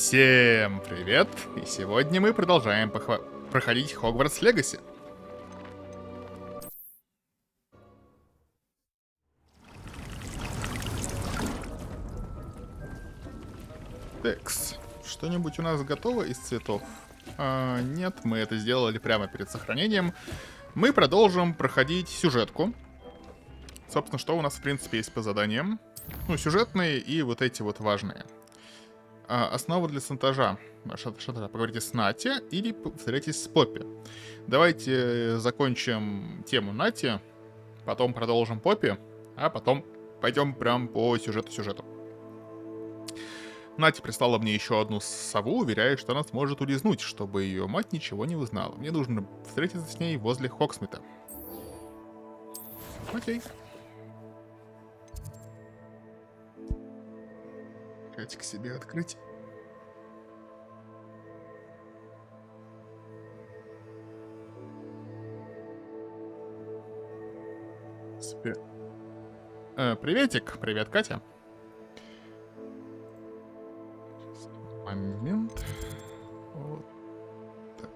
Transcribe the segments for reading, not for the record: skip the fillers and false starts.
Всем привет! И сегодня мы продолжаем проходить Hogwarts Legacy. Текс. Что-нибудь у нас готово из цветов? Нет, мы это сделали прямо перед сохранением. Мы продолжим проходить сюжетку. Собственно, что у нас, в принципе, есть по заданиям. Ну, сюжетные и вот эти вот важные. Основа для шантажа. Поговорите с Снятие или встретитесь с Поппи. Давайте закончим тему Нати, потом продолжим Поппи, а потом пойдем прям по сюжету. Нати прислала мне еще одну сову, уверяя, что она сможет улизнуть, чтобы ее мать ничего не узнала. Мне нужно встретиться с ней возле Хогсмита. Окей. Чатик себе открыть. Приветик. Привет, Катя. Момент. Вот так.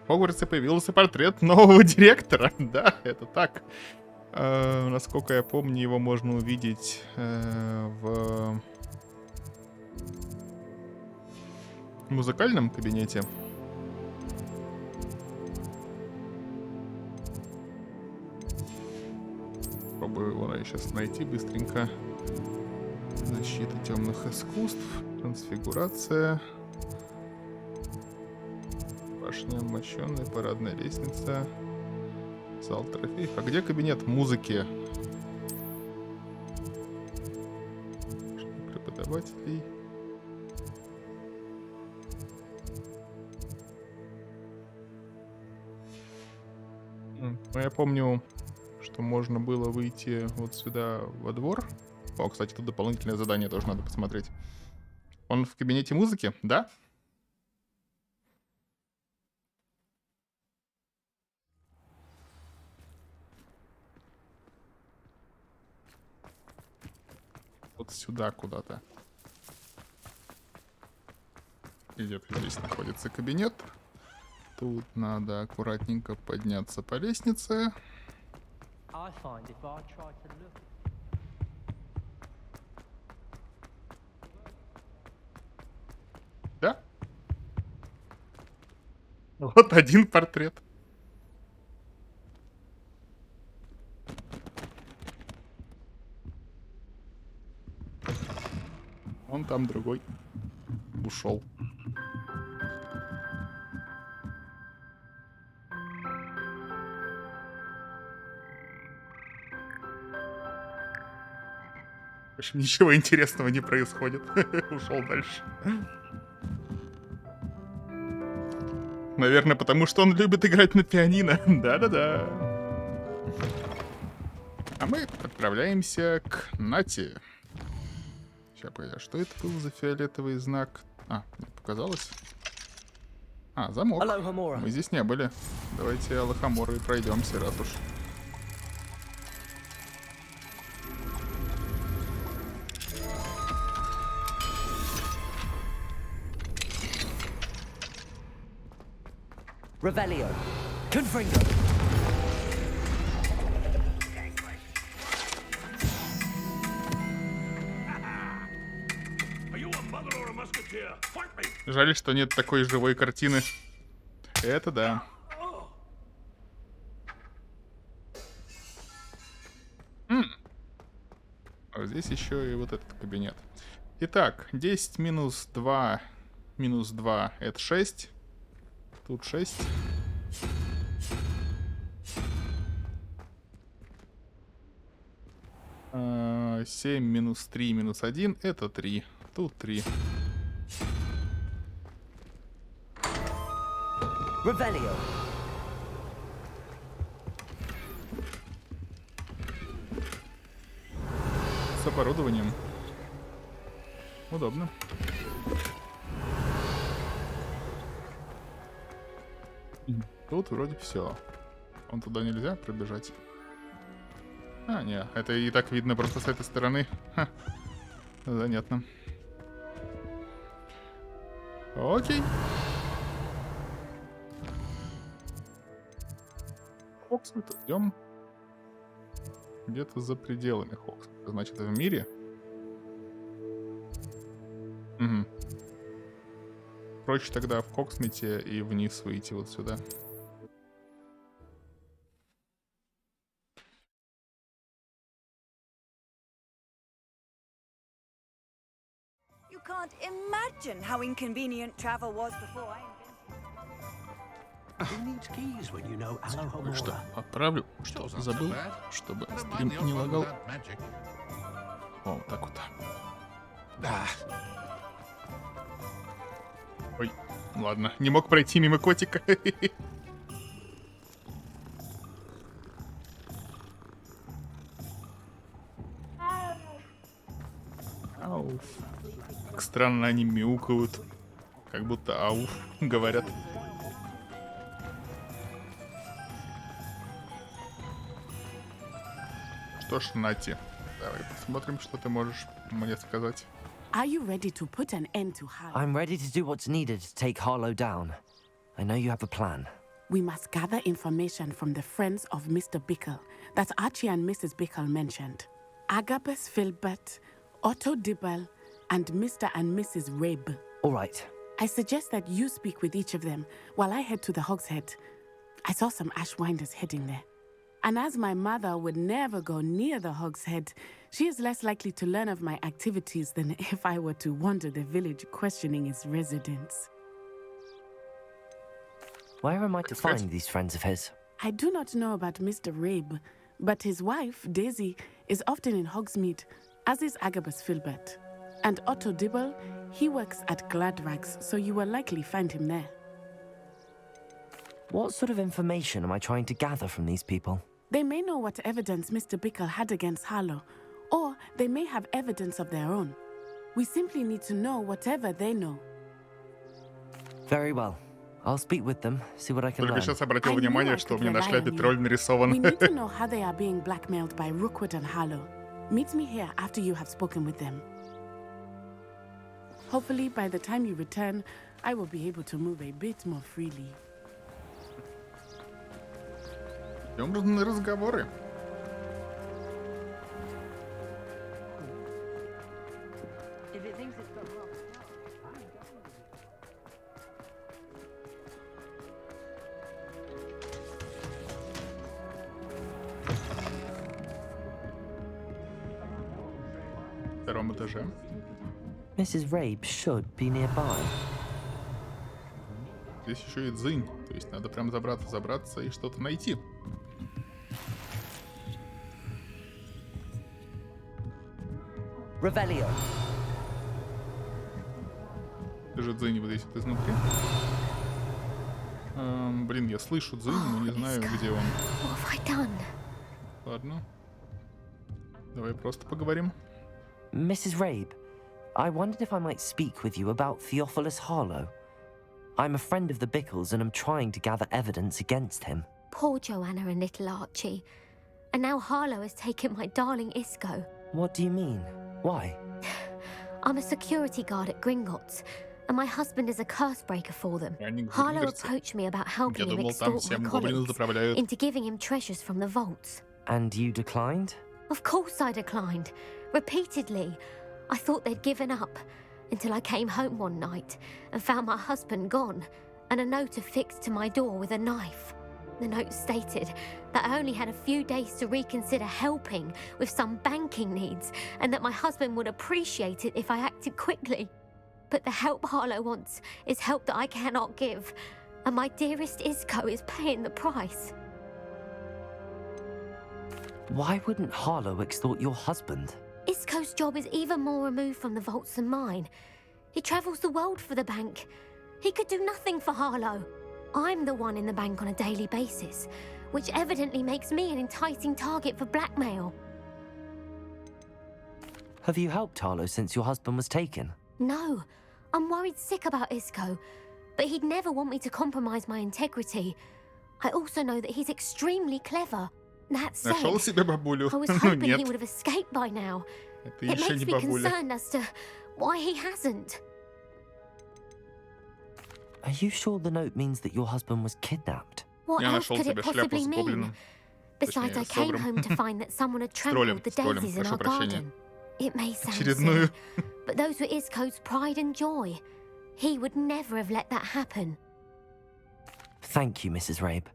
В Хогвартсе появился портрет нового директора. Да, это так. Насколько я помню, его можно увидеть в музыкальном кабинете. Попробую его сейчас найти быстренько. Защита темных искусств. Трансфигурация. Башня мощенная, парадная лестница. Зал трофеев. А где кабинет музыки? Преподавателей. Ну, я помню, что можно было выйти вот сюда во двор. О, кстати, тут дополнительное задание тоже надо посмотреть. Он в кабинете музыки, да? Вот сюда куда-то. Где-то здесь находится кабинет. Тут надо аккуратненько подняться по лестнице. Да? Вот один портрет. Вон там другой. Ушел. В общем, ничего интересного не происходит. Ушел дальше. Наверное, потому что он любит играть на пианино. Да-да-да. А мы отправляемся к Нати. Сейчас, погоди, а что это был за фиолетовый знак? Мне показалось. Замок. Мы здесь не были. Давайте Алахаморы пройдемся, раз уж. Revelio. Confringo. Жаль, что нет такой живой картины. Это да. А здесь еще и вот этот кабинет. Итак, 10 минус 2 минус 2 это 6. Тут 6. А, 7 минус 3 минус 1 это 3. Тут 3. Revelio. С оборудованием. Удобно. Тут вроде все. Вон туда нельзя пробежать. Не, это и так видно просто с этой стороны. Занятно. Окей. Хогсмит, идем. Где-то за пределами Хогсмита. Значит, в мире. Угу. Проще тогда в Хогсмите и вниз выйти вот сюда. You can't imagine how inconvenient travel was before I Who needs keys when you know Aloha Что, Mora? отправлю? Что, забыл? Чтобы стрим не лагал. О, вот так вот. Ой, ладно, не мог пройти мимо котика. Ауф. Как странно они мяукают. Как будто ауф говорят. Что ж, Нати, давай посмотрим, что ты можешь мне сказать. Are you ready to put an end to Harlow? I'm ready to do what's needed to take Harlow down. I know you have a plan. We must gather information from the friends of Mr. Bickle that Archie and Mrs. Bickle mentioned. Agabus Filbert, Otto Dibble, and Mr. and Mrs. Rabe. All right. I suggest that you speak with each of them while I head to the Hogshead. I saw some Ashwinders heading there. And as my mother would never go near the Hogshead, she is less likely to learn of my activities than if I were to wander the village questioning its residents. Where am I to find these friends of his? I do not know about Mr. Rabe, but his wife, Daisy, is often in Hogsmeade, as is Agabus Filbert. And Otto Dibble, he works at Gladrags, so you will likely find him there. What sort of information am I trying to gather from these people? They may know what evidence Mr. Bickle had against Harlow, or they may have evidence of their own. We simply need to know whatever they know. Very well. I'll speak with them, see what I can Только learn. сейчас обратил I knew внимание, I что у could меня на rely шляпе on you. тролль We нарисован. need to know how they are being blackmailed by Rookwood and Harlow. Meet me here after you have spoken with them. Hopefully, by the time you return, I will be able to move a bit more freely. Идем на разговоры. If it thinks it's got wrong. На втором этаже. Mrs. Rabe should be nearby. Здесь еще и дзынь. То есть надо прям забраться и что-то найти. Revelio. Даже дзынь вот здесь вот изнутри. Блин, я слышу дзынь, но не знаю, где он. What have I done? Ладно. Давай просто поговорим. Mrs. Rabe, I wondered if I might speak with you about Theophilus Harlow. I'm a friend of the Bickles and I'm trying to gather evidence against him. Poor Joanna and little Archie. And now Harlow has taken my darling Isco. What do you mean? Why? I'm a security guard at Gringotts, and my husband is a curse breaker for them. Они Harlow Гринготсы. approached me about helping Я him думал, там extort my всем гоблины colleagues заправляют. into giving him treasures from the vaults. And you declined? Of course I declined. Repeatedly. I thought they'd given up, until I came home one night and found my husband gone, and a note affixed to my door with a knife. The note stated that I only had a few days to reconsider helping with some banking needs, and that my husband would appreciate it if I acted quickly. But the help Harlow wants is help that I cannot give, and my dearest Isco is paying the price. Why wouldn't Harlow extort your husband? Isco's job is even more removed from the vaults than mine. He travels the world for the bank. He could do nothing for Harlow. I'm the one in the bank on a daily basis, which evidently makes me an enticing target for blackmail. Have you helped Harlow since your husband was taken? No, I'm worried sick about Isco, but he'd never want me to compromise my integrity. I also know that he's extremely clever. That said, Нашел себе бабулю? I was Ну hoping he нет, would have escaped by now. это It еще makes не me бабуля. concerned as to why he hasn't. Are you sure the note means that your husband was kidnapped? What Я else нашел could it себе шляпу possibly с mean? гоблином. Besides, I Точнее, came собран. home to find that someone had Троллем, trampled the с троллем, daisies in прошу our прощения. garden. It may sound Очередную. silly, but those were Isco's pride and joy. He would never have let that happen. Thank you, Mrs. Rabe.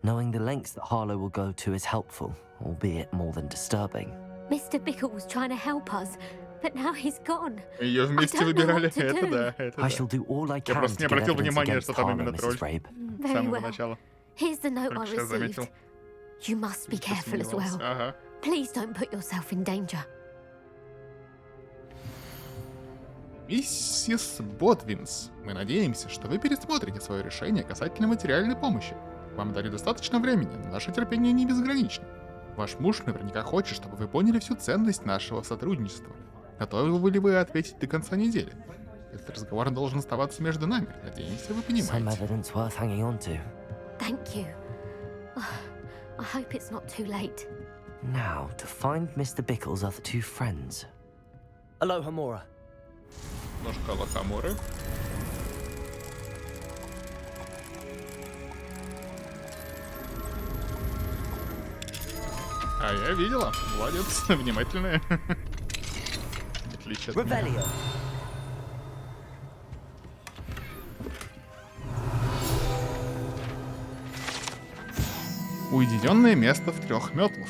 Knowing the lengths that Harlow will go to is helpful, albeit more than disturbing. Mr. Bickle was trying to help us, but now he's gone. Ее вместе I don't know выбирали. what to Это do. да, это I да. shall do all I Я can просто to не get обратил evidence внимания, against что там Harlow, именно тролль. Mrs. Rabe. С Very самого well. начала. Here's the note I Только сейчас received. заметил. You must be careful as well. Посомневался. Ага. Please don't put yourself in danger. Миссис Бодвинс, мы надеемся, что вы пересмотрите свое решение касательно материальной помощи. Вам дали достаточно времени, но наше терпение не безгранично. Ваш муж наверняка хочет, чтобы вы поняли всю ценность нашего сотрудничества. Готовы ли вы ответить до конца недели? Этот разговор должен оставаться между нами. Надеемся, вы Some понимаете. evidence worth hanging on to. Thank you. I hope it's not too late. Now, to find Mr. Bickle's other two friends. Aloha, Mora. Ножка лохоморы. А я видела. Молодец. Внимательная. В отличие от меня. Уединенное место в трех метлах.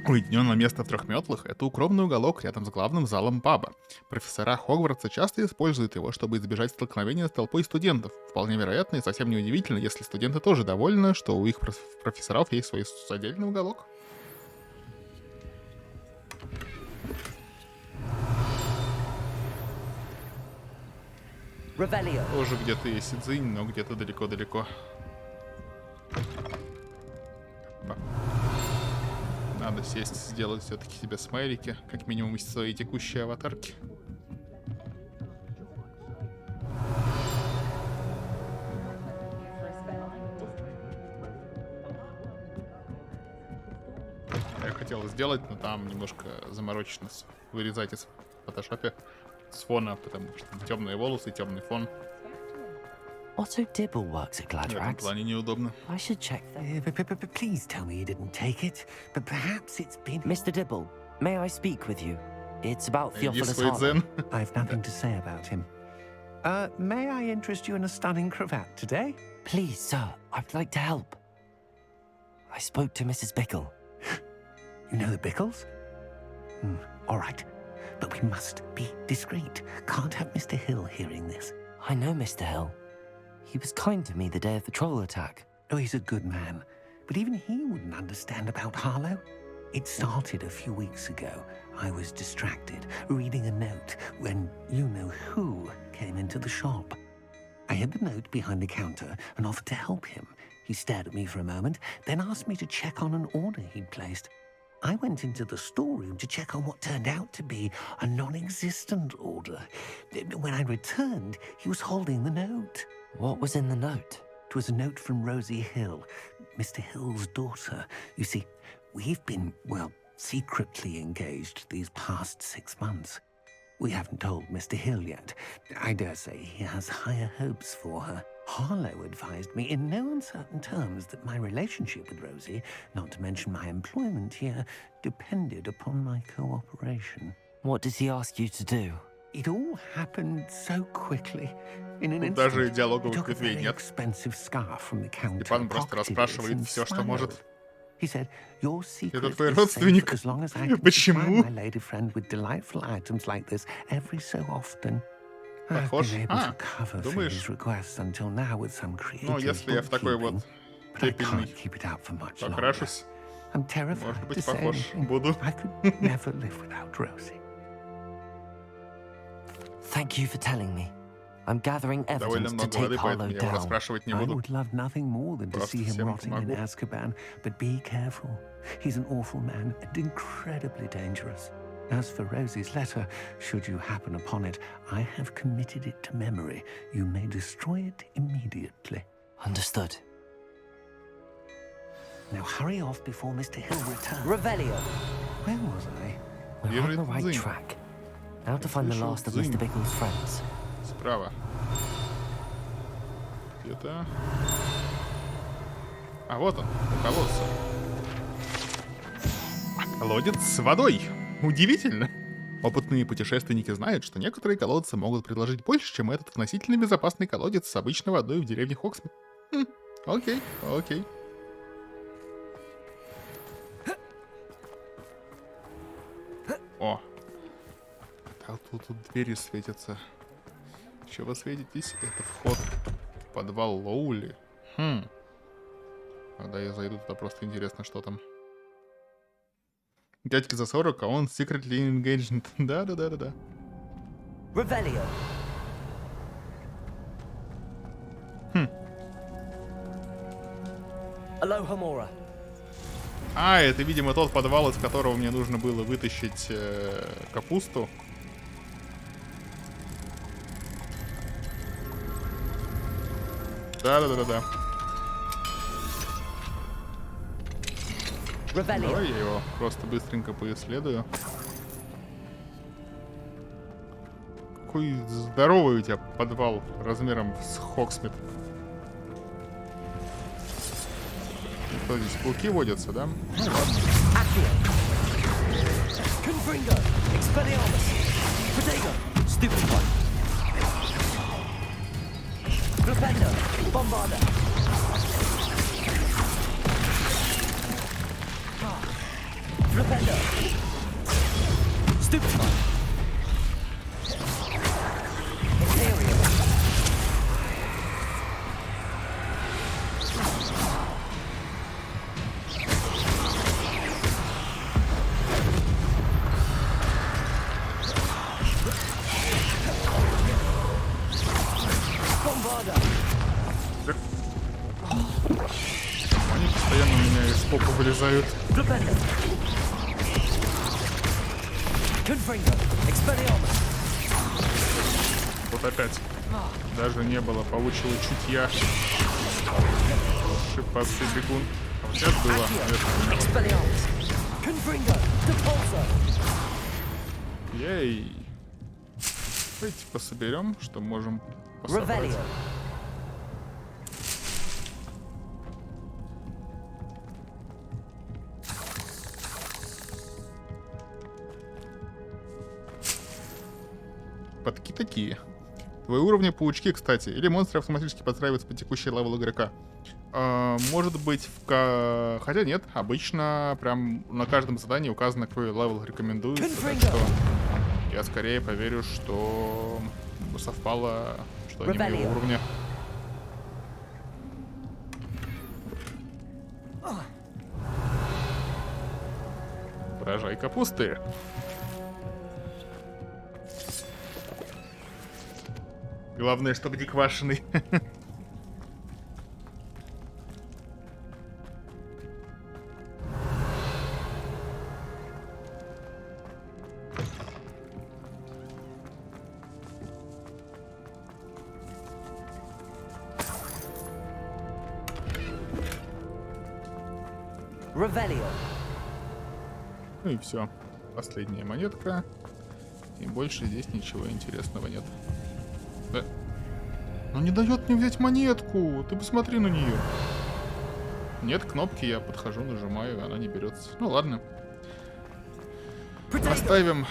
Уединенное место в трех метлах — это укромный уголок рядом с главным залом паба. Профессора Хогвартса часто используют его, чтобы избежать столкновения с толпой студентов. Вполне вероятно и совсем неудивительно, если студенты тоже довольны, что у их профессоров есть свой отдельный уголок. Тоже где-то есть Цзинь, но где-то далеко-далеко. Надо сесть, сделать все-таки себе смайлики, как минимум из своей текущей аватарки. Я хотел сделать, но там немножко заморочено вырезать из фотошопе с фона, потому что темные волосы, темный фон. Otto Dibble works at В этом Gladrags. плане неудобно. I should check that. Please tell me you didn't take it. But perhaps it's been... Mr. Dibble, may I speak with you? It's about Иди Theophilus свой Harlow. дзен. I've nothing to say about him. May I interest you in a stunning cravat today? Please, sir, I'd like to help. I spoke to Mrs. Bickle. You know the Bickles? All right. But we must be discreet. Can't have Mr. Hill hearing this. I know Mr. Hill. He was kind to me the day of the troll attack. Oh, he's a good man. But even he wouldn't understand about Harlow. It started a few weeks ago. I was distracted, reading a note, when you-know-who came into the shop. I hid the note behind the counter and offered to help him. He stared at me for a moment, then asked me to check on an order he'd placed. I went into the storeroom to check on what turned out to be a non-existent order. When I returned, he was holding the note. What was in the note? It was a note from Rosie Hill, Mr. Hill's daughter. You see, we've been, well, secretly engaged these past 6 months. We haven't told Mr. Hill yet. I dare say he has higher hopes for her. Harlow advised me in no uncertain terms that my relationship with Rosie, not to mention my employment here, depended upon my cooperation. What does he ask you to do? It all happened so quickly. In an Тут даже instant, he диалоговых took a ветвей very нет. expensive scarf from the counter, Степан просто pocketed it, расспрашивает and все, что smiled. может. He said, "Your secret твой is родственник. safe as long as I can Почему? supply my lady friend with delightful items like this every so often." I've Похож? been able to cover for думаешь? his requests until now with some creative Ну, если я в такой вот bookkeeping, but I пепельный can't keep it up for much longer. покрашусь, I'm terrified может to быть, say похож anything. буду. I could never live without Rosie. Thank you for telling me. I'm gathering Довольно evidence to много take воды, Harlow поэтому я его down. расспрашивать не I буду. would love nothing more than to Просто see him всем rotting in помогу. Azkaban, but be careful. He's an awful man and incredibly dangerous. As for Rosie's letter, should you happen upon it, I have committed it to memory. You may destroy it immediately. Understood. Now hurry off before Mr. Hill returns. Revelio. Where was I? We're Here on the it right is. track. Now to find the слышал last of дзынь. Mr. Bickle's friends. Справа. где-то. А вот он, колодец. Колодец с водой. Удивительно. Опытные путешественники знают, что некоторые колодцы могут предложить больше, чем этот относительно безопасный колодец с обычной водой в деревне Хогсмит. Окей, окей. О. Так, тут двери светятся. Че вы светитесь? Это вход в подвал Лоули. Когда я зайду туда, просто интересно, что там. Дядька за 40, а он secretly engaged. Да. Revelio. Aloha Mora. А, это, видимо, тот подвал, из которого мне нужно было вытащить капусту. Да. Давай я его просто быстренько поисследую. Какой здоровый у тебя подвал размером с Хогсмит. Что здесь, пауки водятся, да? Ну ладно. Они постоянно у меня из попы вылезают. Вот опять. Даже не было паучьего чутья. Шипастый бегун. А вот сейчас было. Ей. Давайте пособерем, что можем пособрать. Подки такие. Твои уровни паучки, кстати, или монстры автоматически подстраиваются по текущей левел игрока. Может быть, хотя нет, обычно прям на каждом задании указано, какой левел рекомендуется, так что я скорее поверю, что совпало, что они моего уровня. Урожай капусты. Главное, чтобы не квашеный. Ну и все. Последняя монетка. И больше здесь ничего интересного нет. Да. Ну не дает мне взять монетку. Ты посмотри на нее. Нет кнопки, я подхожу, нажимаю, и она не берется. Ну ладно. Оставим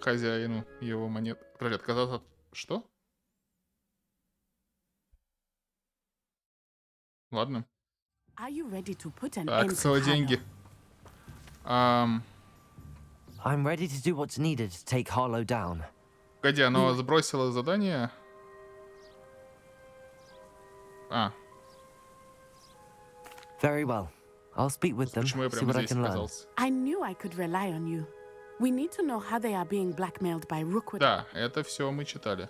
хозяину его монет. Подожди, отказаться от... Что? Ладно. Так, целые деньги. I'm ready to do what's needed to take Harlow down. Погоди, оно сбросило задание. А. Very well. I'll speak with them. Почему я See прямо what I здесь can learn. оказался? I knew I could rely on you. We need to know how they are being blackmailed by Rookwood. Да, это все мы читали.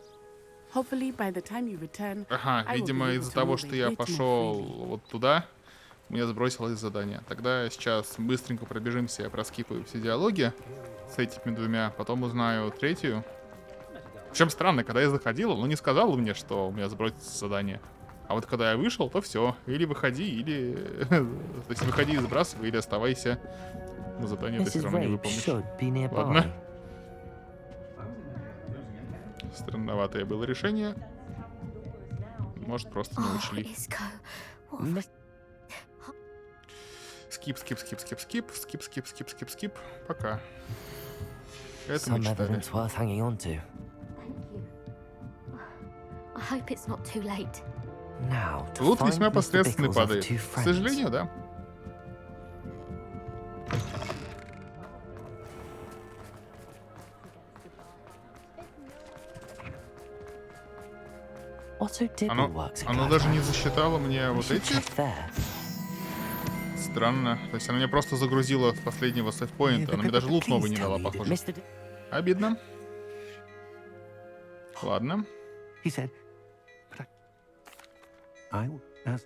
Hopefully, by the time you return, Ага, I will видимо, be able из-за to того, move что a я bit more пошел freely. вот туда, мне сбросилось задание. Тогда сейчас быстренько пробежимся, я проскипаю все диалоги с этими двумя, потом узнаю третью. Причем странно, когда я заходил, он не сказал мне, что у меня сбросится задание. А вот когда я вышел, то все. Или выходи, или... То есть выходи и сбрасывай, или оставайся. Но задание ты все Mrs. равно не Rabe выполнишь. should be nearby. Ладно. Странноватое было решение. Может, просто не учли. Isco, what Скип. Пока. Это мы Some читали. evidence worth hanging on to. Thank you. I hope it's not too late. Now, to Лут find весьма Mr. посредственный Bickles' падает. other two К friends. сожалению, да. Otto Dibble works at Оно даже не Gladstone. засчитало мне We вот should эти. check there. Странно. То есть она меня просто загрузила с последнего сейвпоинта. Она мне даже лут новый не дала, похоже. Mr. Di- Обидно. Ладно. He said, but I as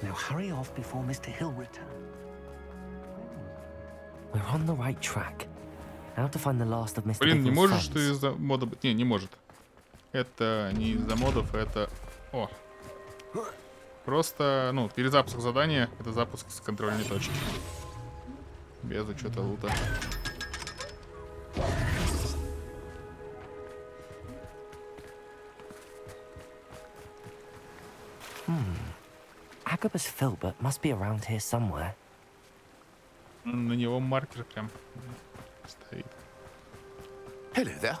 now hurry off before Mr. Hill returns. We're on the right track. Now to find the last of Mr. Блин, не Bickles' можешь ты friends. из-за мода... Не может. Это не из-за модов, это... О. Просто, ну, перезапуск задания — это запуск с контрольной точки. Без учета лута. Agabus Filbert must be around here somewhere. На него маркер прям стоит. Hello there.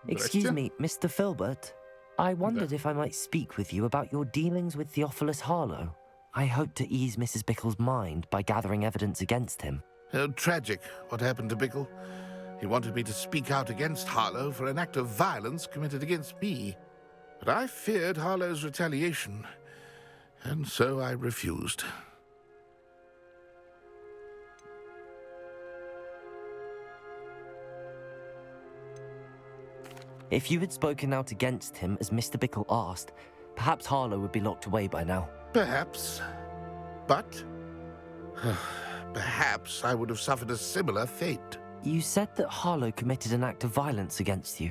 Excuse Здрасте. me, Mr. Filbert. I wondered if I might speak with you about your dealings with Theophilus Harlow. I hope to ease Mrs. Bickle's mind by gathering evidence against him. Oh, tragic what happened to Bickle. He wanted me to speak out against Harlow for an act of violence committed against me. But I feared Harlow's retaliation, and so I refused. If you had spoken out against him as Mr. Bickle asked, perhaps Harlow would be locked away by now. Perhaps. But perhaps I would have suffered a similar fate. You said that Harlow committed an act of violence against you.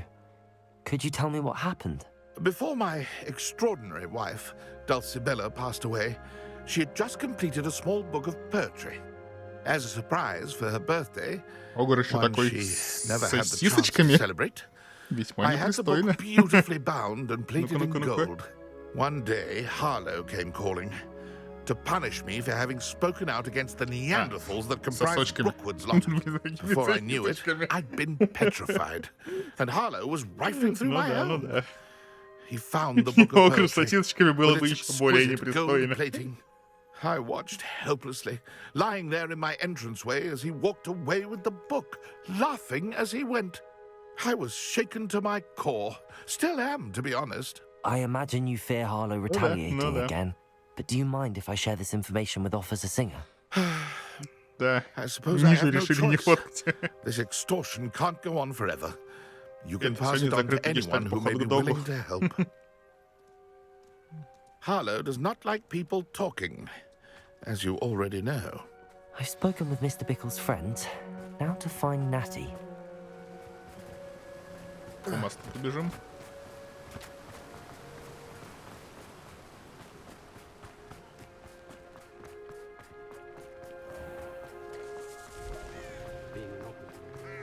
Could you tell me what happened? Before my extraordinary wife, Dulcibella, passed away, she had just completed a small book of poetry. As a surprise for her birthday, Огр еще one такой she с never had the chance to сосисочками. celebrate, Весьма I had the book непристойно. beautifully bound and plated in Ну-ка, ну-ка. gold. One day, Harlow came calling to punish me for having spoken out against the Neanderthals that comprised сосочками. Brookwood's lot. Такими Before I knew it, сосочками. I'd been petrified, and Harlow was rifling through Ну my да, ну own. да. He found the book of Огр с poetry сосисочками было with бы its еще более exquisite gold непристойно. plating. I watched helplessly, lying there in my entranceway as he walked away with the book, laughing as he went. I was shaken to my core. Still am, to be honest. I imagine you fear Harlow retaliating да. again. But do you mind if I share this information with Officer Singer? Да. I suppose I Ниже have no решили не choice. фоткать. This extortion can't go on forever. You can Нет, pass it сегодня on to закрыто anyone гештальт who по may ходу be дому. willing to help. Harlow does not like people talking, as you already know. I've spoken with Mr. Bickle's friends. Now to find Natty. По мосту побежим.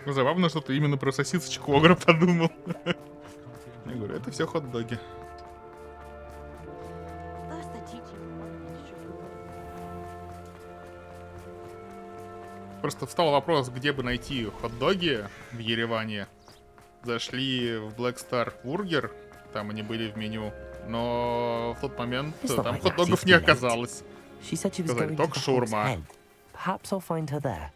Ну, забавно, что ты именно про сосисочку Огра подумал. Я говорю, это все хот-доги. First the teaching. Просто встал вопрос, где бы найти хот-доги в Ереване. Зашли в Black Star Burger, там они были в меню, но в тот момент It's not там like хот-догов Natty's не too late. оказалось. She said she was Сказали, going to только the Hog's шаурма. Head. Perhaps I'll find her there.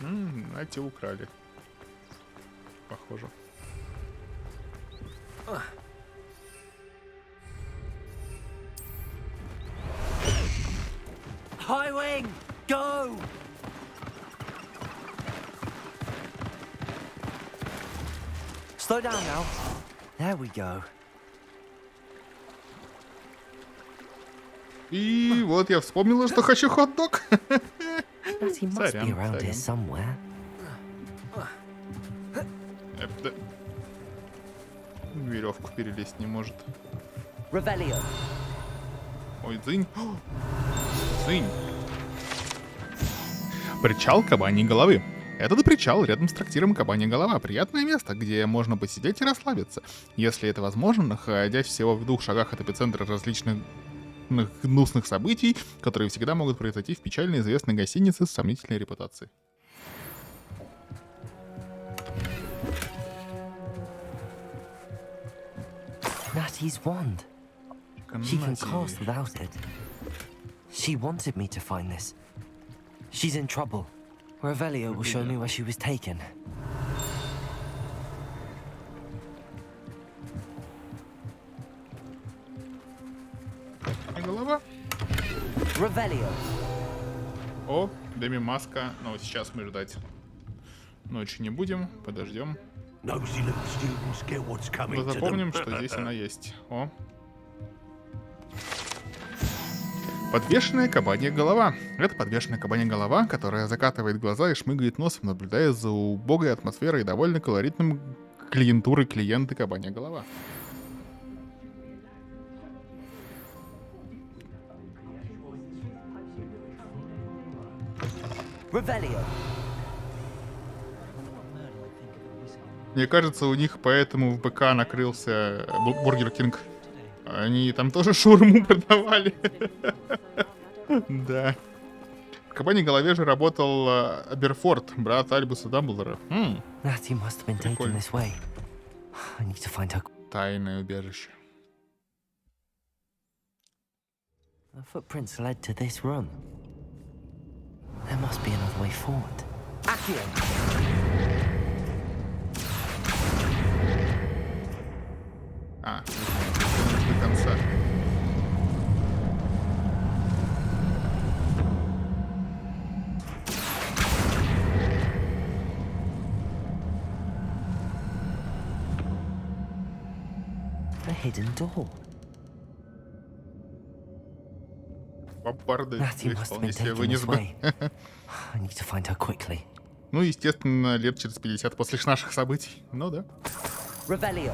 Нати украли. Похоже. High wing, go! Slow down now. There we go. И вот я вспомнила, что хочу хот-дог. Natty must be Сорян, around here сорян. somewhere. Это... Веревку перелезть не может. Revelio. Ой, дзынь. Дзынь. Причал кабаньей головы. Этот причал рядом с трактиром Кабанья Голова. Приятное место, где можно посидеть и расслабиться. Если это возможно, находясь всего в 2 шагах от эпицентра различных гнусных событий, которые всегда могут произойти в печально известной гостинице с сомнительной репутацией. Natty's wand. She can cast without it. She wanted me to find this. She's in trouble. Revelio will show me where she was taken. Голова. Revelio. О, Деми Маска. Но сейчас мы ждать ночи не будем. Подождем. Но запомним, что здесь она есть. О. Подвешенная кабанья голова. Это подвешенная кабанья голова, которая закатывает глаза и шмыгает носом, наблюдая за убогой атмосферой и довольно колоритным клиентурой клиента кабанья голова. Revelio. Мне кажется, у них поэтому в БК накрылся Бургер Кинг. Они там тоже шаурму продавали. Да. В кабаньей голове же работал Аберфорд, брат Альбуса Дамблдора. Прикольно. Тайное убежище. The footprints led to this room. There must be another way forward. Accio. До конца. A hidden door. Бабарды Natty must have вполне been себе taken вынес this бы. way. I need to find her quickly. Ну, естественно, лет через 50 после наших событий. Ну да. Revelio.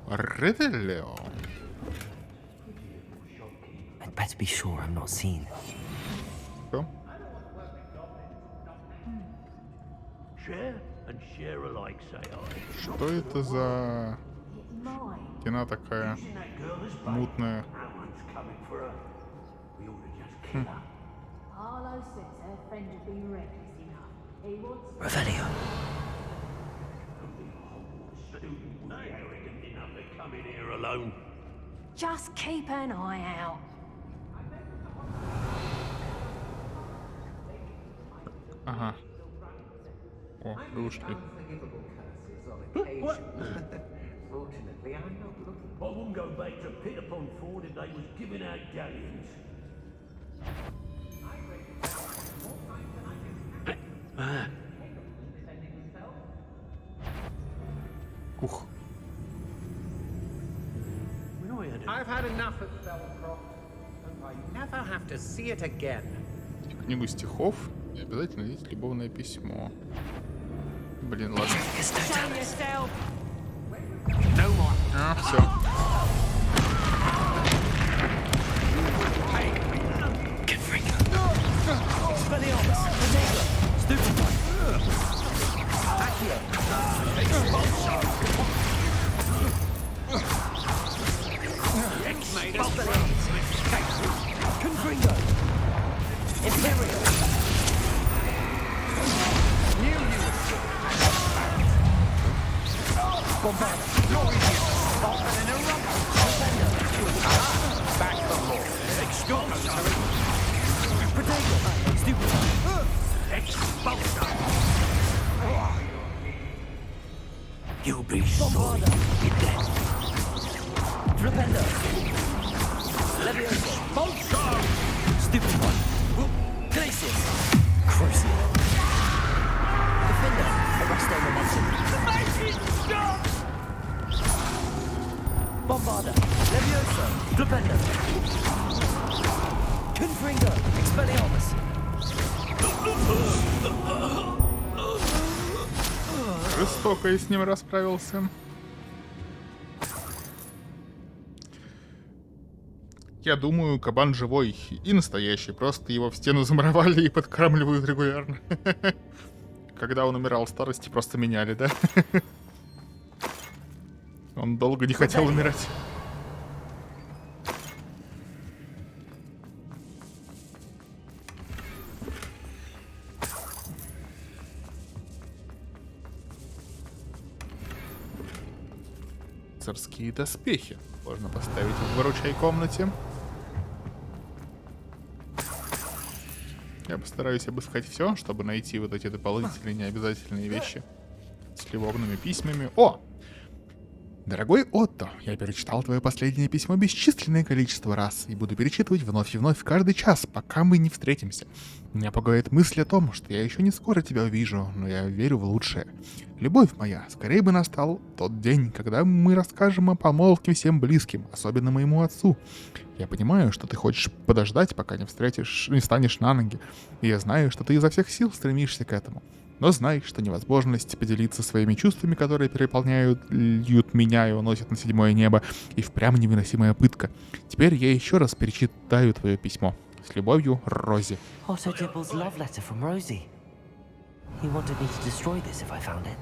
Revelio. I'd better be sure I'm not seen. Что? Что это за стена такая мутная? Revelio. Just keep an eye out. Ага. О, вы ушли. I wouldn't go back to Pit upon Ford if they was giving out galleons. Ух. I've had enough of Belcroft, and I never have to see it again. Книгу стихов и обязательно есть любовное письмо. Блин, ладно. А, все. You'll be sorry. Be dead. Flipendo. Levioso. Bolsa! Stupid one. Glacius. Crucial. Defender. Arresto momentum. Stop! Bombarda. Levioso. Flipendo. Confringo. Expelliarmus. Жестоко и с ним расправился. Я думаю, кабан живой и настоящий. Просто его в стену замуровали и подкармливают регулярно. Когда он умирал в старости, просто меняли, да? Он долго не хотел умирать. Царские доспехи можно поставить в выручай комнате. Я постараюсь обыскать все, чтобы найти вот эти дополнительные необязательные вещи с любовными письмами. О! Дорогой Отто, я перечитал твое последнее письмо бесчисленное количество раз и буду перечитывать вновь и вновь каждый час, пока мы не встретимся. Меня пугает мысль о том, что я еще не скоро тебя увижу, но я верю в лучшее. Любовь моя, скорее бы настал тот день, когда мы расскажем о помолвке всем близким, особенно моему отцу. Я понимаю, что ты хочешь подождать, пока не станешь на ноги, и я знаю, что ты изо всех сил стремишься к этому. Но знай, что невозможность поделиться своими чувствами, которые переполняют меня и уносят на 7-е небо, и впрямь невыносимая пытка. Теперь я еще раз перечитаю твое письмо. С любовью, Рози. Otto Dibble's love letter from Rosie. He wanted me to destroy this if I found it.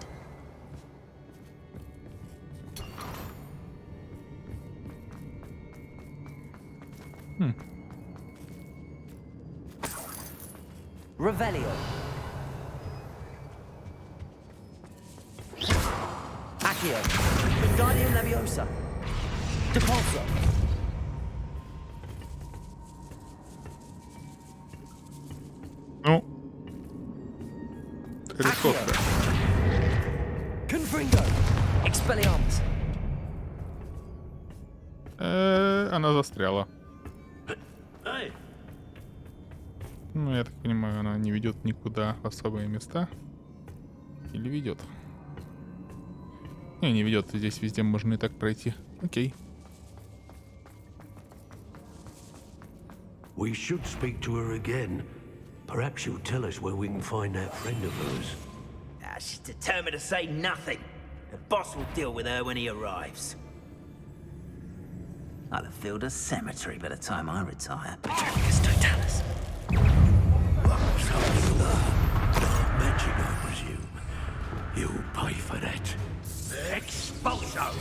Revelio. Accio. Wingardium Leviosa. Depulso. Ну, helikopter. Confringo. Expelliarmus. Она застряла. Ну, я так понимаю, она не ведет никуда в особые места. Или ведет? Не ведет. Здесь везде можно и так пройти. Окей. We should speak to her again. Perhaps she'll tell us where we can find that friend of hers. She's determined to say nothing. The boss will deal with her when he arrives. I'll have filled a cemetery by the time I retire. Something dark magic, I presume. You'll pay for that. Expulso!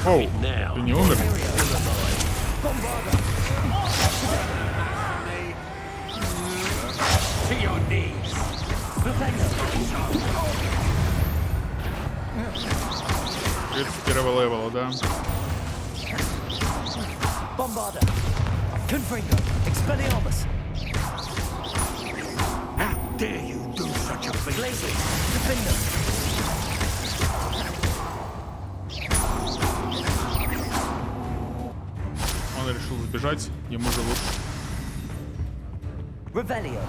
Оу, ты не умер? To your knees! 31 левела, да? Bombarda. Confringo. Expelliarmus. How dare you do such a thing? Blazing. Defender. Он решил сбежать, ему же лучше. Revelio.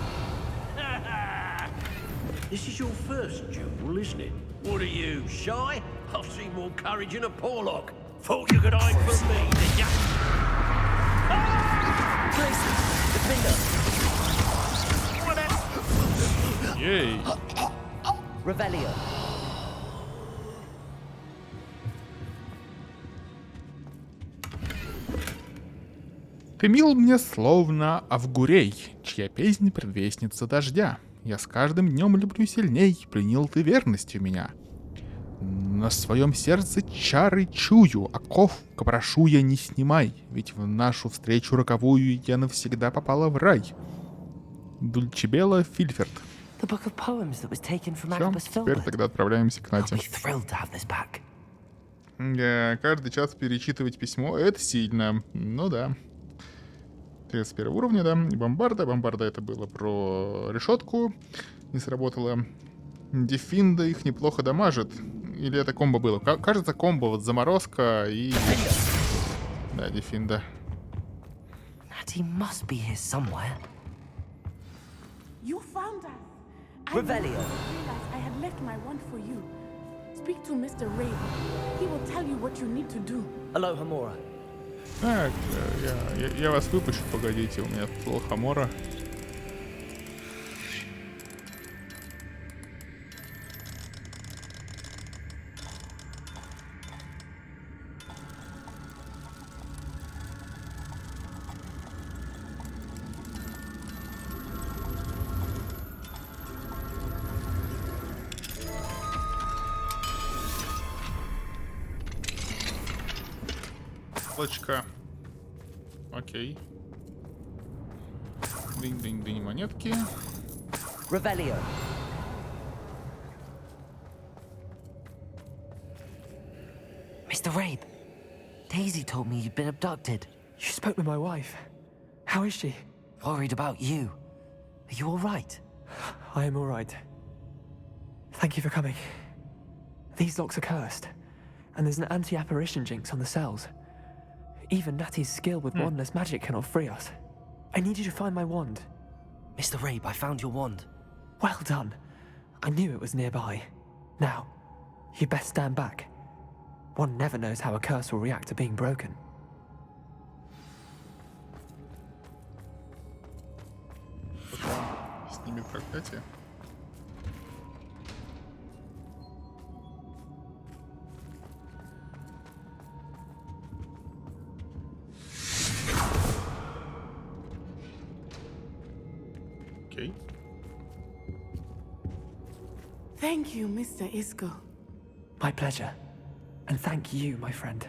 This is your first duel, isn't it? What are you, shy? I've seen more courage in a Porlock. Thought you could hide from me, did ya? Blazing. Defender. Ей! Revelio. Ты мил мне словно Авгурей, чья песнь предвестница дождя. Я с каждым днем люблю сильней, пленил ты верностью меня. На своем сердце чары чую, оков прошу я не снимай, ведь в нашу встречу роковую я навсегда попала в рай. Дульчебела Фильферд. Все, теперь тогда отправляемся к Нате. Каждый час перечитывать письмо — это сильно. Ну да. 31 уровня, да. Бомбарда. Бомбарда — это было про решетку. Не сработало. Дефинда их неплохо дамажит. Или это комбо было? Кажется, комбо. Вот заморозка и... Да, Дефинда. You found us. Revelio. I had left my wand for you. Speak to Mr. Ray. He will tell you what you need to do. Aloha Mora. Так, я вас выпущу, погодите, у меня тут лохомора. Яблочко. Окей. Дынь-дынь-дынь, монетки. Revelio. Mr. Rabe, Daisy told me you'd been abducted. You spoke with my wife. How is she? Worried about you. Are you all right? I am all right. Thank you for coming. These locks are cursed, and there's an anti-apparition jinx on the cells. Even Natty's skill with wandless magic cannot free us. I need you to find my wand. Mr. Rabe, I found your wand. Well done. I knew it was nearby. Now, you best stand back. One never knows how a curse will react to being broken. Снимет проклятие. Окей. Thank you, Mr. Isco. My pleasure. And thank you, my friend.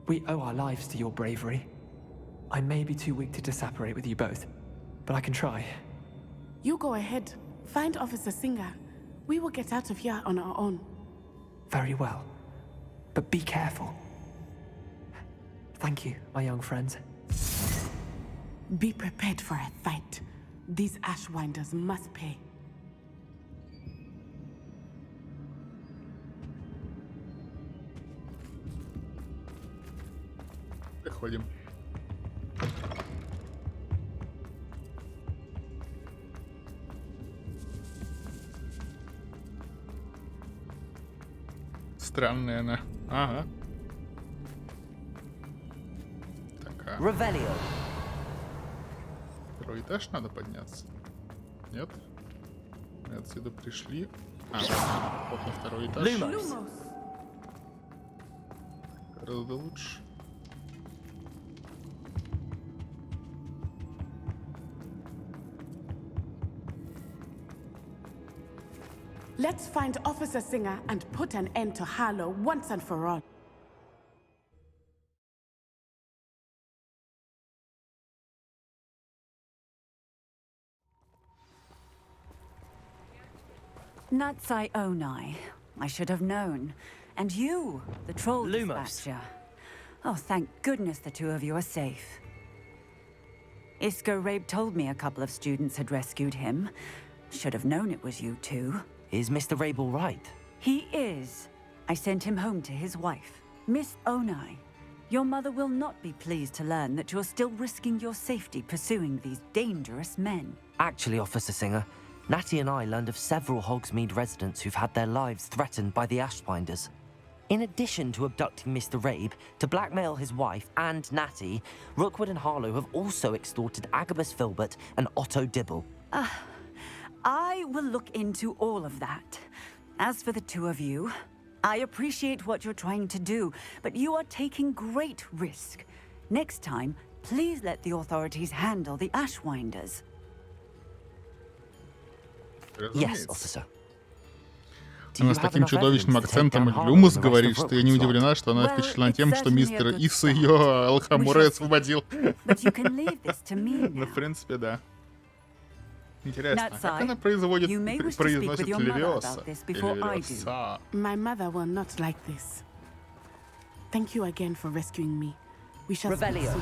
We owe our lives to your bravery. I may be too weak to disapparate with you both, but I can try. You go ahead. Find Officer Singer. We will get out of here on our own. Very well. But be careful. Thank you, my young friends. Be prepared for a fight. These Ashwinders must pay. Приходим. Странная она. Ага. Так, Revelio. Второй этаж надо подняться. Нет? Мы отсюда пришли. Вот на второй этаж. Lumos. Гораздо лучше. Let's find Officer Singer and put an end to Harlow once and for all. Natsai Onai. I should have known. And you, the troll Lumos. dispatcher. Oh, thank goodness the two of you are safe. Isco Rabe told me a couple of students had rescued him. Should have known it was you two. Is Mr. Rabe all right? He is. I sent him home to his wife, Miss Onai. Your mother will not be pleased to learn that you're still risking your safety pursuing these dangerous men. Actually, Officer Singer, Natty and I learned of several Hogsmeade residents who've had their lives threatened by the Ashwinders. In addition to abducting Mr. Rabe to blackmail his wife and Natty, Rookwood and Harlow have also extorted Agabus Filbert and Otto Dibble. I will look into all of that. As for the two of you, I appreciate what you're trying to do, but you are taking great risk. Next time, please let the authorities handle the Ashwinders. Yes, officer. Она с таким чудовищным акцентом Люмус говорит, что я не удивлена, что она впечатлена тем, что мистер Ис ее Алхамуры освободил. Ну, в принципе, да. Интересно, как она произносит Левиоса? Левиоса. My mother will not like this. Thank you again for rescuing me. We shall speak soon.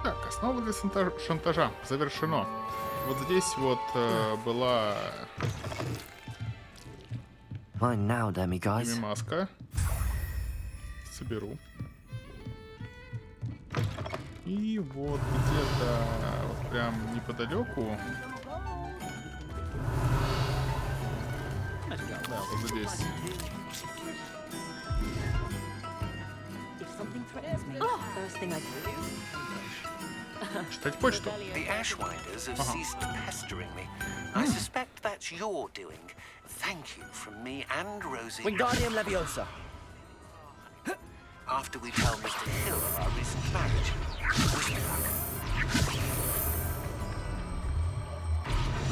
Так, основа для шантажа завершено. Вот здесь вот была маска. Соберу. И вот где-то вот прям неподалеку. Да, вот здесь. Читать почту. The Ashwinders have ceased pestering me. I suspect that's your doing. Thank you from me and Rosie. Wingardium Leviosa. After we tell Mr. Hill of our recent marriage. Wish me luck.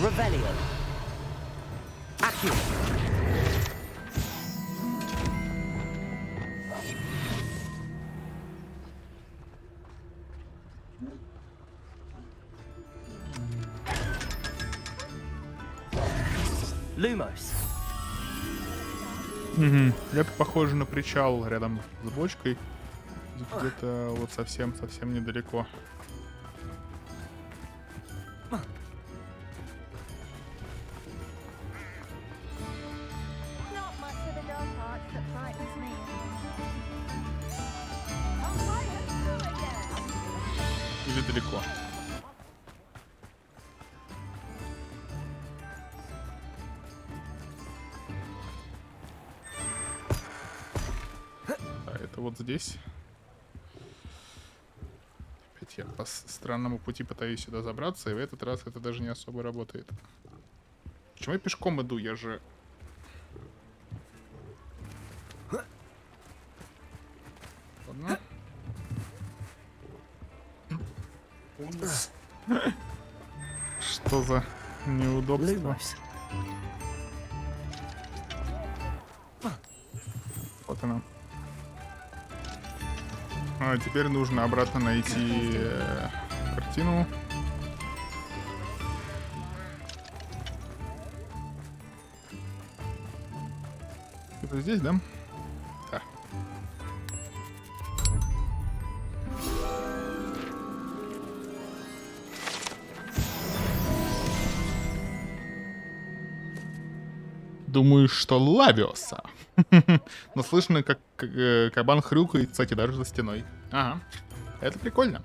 Revelio. Accio. Lumos. Угу. Это похоже на причал рядом с бочкой. Где-то вот совсем недалеко. Или далеко. Это вот здесь. Опять я по странному пути пытаюсь сюда забраться, и в этот раз это даже не особо работает. Почему я пешком иду? Я же... Ладно. Что за неудобство? Вот она. А теперь нужно обратно найти картину. Это здесь, да? Да. Думаю, что Лавиоса. Но слышно, как кабан хрюкает, кстати, даже за стеной. Ага, это прикольно.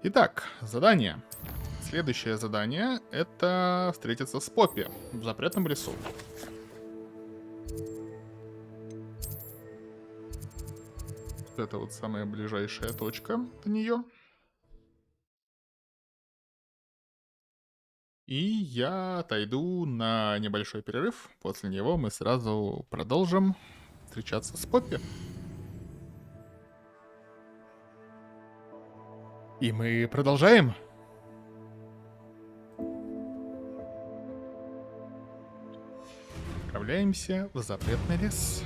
Итак, задание. Следующее задание — это встретиться с Поппи в запретном лесу. Это вот самая ближайшая точка до нее. И я отойду на небольшой перерыв. После него мы сразу продолжим встречаться с Поппи. И мы продолжаем. Отправляемся в запретный лес.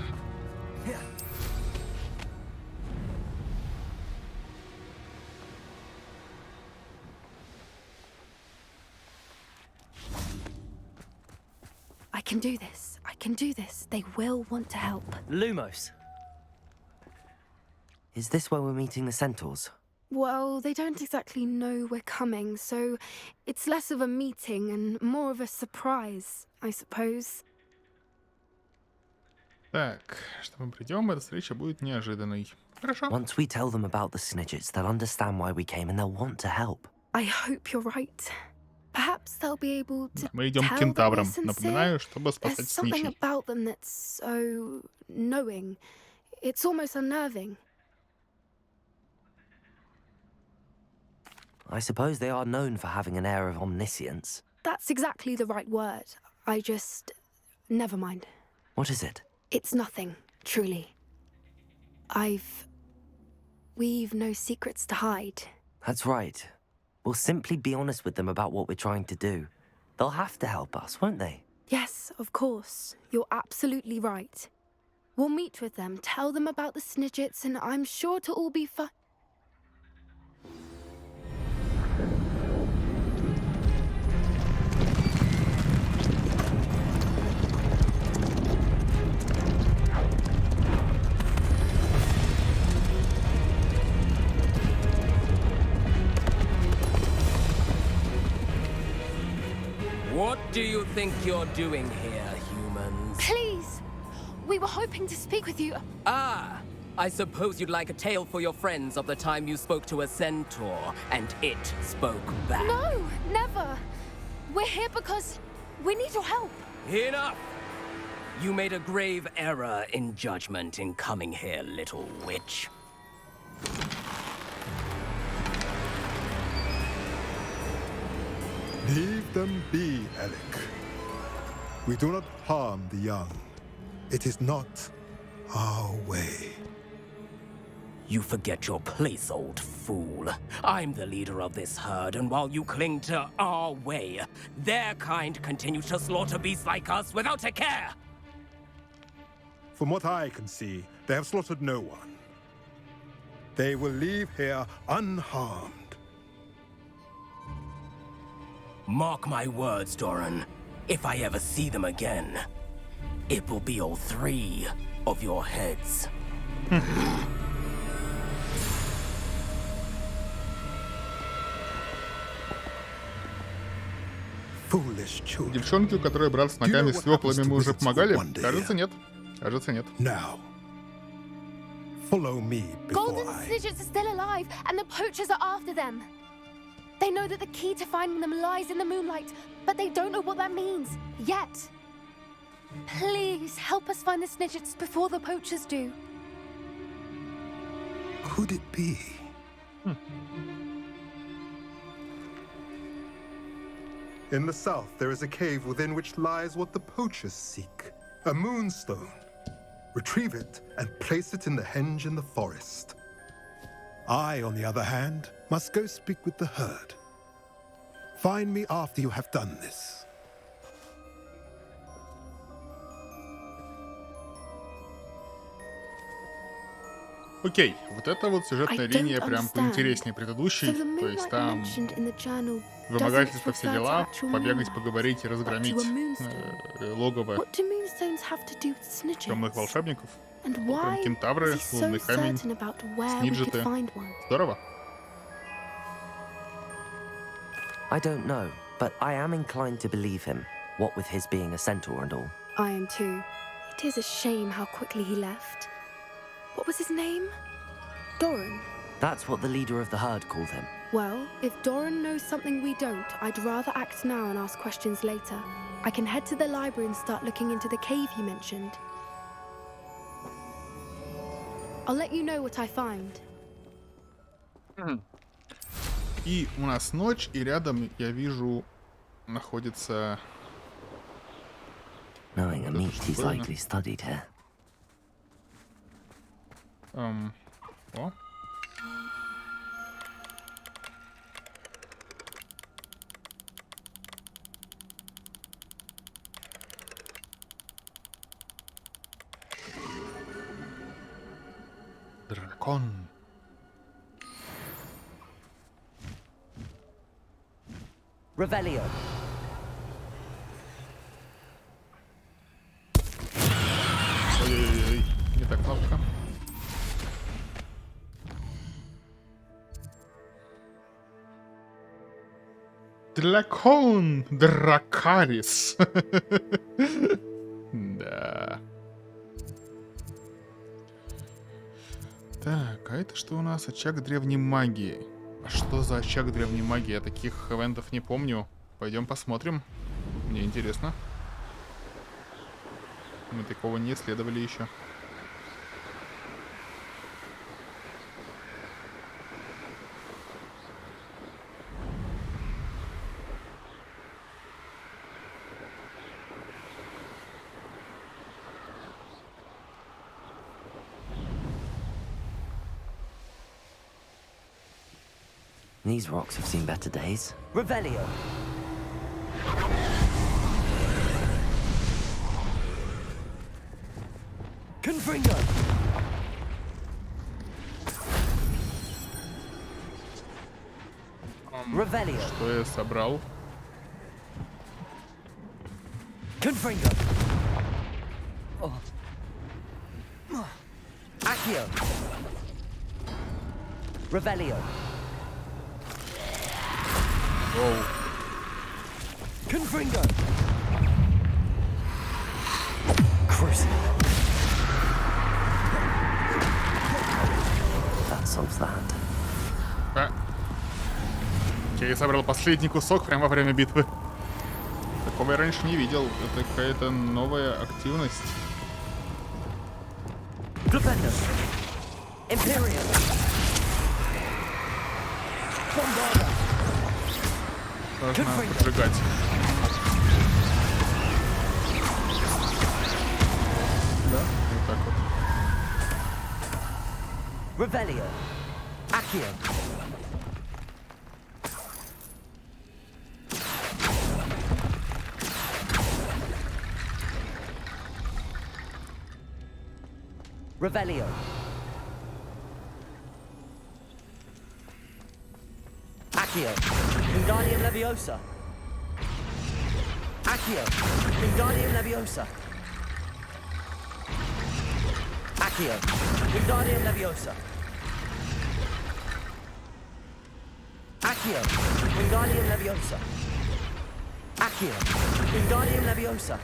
I can do this. I can do this. They will want to help. Lumos. Is this where we're meeting the centaurs? Well, they don't exactly know we're coming, so it's less of a meeting and more of a surprise, I suppose. Так, что мы придем, эта встреча будет неожиданной. Хорошо. Once we tell them about the Snidgets, they'll understand why we came and they'll want to help. I hope you're right. Perhaps they'll be able to Мы идем к tell that кентаврам. we're Напоминаю, чтобы sincere. спасать There's something сничей. about them that's so knowing. It's almost unnerving. I suppose they are known for having an air of omniscience. That's exactly the right word. I just... Never mind. What is it? It's nothing, truly. We've no secrets to hide. That's right. We'll simply be honest with them about what we're trying to do. They'll have to help us, won't they? Yes, of course. You're absolutely right. We'll meet with them, tell them about the Snidgets, and I'm sure to all be fine. What do you think you're doing here, humans? Please! We were hoping to speak with you. Ah! I suppose you'd like a tale for your friends of the time you spoke to a centaur, and it spoke back. No, never. We're here because we need your help. Enough! You made a grave error in judgment in coming here, little witch. Leave them be, Alec. We do not harm the young. It is not our way. You forget your place, old fool. I'm the leader of this herd, and while you cling to our way, their kind continues to slaughter beasts like us without a care! From what I can see, they have slaughtered no one. They will leave here unharmed. Mark my words, Doran. If I ever see them again, it will be all 3 of your heads. Foolish children. Девчонки, у которой брат с ногами с свеклами, мы уже помогали? Кажется, нет. Кажется, нет. Now, follow me before Golden I... Snidgets are still alive, and the poachers are after them. They know that the key to finding them lies in the moonlight, but they don't know what that means, yet. Please, help us find the Snidgets before the poachers do. Could it be? In the south, there is a cave within which lies what the poachers seek. A moonstone. Retrieve it and place it in the henge in the forest. I, on the other hand, must go speak with the herd. Find me after you have done this. Окей, вот это вот сюжетная линия прям поинтереснее предыдущей. То есть там вымогательство, все дела, побегать, поговорить и разгромить логово темных волшебников. Прям кентавры, лунный камень, сниджеты. Здорово. I don't know, but I am inclined to believe him, what with his being a centaur and all. I am too. It is a shame how quickly he left. What was his name? Doran? That's what the leader of the herd called him. Well, if Doran knows something we don't, I'd rather act now and ask questions later. I can head to the library and start looking into the cave you mentioned. I'll let you know what I find. И у нас ночь, и рядом я вижу находится... Knowing a meat, he's likely studied here. О. Дракон. Revelio. Ой-ой-ой, не так кнопка. Дракон Дракарис. Да. Так, а это что у нас? Очаг древней магии. А что за очаг древней магии? Я таких ивентов не помню. Пойдем посмотрим. Мне интересно. Мы такого не исследовали еще. These rocks have seen better days. Revelio. Confringo. Revelio. Что я собрал? Confringo. Accio. Revelio. Оу. Confringo. Cruise. That solves that. Я собрал последний кусок прямо во время битвы. Такого я раньше не видел. Это какая-то новая активность. Нужно поджигать. Да, вот так вот. Revelio. Accio. Revelio. Accio. Wingardium Leviosa. Accio, Wingardium Leviosa. Accio, Wingardium Leviosa. Accio, Wingardium Leviosa. Accio, Wingardium Leviosa.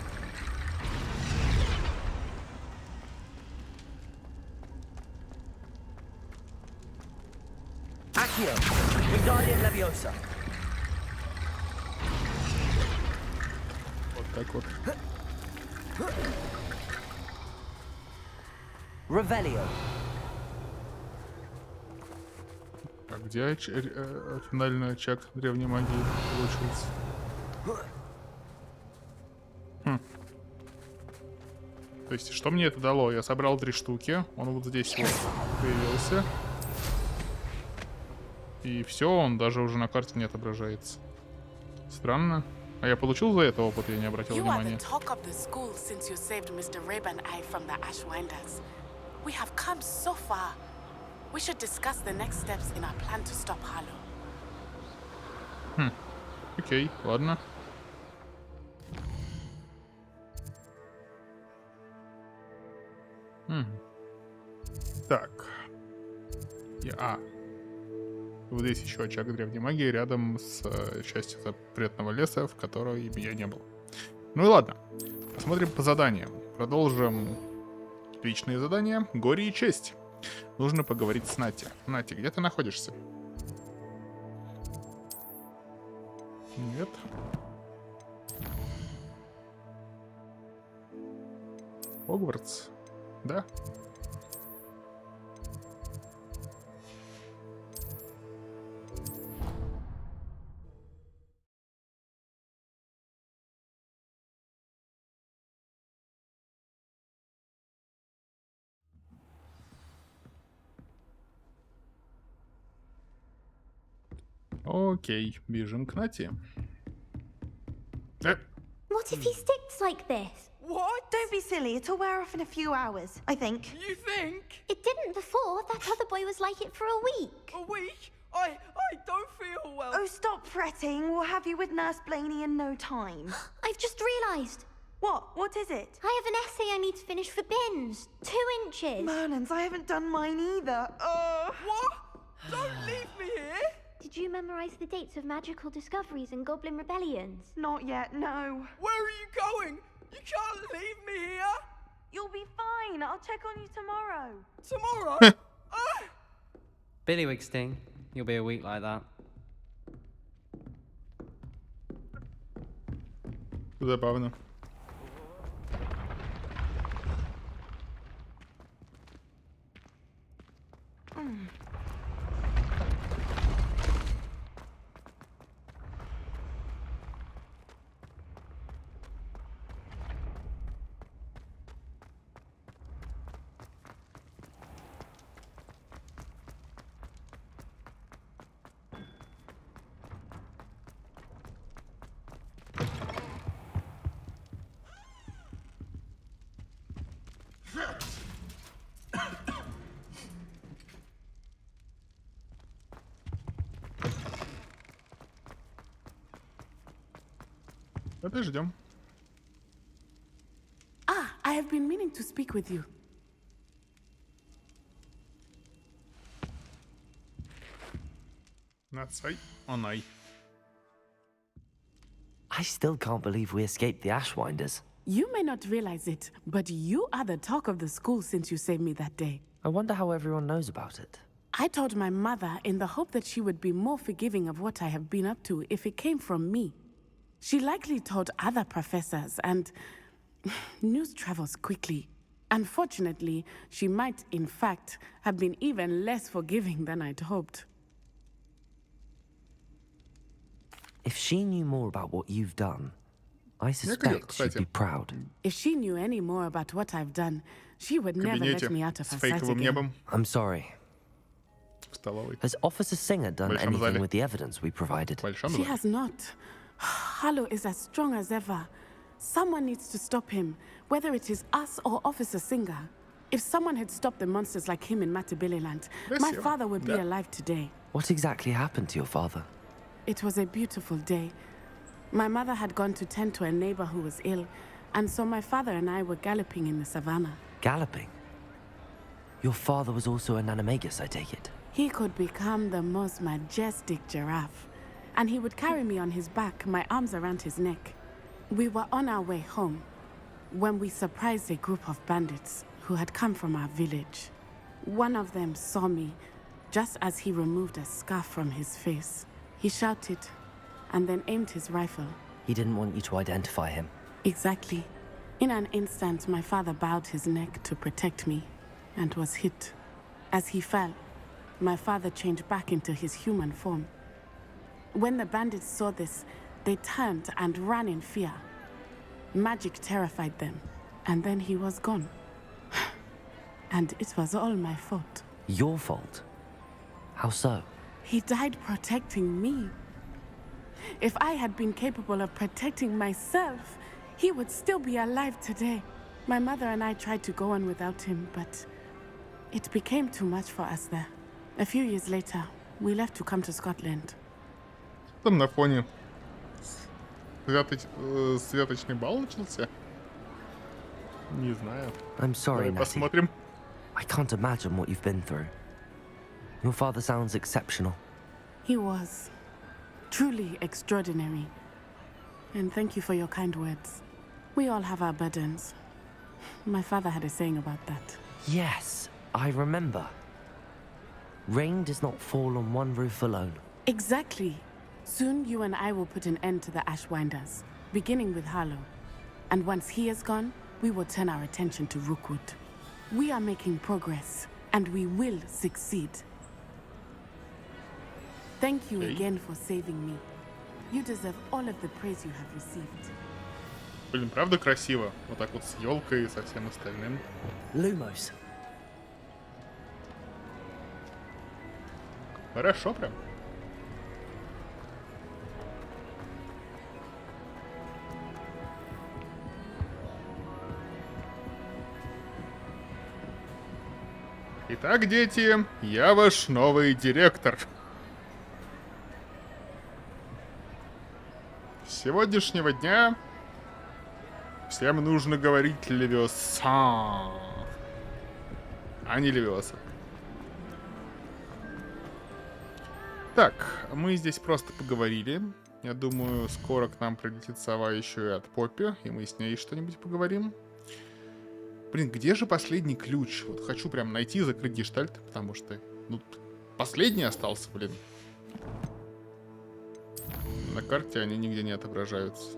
Accio, Wingardium Leviosa. Вот так вот. Revelio. А где финальный очаг древней магии получился? То есть, что мне это дало? Я собрал 3 штуки, он вот здесь вот появился. И все, он даже уже на карте не отображается. Странно. А я получил за это опыт, я не обратил внимания. Окей, ладно. Так. Вот здесь еще очаг древней магии рядом с частью запретного леса, в которой я не был. Ну и ладно. Посмотрим по заданиям. Продолжим личные задания. Горе и честь. Нужно поговорить с Снятие. Снятие, где ты находишься? Нет. Хогвартс? Да. Окей, бежим к Нате. What if he sticks like this? What? Don't be silly. It'll wear off in a few hours, I think. You think? It didn't before. That other boy was like it for a week. A week? I don't feel well. Oh, stop fretting. We'll have you with Nurse Blaney in no time. I've just realised. What? What is it? I have an essay I need to finish for bins. 2 inches. Merlins, I haven't done mine either. What? Don't leave me here. Did you memorise the dates of magical discoveries and goblin rebellions? Not yet, no. Where are you going? You can't leave me here. You'll be fine. I'll check on you tomorrow. Tomorrow? Billywig sting. You'll be a week like that. Забавно. Подождем. I have been meaning to speak with you. Нацай, онай. I still can't believe we escaped the Ashwinders. You may not realize it, but you are the talk of the school since you saved me that day. I wonder how everyone knows about it. I told my mother in the hope that she would be more forgiving of what I have been up to if it came from me. She likely told other professors, and news travels quickly. Unfortunately, she might, in fact, have been even less forgiving than I'd hoped. If she knew more about what you've done, I suspect she'd be proud. If she knew any more about what I've done, she would never let me out of her sight again. I'm sorry. Has Officer Singer done anything with the evidence we provided? She has not. Harlow is as strong as ever. Someone needs to stop him, whether it is us or Officer Singer. If someone had stopped the monsters like him in Matabeleland, my father would be alive today. What exactly happened to your father? It was a beautiful day. My mother had gone to tend to a neighbor who was ill, and so my father and I were galloping in the savannah. Galloping? Your father was also an animagus, I take it? He could become the most majestic giraffe, and he would carry me on his back, my arms around his neck. We were on our way home when we surprised a group of bandits who had come from our village. One of them saw me just as he removed a scarf from his face. He shouted and then aimed his rifle. He didn't want you to identify him. Exactly. In an instant, my father bowed his neck to protect me and was hit. As he fell, my father changed back into his human form. When the bandits saw this, they turned and ran in fear. Magic terrified them, and then he was gone. And it was all my fault. Your fault? How so? He died protecting me. If I had been capable of protecting myself, he would still be alive today. My mother and I tried to go on without him, but it became too much for us there. A few years later, we left to come to Scotland. Там на фоне святочный бал начался? Не знаю. I'm sorry, Давай Natty. посмотрим. I can't imagine what you've been through. Your father sounds exceptional. He was truly extraordinary. And thank you for your kind words. We all have our burdens. My father had a saying about that. Yes, I remember. Rain does not fall on one roof alone. Exactly. Soon you and I will put an end to the Ashwinders, beginning with Harlow. And once he is gone, we will turn our attention to Rookwood. We are making progress, and we will succeed. Thank you again for saving me. You deserve all of the praise you have received. Блин, правда красиво? Вот так вот с елкой и со всем остальным. Lumos. Хорошо прям. Итак, дети, я ваш новый директор. С сегодняшнего дня всем нужно говорить левиоса, а не левиоса. Так, мы здесь просто поговорили. Я думаю, скоро к нам прилетит сова еще и от Поппи, и мы с ней что-нибудь поговорим. Блин, где же последний ключ? Вот хочу прям найти и закрыть гештальт, потому что, ну, последний остался, блин. На карте они нигде не отображаются.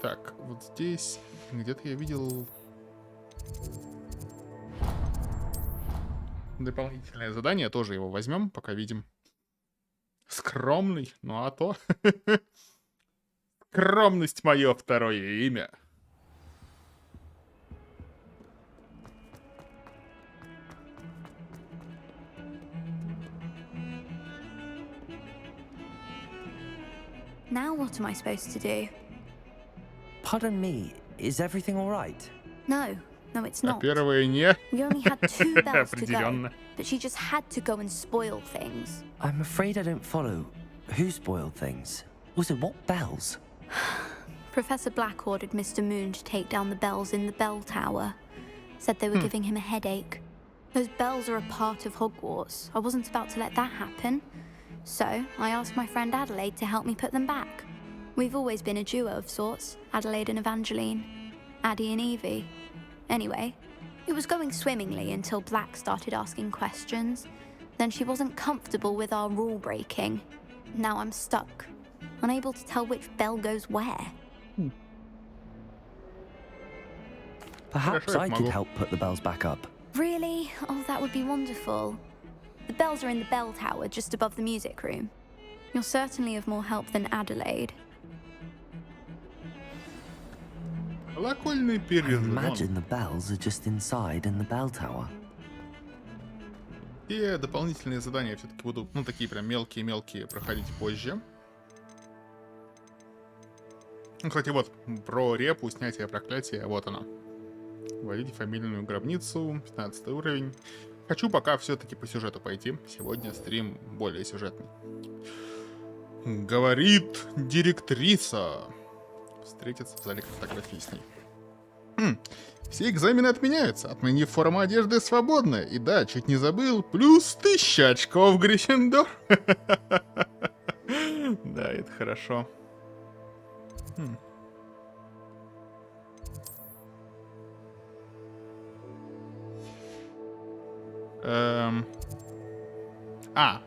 Так, вот здесь где-то я видел дополнительное задание, тоже его возьмем, пока видим. Скромный, ну а то. Скромность — мое второе имя. Now what am I supposed to do? Pardon me, is everything all right? No, it's А not. первое не. We only had 2 bells to go, Определенно. but she just had to go and spoil things. I'm afraid I don't follow. Who spoiled things? Also, what bells? Professor Black ordered Mr. Moon to take down the bells in the bell tower. Said they were giving him a headache. Those bells are a part of Hogwarts. I wasn't about to let that happen. So, I asked my friend Adelaide to help me put them back. We've always been a duo of sorts, Adelaide and Evangeline, Addie and Evie. Anyway, it was going swimmingly until Black started asking questions. Then she wasn't comfortable with our rule breaking. Now I'm stuck, unable to tell which bell goes where. Perhaps I could help put the bells back up. Really? Oh, that would be wonderful. The bells are in the bell tower just above the music room. You're certainly of more help than Adelaide. Колокольный I перезвон. imagine the bells are just inside in the bell tower. И дополнительные задания все-таки будут, ну, такие прям мелкие-мелкие, проходить позже. Ну, кстати, вот, про репу, снятие проклятия, вот оно. Вводите фамильную гробницу, 15 уровень. Хочу пока все-таки по сюжету пойти. Сегодня стрим более сюжетный. Говорит директриса. Встретиться в зале фотографий с ней. Все экзамены отменяются. Отныне форма одежды свободная. И да, чуть не забыл, плюс 1000 очков в Гриффиндор. Да, это хорошо.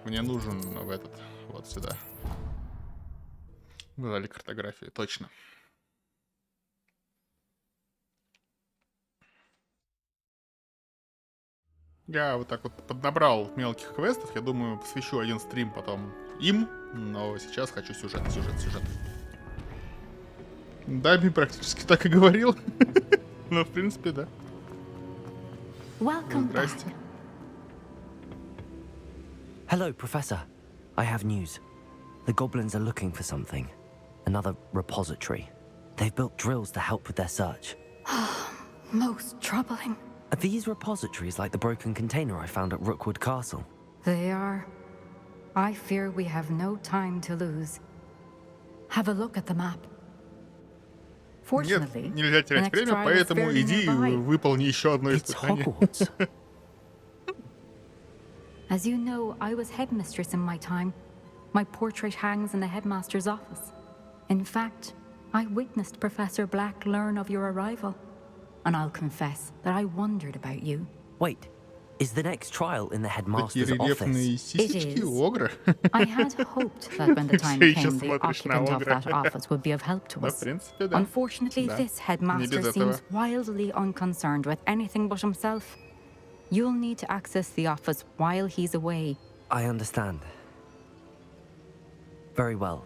Мне нужен в этот, вот сюда. В зале картографии, точно. Я вот так вот поднабрал мелких квестов. Я думаю, посвящу один стрим потом им. Но сейчас хочу сюжет. Дами практически так и говорил. Ну, в принципе, да. Здрасте. Hello, Professor. I have news. The goblins are looking for something. Another repository. They've built drills to help with their search. Most troubling. Are these repositories like the broken container I found at Rookwood Castle? They are. I fear we have no time to lose. Have a look at the map. Нет, нельзя терять время, поэтому иди и выполни еще одно испытание. As you know, I was headmistress in my time. My portrait hangs in the headmaster's office. In fact, I witnessed Professor Black learn of your arrival. And I'll confess that I wondered about you. Wait, is the next trial in the headmaster's office? It is. I had hoped that when the time came, the occupant of that office would be of help to us. Unfortunately, this headmaster seems wildly unconcerned with anything but himself. You'll need to access the office while he's away. I understand. Very well.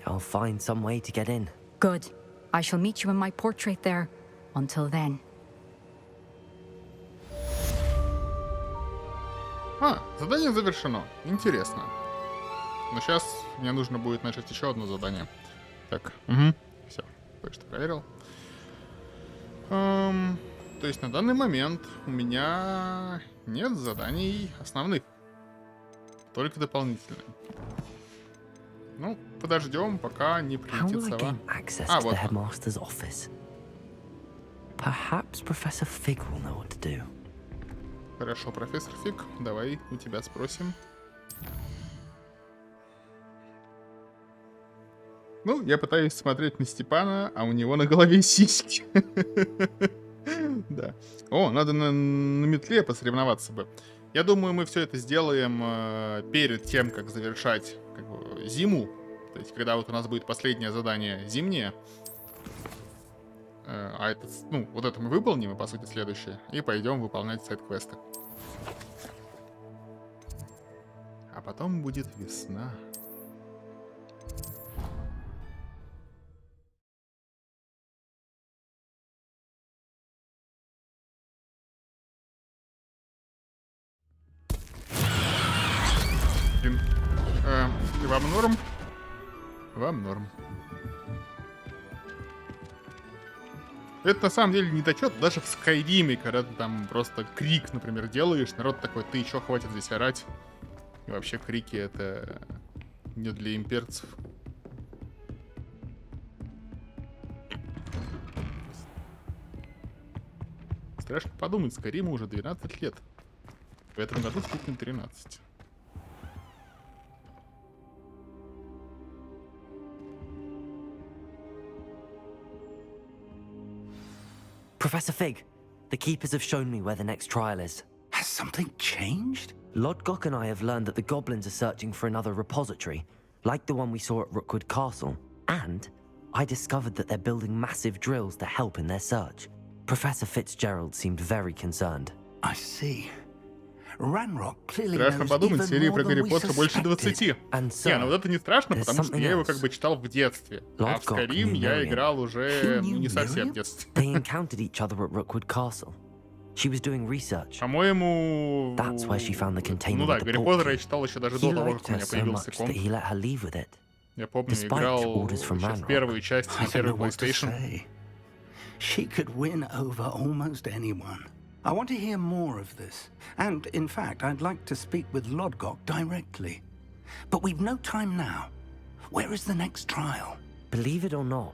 I'll find some way to get in. Good. I shall meet you in my portrait there. Until then. Задание завершено. Интересно. Но сейчас мне нужно будет начать еще одно задание. Так, все, кое-что проверил. То есть на данный момент у меня нет заданий основных. Только дополнительные. Ну, подождем, пока не прилетит сова. Вот. Perhaps Professor Fig will know what to do. Хорошо, профессор Фиг, давай у тебя спросим. Ну, я пытаюсь смотреть на Степана, а у него на голове сиськи. Да. О, надо на метле посоревноваться бы. Я думаю, мы все это сделаем перед тем, как завершать зиму. То есть, когда вот у нас будет последнее задание зимнее. А это, ну, вот это мы выполним, и по сути следующее. И пойдем выполнять сайд-квесты. А потом будет весна. Вам норм? Вам норм. Это на самом деле не дочет даже в Скайриме, когда ты там просто крик, например, делаешь, народ такой, ты чё, хватит здесь орать? И вообще крики это не для имперцев. Страшно подумать, Скайриму уже 12 лет. В этом году стукнет 13. Professor Fig, the keepers have shown me where the next trial is. Has something changed? Lodgok and I have learned that the goblins are searching for another repository, like the one we saw at Rookwood Castle. And I discovered that they're building massive drills to help in their search. Professor Fицdzerald seemed very concerned. I see. Ranrock clearly Страшно knows подумать, even серии more про than Гарри we Поттера больше 20. Не, ну вот это не страшно, потому что я его как бы читал в детстве. А в Скайрим я играл уже не совсем в детстве. They encountered each other at Rookwood Castle. She was doing research. По-моему... That's where she found the container. Ну да, Гарри Поттера я читал еще даже до того, как у меня появился комп. He let her leave with it. Я помню, играл еще в первую часть на первый PlayStation. She could win over almost anyone. I want to hear more of this. And, in fact, I'd like to speak with Lodgok directly. But we've no time now. Where is the next trial? Believe it or not,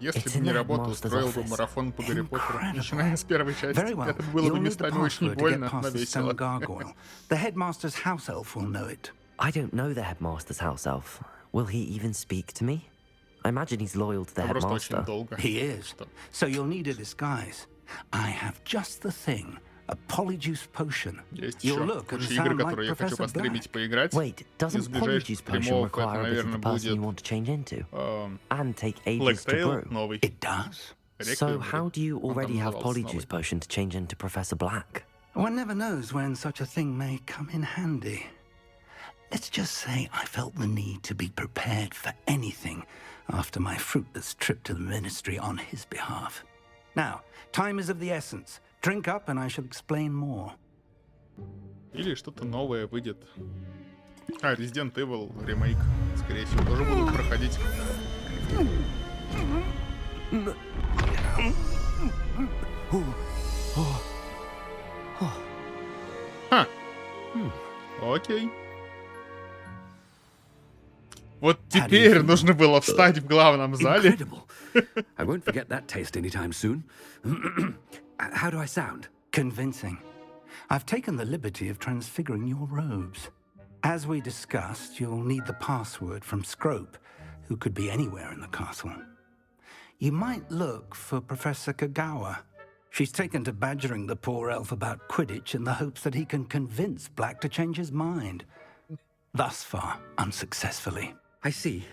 Если бы не работа, устроил бы марафон по Гарри Поттеру, начиная с первой части. Это было бы местами очень больно, но весело. The headmaster's house elf will know it. I don't know the headmaster's house elf. Will he even speak to me? I imagine he's loyal to the headmaster. He is. So you'll need a disguise. I have just the thing. A polyjuice potion. You'll look and sound like Professor Black. Wait, doesn't polyjuice potion require a bit of the person you want to change into? And take ages to brew? Новый. It does. So how do you already have polyjuice potion to change into Professor Black? One never knows when such a thing may come in handy. Let's just say I felt the need to be prepared for anything after my fruitless trip to the ministry on his behalf. Now, time is of the essence. Drink up, and I shall explain more. Или что-то новое выйдет. Resident Evil ремейк, скорее всего, тоже будут проходить. Ха. Окей. Вот теперь нужно было встать в главном зале. I won't forget that taste anytime soon. How do I sound? Convincing. I've taken the liberty of transfiguring your robes. As we discussed, you'll need the password from Scrope, who could be anywhere in the castle. You might look for Professor Kagawa. She's taken to badgering the poor elf about Quidditch in the hopes that he can convince Black to change his mind. Thus far, unsuccessfully. I see.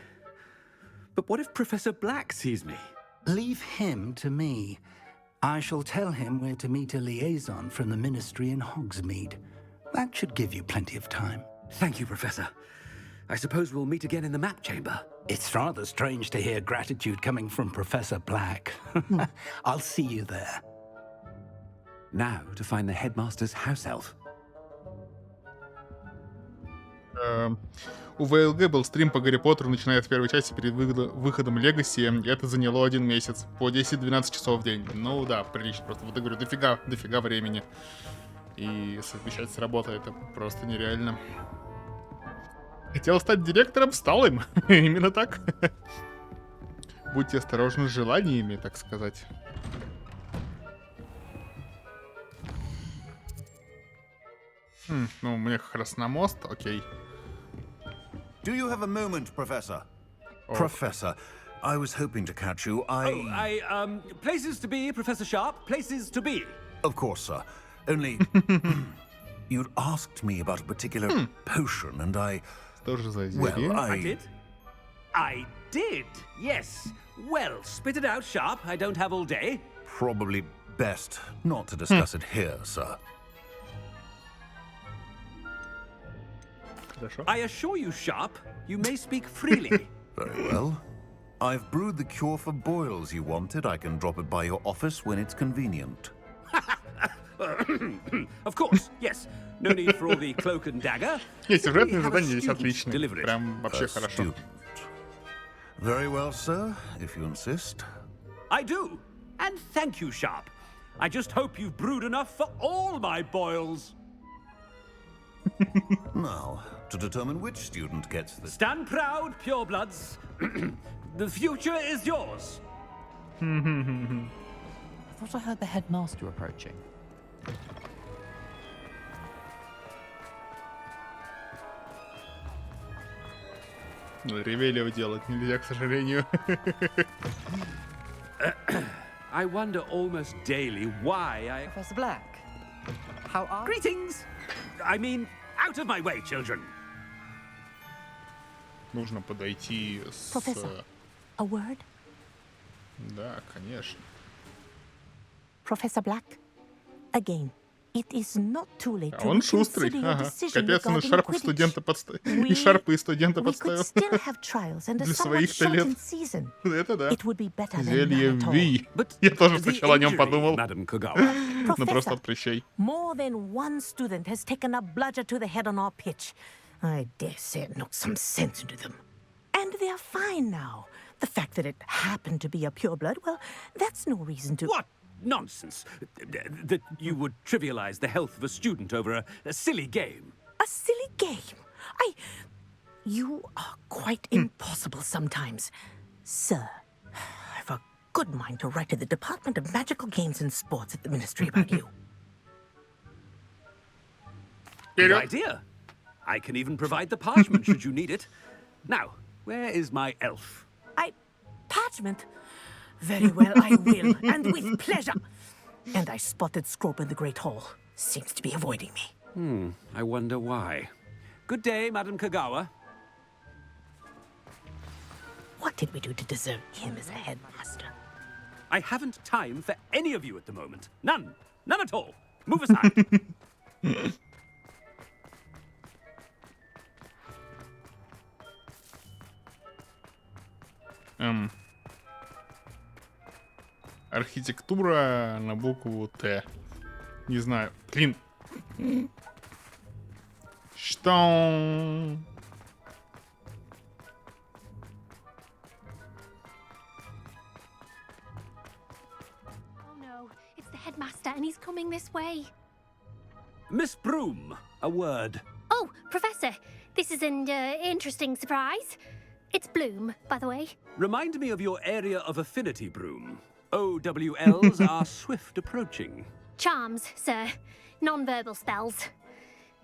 But what if Professor Black sees me? Leave him to me. I shall tell him where to meet a liaison from the ministry in Hogsmeade. That should give you plenty of time. Thank you, Professor. I suppose we'll meet again in the map chamber. It's rather strange to hear gratitude coming from Professor Black. I'll see you there. Now to find the headmaster's house elf. У ВЛГ был стрим по Гарри Поттеру, начиная с первой части перед выходом Legacy. Это заняло 1 месяц, по 10-12 часов в день. Ну да, прилично. Просто вот я говорю, дофига времени. И совмещать с работой это просто нереально. Хотел стать директором, стал им. Именно так. Будьте осторожны с желаниями, так сказать. Ну, у меня как раз на мост, окей. Do you have a moment, Professor? Professor, I was hoping to catch you. Places to be, Professor Sharp. Places to be. Of course, sir. Only you'd asked me about a particular potion, and I... Well, I did, yes. Well, spit it out, Sharp. I don't have all day. Probably best not to discuss it here, sir. I assure you, Sharp, you may speak freely. Very well. I've brewed the cure for boils you wanted. I can drop it by your office when it's convenient. Of course, yes. No need for all the cloak and dagger. Сюжетные задания здесь отличные. Прям вообще хорошо. Very well, sir, if you insist. I do. And thank you, Sharp. I just hope you've brewed enough for all my boils. Now, to determine which student gets the... Stand proud, purebloods. The future is yours. I thought I heard the headmaster approaching. Ревелио делать нельзя, к сожалению. I wonder almost daily why I... Professor Black, how are... Greetings! I mean, out of my way, children. Нужно подойти с... Professor, a word? Да, конечно. Professor Black, again, it is not too late to Он шустрый, ага. Капец, он и шарпы студента подставил. И шарпы и студента подставил. Для своих-то лет. Это да. Зелье Ви. Я тоже сначала о нем подумал. Ну просто от прыщей. More than one student has taken a bludger to the head on our pitch. I dare say it knocked some sense into them. And they're fine now. The fact that it happened to be a pureblood, well, that's no reason to... What? Nonsense. That you would trivialize the health of a student over a silly game. A silly game? You are quite impossible sometimes. Sir, I've a good mind to write to the Department of Magical Games and Sports at the Ministry about you. Good idea. I can even provide the parchment should you need it. Now, where is my elf? Parchment? Very well, I will, and with pleasure. And I spotted Scrope in the Great Hall. Seems to be avoiding me. I wonder why. Good day, Madam Kagawa. What did we do to deserve him as a headmaster? I haven't time for any of you at the moment. None. None at all. Move aside. Архитектура на букву Т. Не знаю. Блин. Что? Oh no, it's the headmaster and he's coming this way. Miss Broom, a word. Oh, Professor, this is an interesting surprise. It's Bloom, by the way. Remind me of your area of affinity, Broom. OWLs are swift approaching. Charms, sir. Non-verbal spells.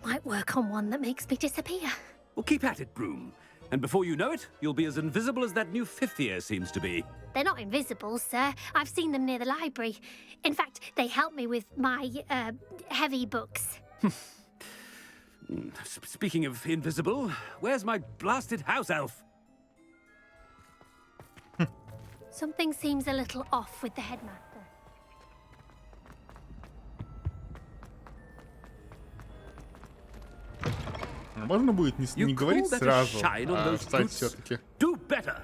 Might work on one that makes me disappear. Well, keep at it, Broom. And before you know it, you'll be as invisible as that new fifth year seems to be. They're not invisible, sir. I've seen them near the library. In fact, they help me with my, heavy books. Speaking of invisible, where's my blasted house elf? Something seems a little off with the headmaster. Можно будет не говорить сразу, а встать все-таки. Do better.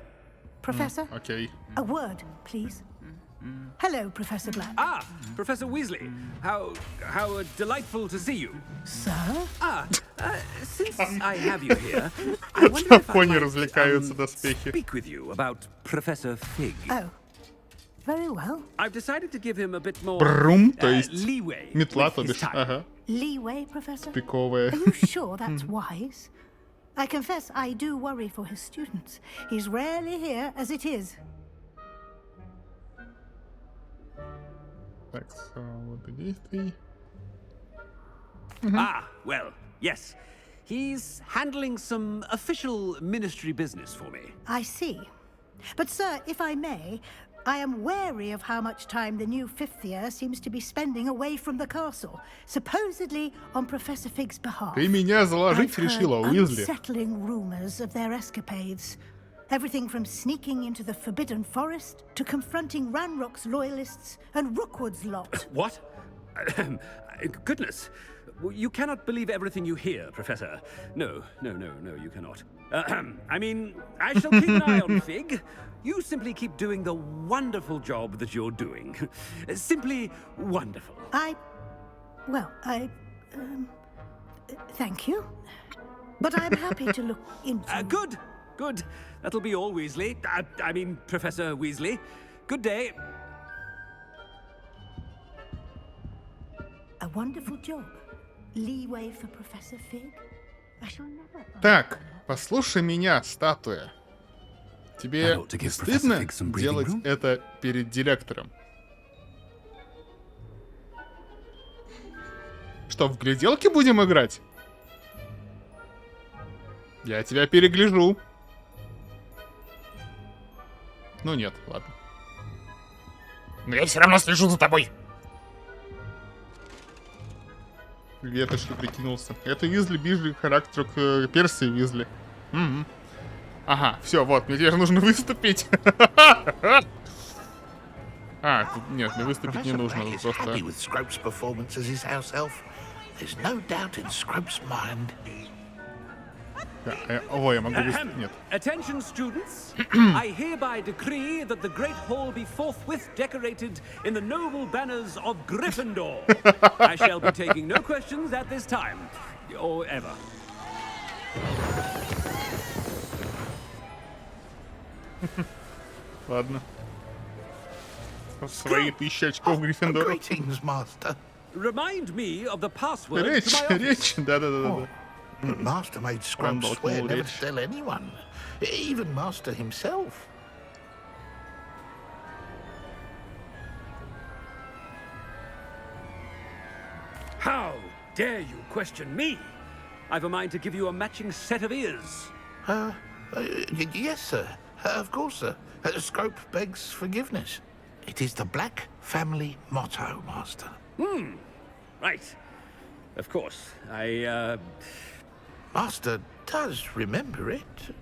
Professor? Окей. A word, please. Hello, Professor Black. Ah, Professor Weasley. How delightful to see you. Sir? Since I have you here, I wonder if I might speak with you about Professor Fig. Oh, very well. I've decided to give him a bit more leeway. Метла, то бишь. Ага. Leeway, Professor? Пиковая. Are you sure that's wise? I confess I do worry for his students. He's rarely here as it is. Так, свобода действий. Ah, well, yes. He's handling some official ministry business for me. I see. But, sir, if I may, I am wary of how much time the new fifth year seems to be spending away from the castle, supposedly on Professor Fig's behalf. Ты меня заложить решила, Уизли. Unsettling rumors of their escapades. Everything from sneaking into the Forbidden Forest to confronting Ranrock's loyalists and Rookwood's lot. What? Goodness. You cannot believe everything you hear, Professor. No, you cannot. I mean, I shall keep an eye on Fig. You simply keep doing the wonderful job that you're doing. Simply wonderful. Thank you. But I'm happy to look into... Good. That'll be all, Weasley. I mean, Professor Weasley. Good day. A wonderful job. Leeway for Professor Fig. I shall never... Так, послушай меня, статуя. Тебе стыдно делать это перед директором? Что, в гляделки будем играть? Я тебя перегляжу. Ну нет, ладно. Но я все равно слежу за тобой. Ветошью прикинулся. Это Уизли ближе к характеру к Перси Уизли. Угу. Ага, все, вот, мне теперь нужно выступить. Нет, мне выступить не нужно, просто... Ой, я могу выступить, нет. Attention, students. I hereby decree that the Great Hall be forthwith decorated in the noble banners of Gryffindor. I shall be taking no questions at this time, or ever. Ладно. Свои 1000 очков Гриффиндора. Remind me of the password to my office. Речь, да. But Master made Scrub swear never to tell anyone, even Master himself. How dare you question me? I've a mind to give you a matching set of ears. Yes, sir. Of course, sir. Scrope begs forgiveness. It is the Black family motto, Master. Right. Of course. Master does remember it.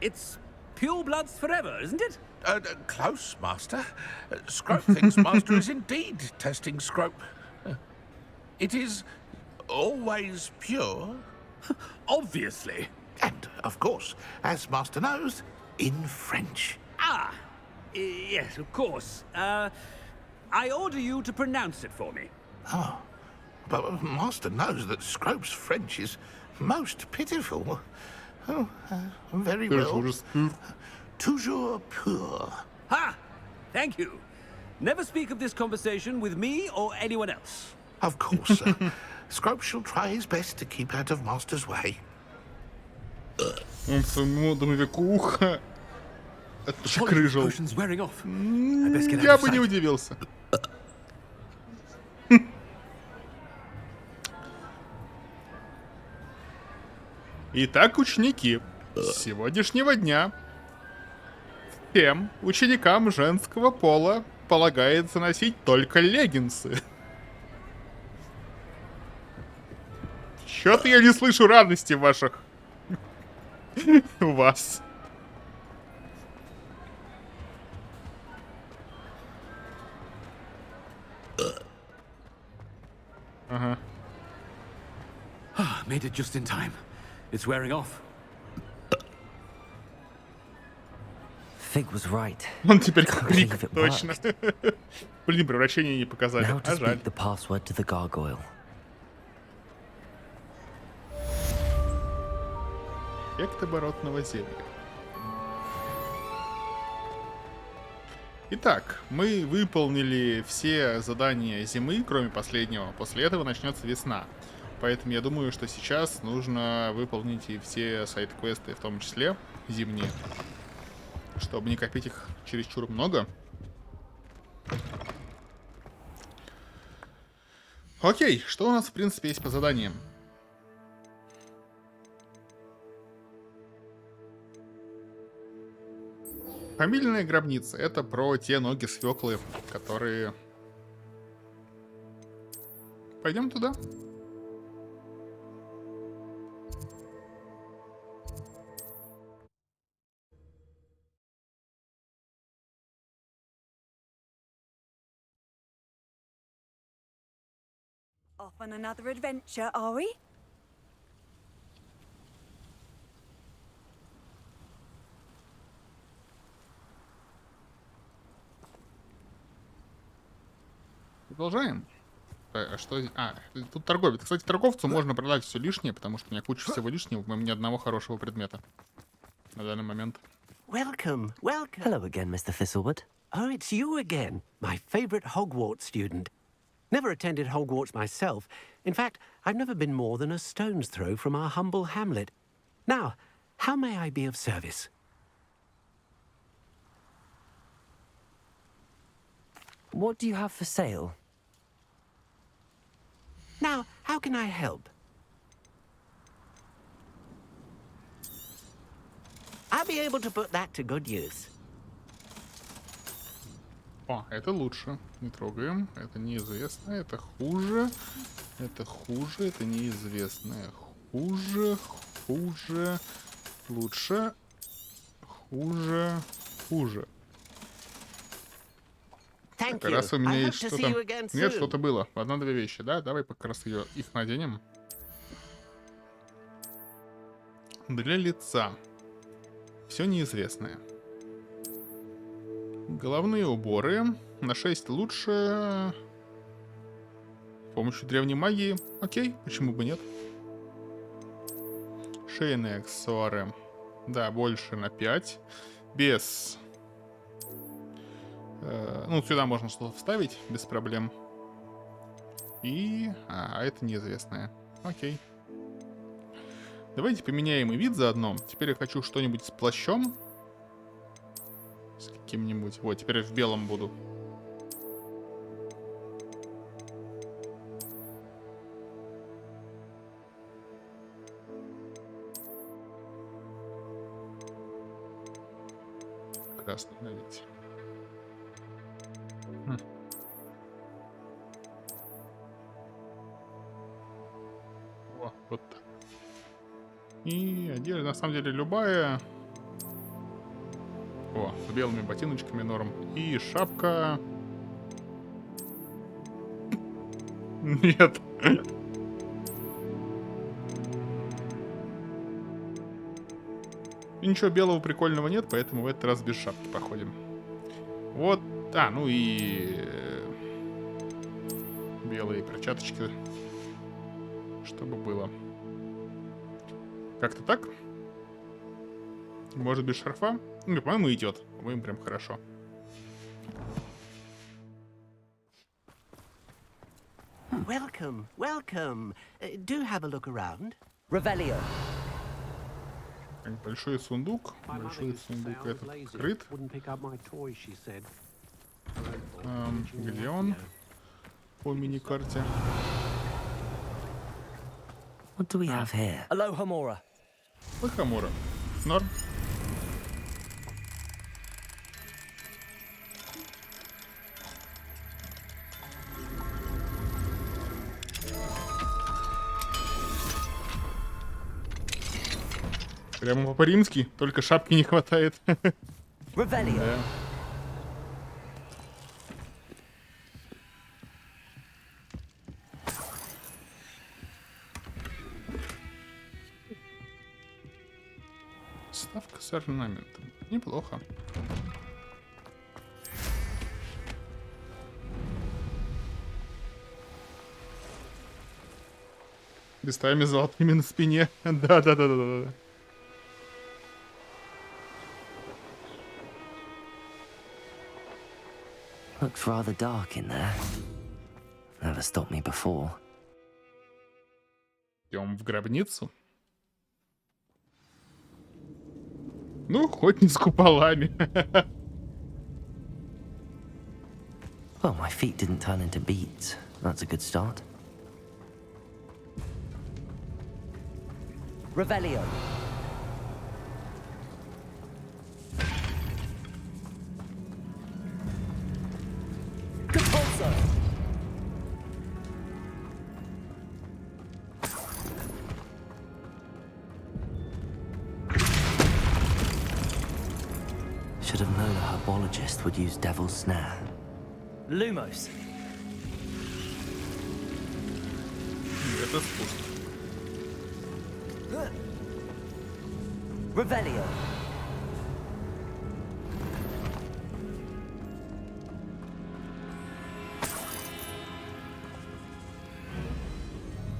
It's pure bloods forever, isn't it? Close, Master. Scrope thinks Master is indeed testing Scrope. It is always pure. Obviously. And, of course, as Master knows, in French. Yes, of course. I order you to pronounce it for me. Oh, but Master knows that Scrope's French is most pitiful. Oh, very well. Toujours pur. Ha! Thank you. Never speak of this conversation with me or anyone else. Of course, sir. Scrope shall try his best to keep out of Master's way. Он своему домовику ухо отшкрыжил. Я бы не удивился. Итак, ученики, с сегодняшнего дня всем ученикам женского пола полагается носить только леггинсы. Чё-то я не слышу радости ваших. У вас. Ага. Made it just in time. It's wearing off. Fig was right. Он теперь крик, точно. Блин, превращение не показали. Now to А жаль. speak the password to the gargoyle. Эффект оборотного зелья. Итак, мы выполнили все задания зимы, кроме последнего. После этого начнется весна. Поэтому я думаю, что сейчас нужно выполнить и все сайд-квесты, в том числе зимние, чтобы не копить их чересчур много. Окей, что у нас, в принципе, есть по заданиям? Фамильная гробница. Это про те ноги свеклы, которые... Пойдем туда. Off on another adventure, are we? Продолжаем. А что здесь? Тут торговец. Кстати, торговцу можно продать все лишнее, потому что у меня куча всего лишнего, ни одного хорошего предмета на данный момент. Welcome, welcome. Hello again, Mr. Thistlewood. Oh, it's you again, my favorite Hogwarts student. Never attended Hogwarts myself. In fact, I've never been more than a stone's throw from our humble hamlet. Now, how may I be of service? What do you have for sale? Now, how can I help? I'll be able to put that to good use. О, это лучше. Не трогаем. Это неизвестное. Это хуже. Это хуже. Это неизвестное. Хуже. Хуже. Лучше. Хуже. Хуже. Так, раз у меня есть что-то... Нет, что-то было. Одна-две вещи, да? Давай как раз их наденем. Для лица. Все неизвестное. Головные уборы. На 6 лучше. С помощью древней магии. Окей, почему бы нет? Шейные аксессуары. Да, больше на 5. Без... Ну, сюда можно что-то вставить без проблем. И... это неизвестное. Окей. Давайте поменяем и вид заодно. Теперь я хочу что-нибудь с плащом. С каким-нибудь. Вот, теперь я в белом буду. Красный налить. О, вот так. И одежда, на самом деле, любая. О, с белыми ботиночками норм. И шапка. Нет. И ничего белого прикольного нет, поэтому в этот раз без шапки походим. Вот. Ну и... белые перчаточки. Чтобы было. Как-то так? Может без шарфа? Ну, по-моему, идет. По-моему, прям хорошо. Welcome, welcome. Do have a look around. Revelio. Большой сундук. Большой сундук этот открыт. Где он? По мини-карте. What do we have here? Aloha Mora. Лохомора. Норм. Прямо по-римски, только шапки не хватает. Да. Ставка с орнаментом. Неплохо. Листами золотыми на спине. Да. Looks rather dark in there. Never stopped me before. Идем в гробницу. Ну, хоть не с куполами. Well, my feet didn't turn into beads. That's a good start. Revelio. Compulso. Should have known a herbologist would use devil's snare. Lumos. Это спуск. Revelio.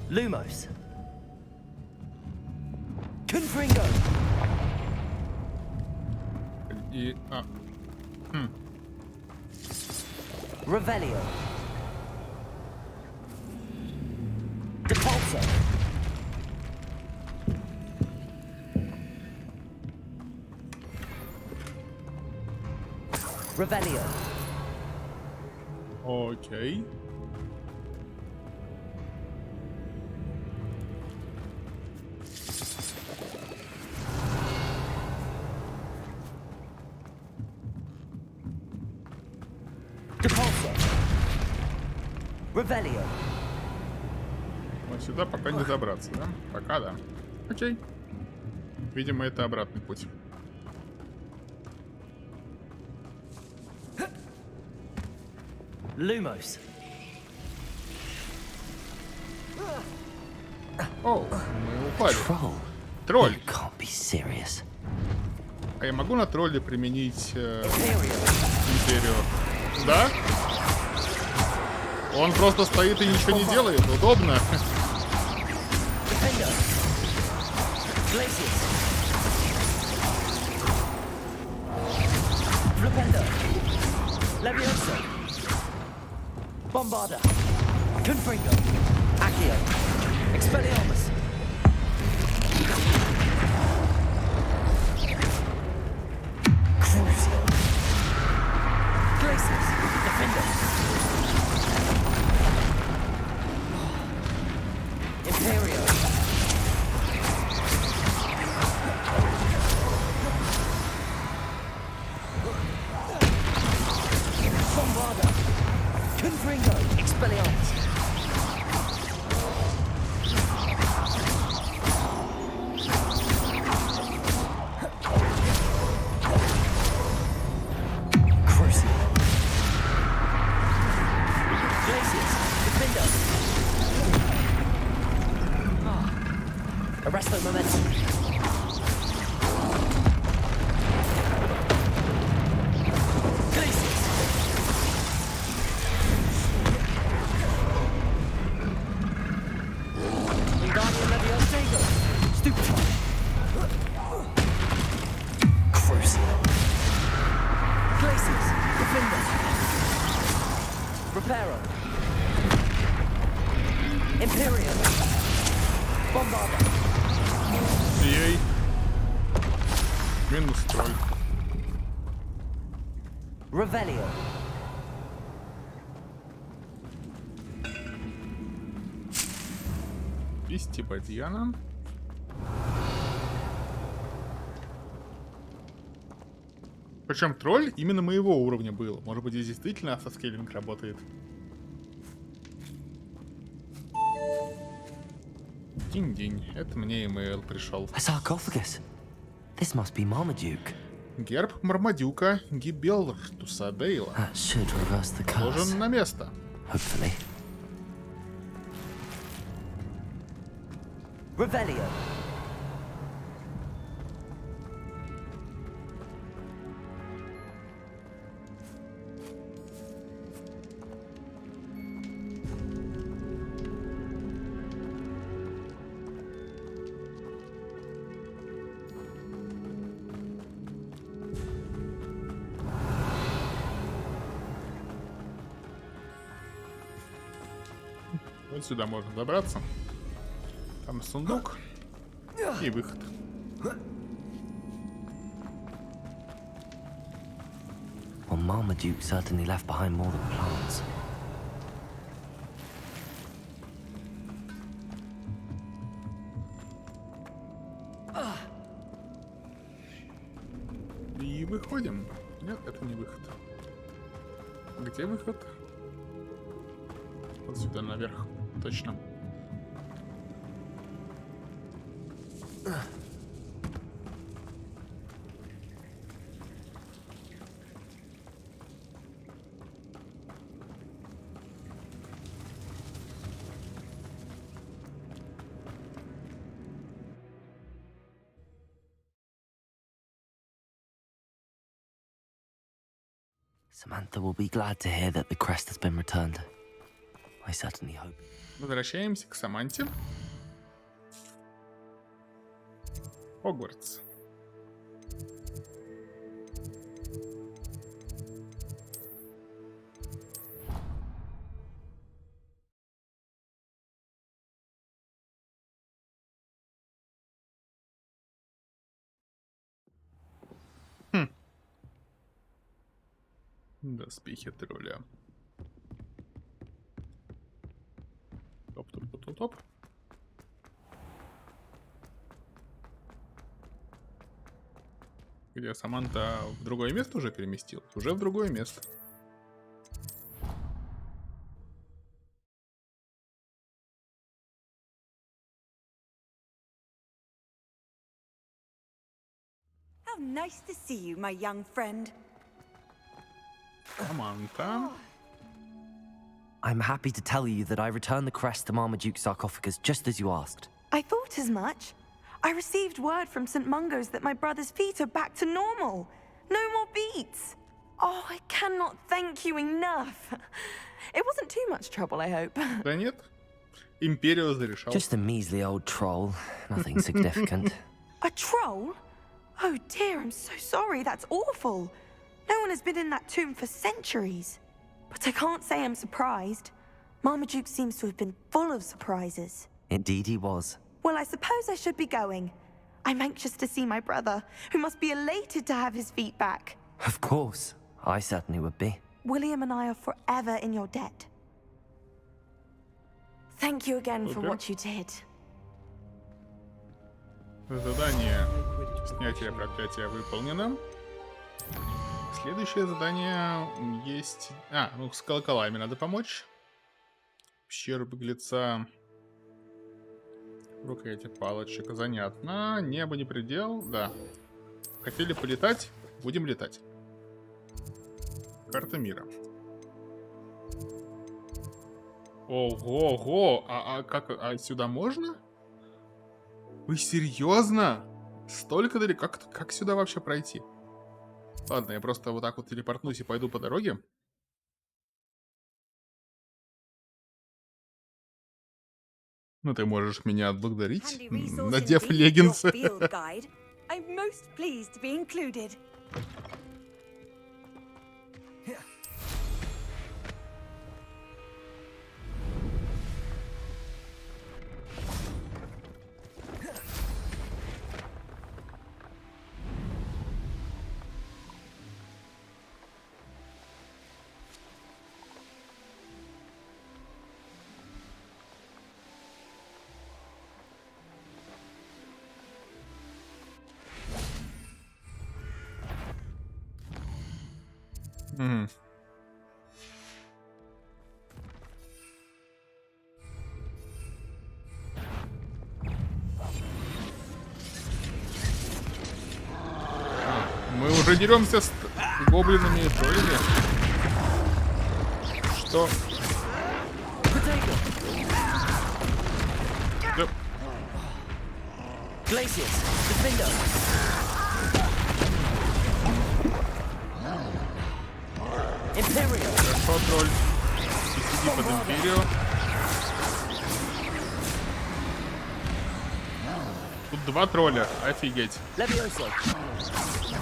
Lumos. Confringo. И... Revelio. Depulso. Revelio. Окей. Depulso. Revelio. Вот сюда пока не забраться, да? Пока да. Окей. Видимо, это обратный путь. Lumos. Оу, мы упали. Тролль. Can't be serious. А я могу на тролле применить империю? Да? Он просто стоит и ничего не делает. Удобно. Leviosa. Bombarda. Confringo. Accio. Expelliarmus. Crucio. Glacius. Defender. Imperio. Bombarda. Confringo. Expelliarmus. Arresto momentum. Glacius. Wingardium Leviosa. Stupefy. Crucio. Glacius. Defender. Reparo. Imperium. Bombarda. Ей. Минус тролль. Revelio. Истибадьяна. Причем тролль именно моего уровня был. Может быть, здесь действительно автоскейлинг работает. День-день. Это мне имейл пришел. Sarcophagus. This must be Marmaduke. Герб Мармадюка Гибелртуса Дейла. That should reverse the curse. Положен на место. Hopefully. Revelio. Вот сюда можно добраться. Там сундук и выход. Well, Marmaduke certainly left behind more than plants. И выходим. Нет, это не выход. Где выход? Вот сюда наверх. Точно. Samantha will be glad to hear that the crest has been returned. I certainly hope. Возвращаемся к Саманте. Хогвартс. Доспехи тролля. Топ. Где Саманта в другое место уже переместилась? Уже в другое место. How nice to see you, my young friend. Саманта. I'm happy to tell you that I returned the crest to Marmaduke's sarcophagus just as you asked. I thought as much. I received word from St. Mungo's that my brother's feet are back to normal. No more beats. Oh, I cannot thank you enough. It wasn't too much trouble, I hope. Да нет. Империю зарешал. Just a measly old troll. Nothing significant. A troll? Oh dear, I'm so sorry. That's awful. No one has been in that tomb for centuries. But I can't say I'm surprised. Marmaduke seems to have been full of surprises. Indeed he was. Well, I suppose I should be going. I'm anxious to see my brother, who must be elated to have his feet back. Of course. I certainly would be. William and I are forever in your debt. Thank you again for what you did. Задание снятия проклятия выполнено. Следующее задание есть... с колоколами надо помочь. Пещера беглеца. Рукояти палочек. Занятно. Небо не предел. Да. Хотели полетать? Будем летать. Карта мира. Ого-го! А сюда можно? Вы серьезно? Столько далеко? Как сюда вообще пройти? Ладно, я просто вот так вот телепортнусь и пойду по дороге. Ну, ты можешь меня отблагодарить, надев леггинсы. Мы уже деремся с гоблинами и троллями. Что? Да. Хорошо, тролль. Сиди под империю. Тут 2 тролля, офигеть.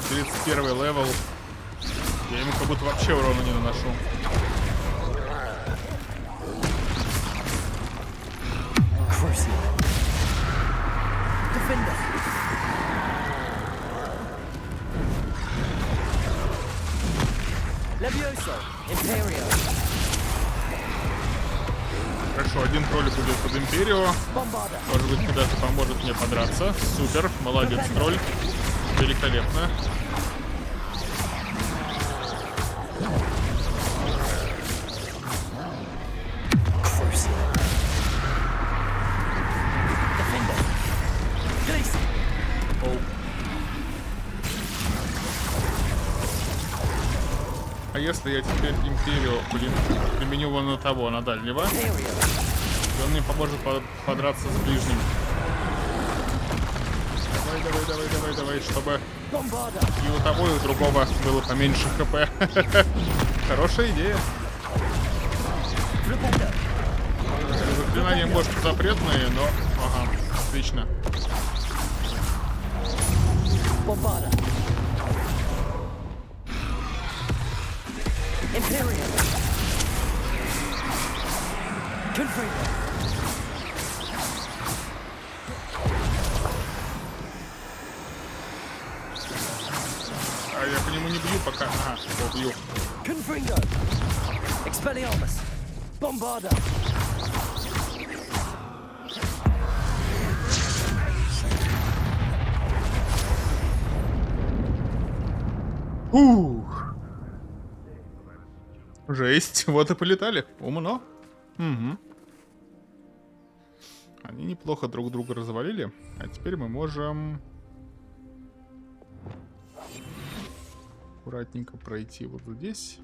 31 левел. Я ему как будто вообще урона не наношу. Хорошо, один тролль будет под империю. Может быть, когда-то поможет мне подраться. Супер, молодец, тролль. Великолепно. А если я теперь империю, применю вон на того, на дальнего, то он мне поможет подраться с ближним. Давай, чтобы и у того, и у другого было поменьше хп. Хорошая идея. Заклинания, может, запретные, но... Ага, отлично. А я по нему не бью пока. Ага, его бью. Жесть, вот и полетали. Умно. Угу. Они неплохо друг друга развалили. А теперь мы можем аккуратненько пройти вот здесь.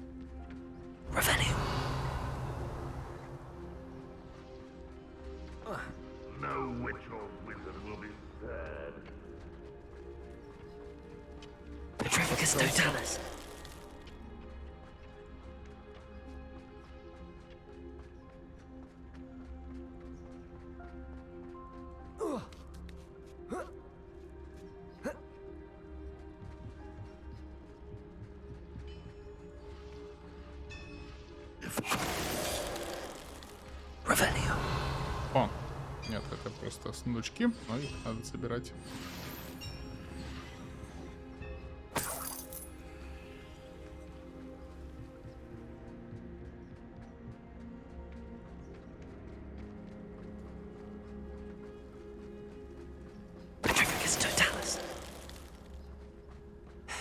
просто сундучки, но их надо собирать.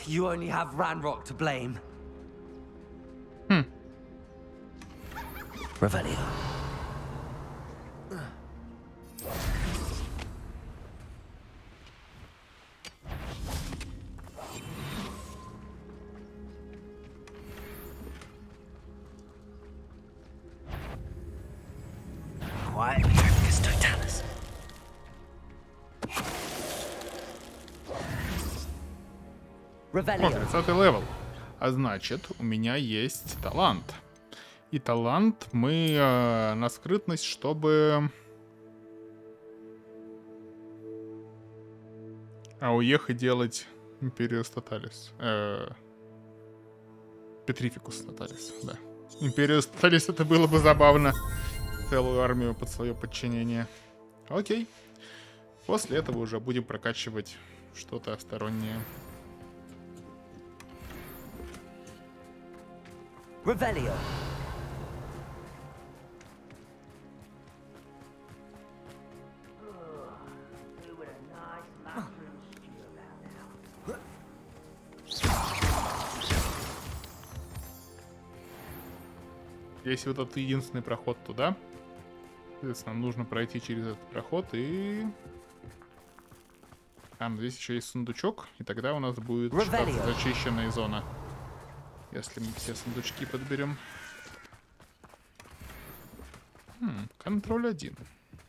You only have Ranrock to blame. Revelio. Quiet. Totalis. О, 30-й левел. А значит, у меня есть талант. И талант мы на скрытность, чтобы... уехать делать Империус Тоталис. Петрификус Тоталис, да. Империус Тоталис, это было бы забавно. Целую армию под свое подчинение. Окей. После этого уже будем прокачивать что-то стороннее. Revelio. Если вот этот единственный проход туда, соответственно, нам нужно пройти через этот проход и... здесь еще есть сундучок, и тогда у нас будет считаться зачищенная зона. Если мы все сундучки подберем. Контроль 1.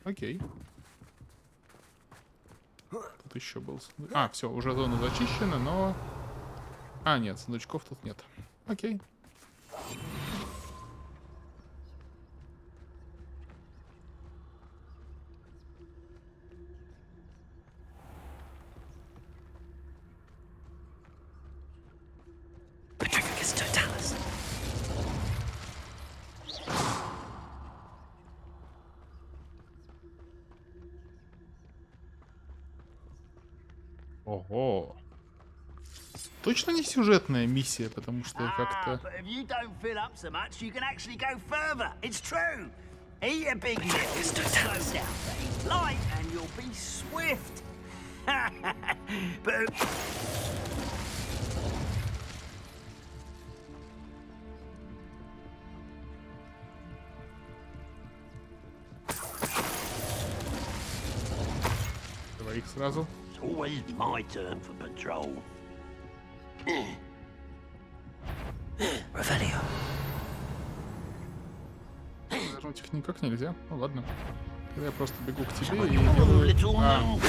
Окей. Тут еще был сундук. Все, уже зона зачищена, но... нет, сундучков тут нет. Окей. Ого. Точно не сюжетная миссия, потому что я как-то... Двоих сразу. Always my turn for patrol. Revelio. Зажать их никак нельзя. Ну ладно. Тогда я просто бегу к тебе и делаю... ладно.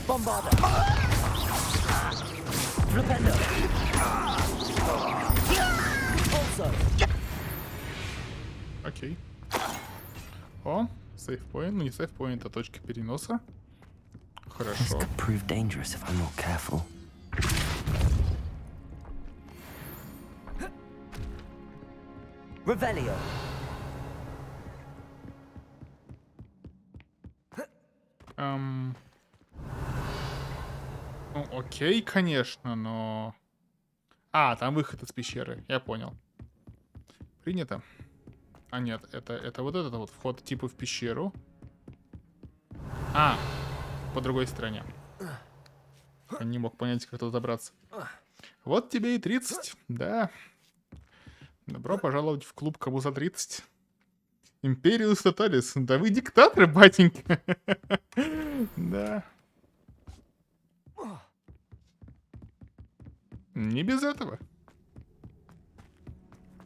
Bombarder. Flipendo. Also. Окей. О, сейфпоинт. Ну не сейфпоинт, а точка переноса. Хорошо. Prove dangerous if I'm not careful. Revelio. Ну, окей, конечно, но... там выход из пещеры, я понял. Принято. Нет, это вот этот вот вход типа в пещеру. По другой стороне. Я не мог понять, как туда забраться. Вот тебе и 30, да. Добро пожаловать в клуб кому за 30. Империус Тоталис. Да вы диктаторы, батенька. Да. Не без этого.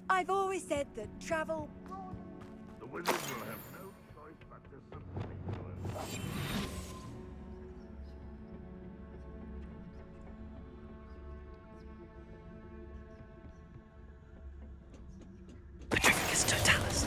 I've always said that travel... The wizards will have no choice but to submit to us. Patricus Totalis.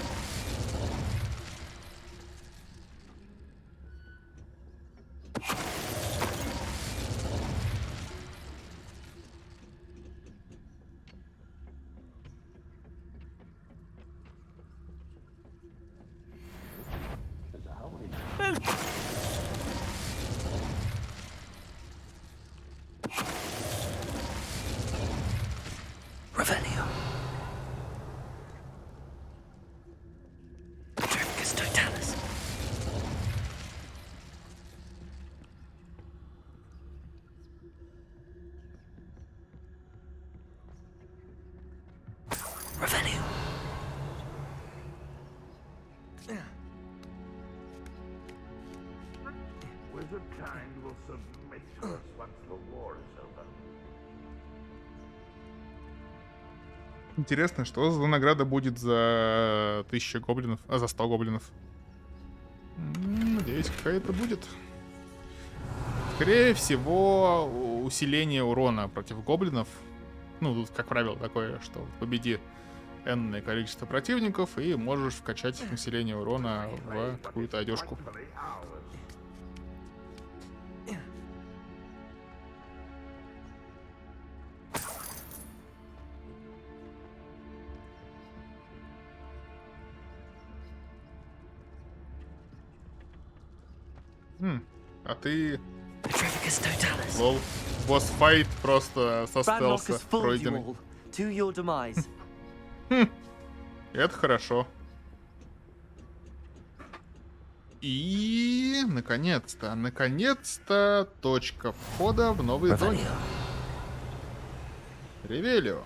kind will submit to us once the war is over. Интересно, что за награда будет за 1000 гоблинов, а за 100 гоблинов? Надеюсь, какая-то будет. Скорее всего, усиление урона против гоблинов. Ну, тут, как правило, такое, что победи энное количество противников и можешь вкачать усиление урона в какую-то одежку. А ты... Лол. Босс-файт просто со стелса пройденный. Это хорошо. И... наконец-то, точка входа в новый зоне. Ревелио.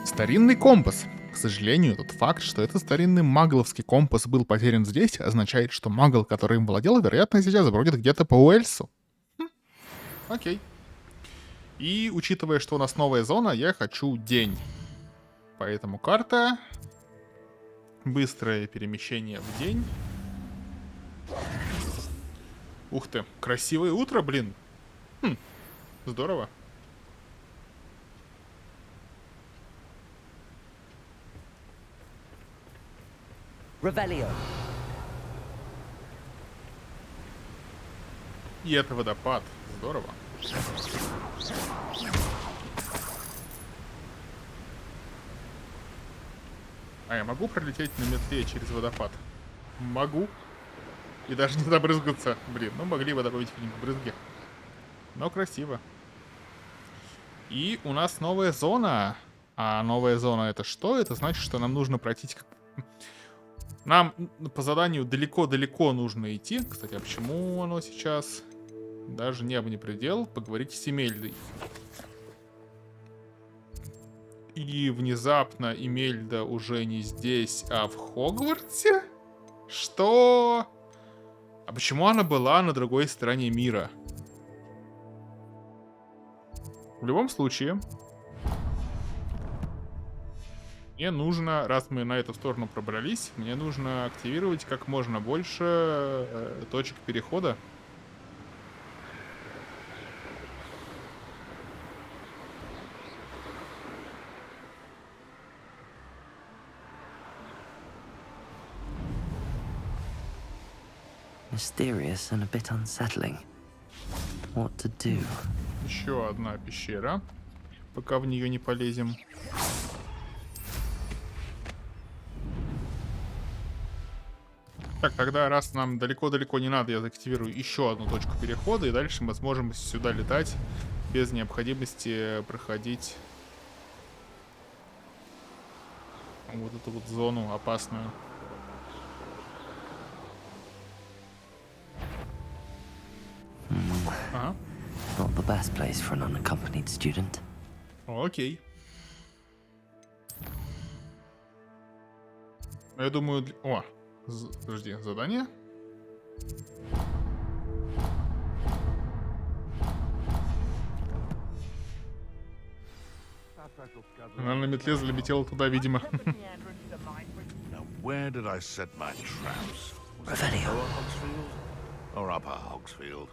Старинный компас. К сожалению, тот факт, что этот старинный магловский компас был потерян здесь, означает, что магл, который им владел, вероятно, сейчас бродит где-то по Уэльсу. Окей. И, учитывая, что у нас новая зона, я хочу день. Поэтому карта. Быстрое перемещение в день. Ух ты, красивое утро, блин. Здорово. Ревелио. И это водопад. Здорово. А я могу пролететь на метле через водопад? Могу. И даже не забрызгаться. Блин, ну могли бы добавить какие-нибудь брызги. Но красиво. И у нас новая зона. А новая зона это что? Это значит, что нам нужно пройти... Нам по заданию далеко-далеко нужно идти. Кстати, а почему оно сейчас? Даже небо не предел. Поговорить с Эмельдой. И внезапно Эмельда уже не здесь, а в Хогвартсе? Что? А почему она была на другой стороне мира? В любом случае, мне нужно, раз мы на эту сторону пробрались, мне нужно активировать как можно больше точек перехода. Mysterious and a bit unsettling. What to do? Еще одна пещера, пока в нее не полезем. Так, тогда раз нам далеко-далеко не надо, я заактивирую еще одну точку перехода, и дальше мы сможем сюда летать без необходимости проходить вот эту вот зону опасную. Ага. Not the best place for an unaccompanied student. Окей. Я думаю... О, подожди, задание? Она на метле залетела туда, видимо. Where did I set my traps? Was it Revelio. Lower Hogsfield or Upper Hogsfield?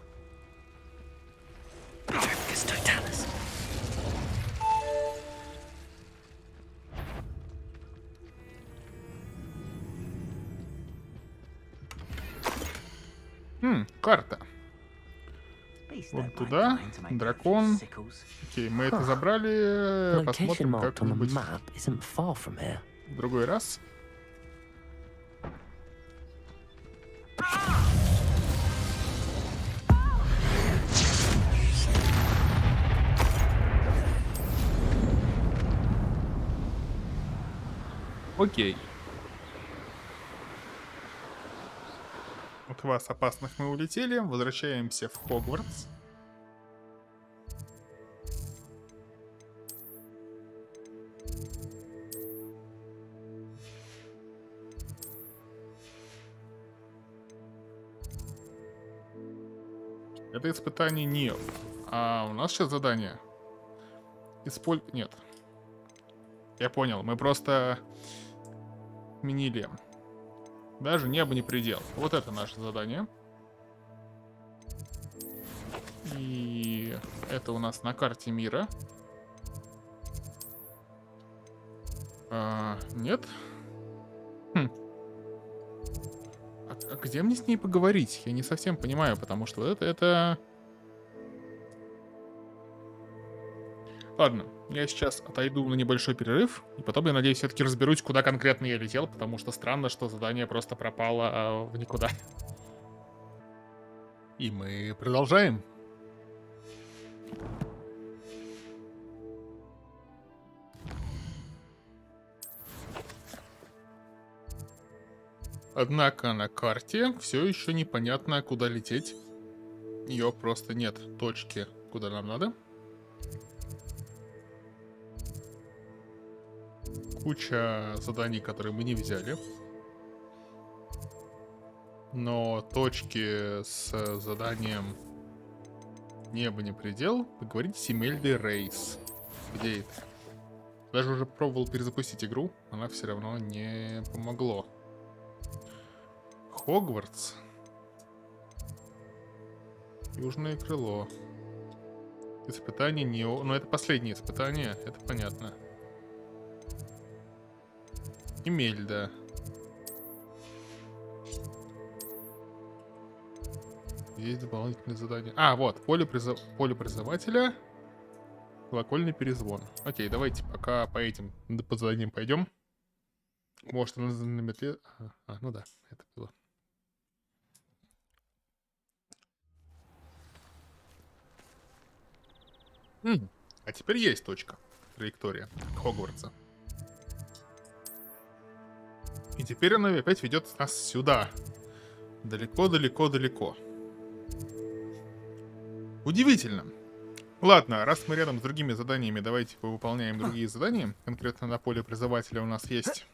Карта. Вот туда. Дракон. Окей, мы это забрали. Посмотрим как-нибудь в другой раз. Окей. От вас опасных мы улетели. Возвращаемся в Хогвартс. Это испытание Ниов. А у нас сейчас задание. Нет. Я понял, мы просто сменили. Даже небо не предел. Вот это наше задание. И это у нас на карте мира. Нет? А где мне с ней поговорить? Я не совсем понимаю, потому что это... Ладно, я сейчас отойду на небольшой перерыв, и потом, я надеюсь, все-таки разберусь, куда конкретно я летел, потому что странно, что задание просто пропало в никуда. И мы продолжаем. Однако на карте все еще непонятно, куда лететь. Ее просто нет точки, куда нам надо. Куча заданий, которые мы не взяли. Но точки с заданием «Небо не предел», поговорить с Имельдой Рейс. Где это? Даже уже пробовал перезапустить игру, она все равно не помогло. Хогвартс. Южное крыло. Испытание Ниов. Но это последнее испытание, это понятно. Имельда. Есть дополнительные задания. А, вот, поле призывателя. Колокольный перезвон. Окей, давайте пока по этим по заданиям пойдем. Может, она на метле... ну да, это было. А теперь есть точка. Траектория Хогвартса. И теперь она опять ведет нас сюда. Далеко-далеко-далеко. Удивительно. Ладно, раз мы рядом с другими заданиями, давайте повыполняем другие задания. Конкретно на поле призывателя у нас есть.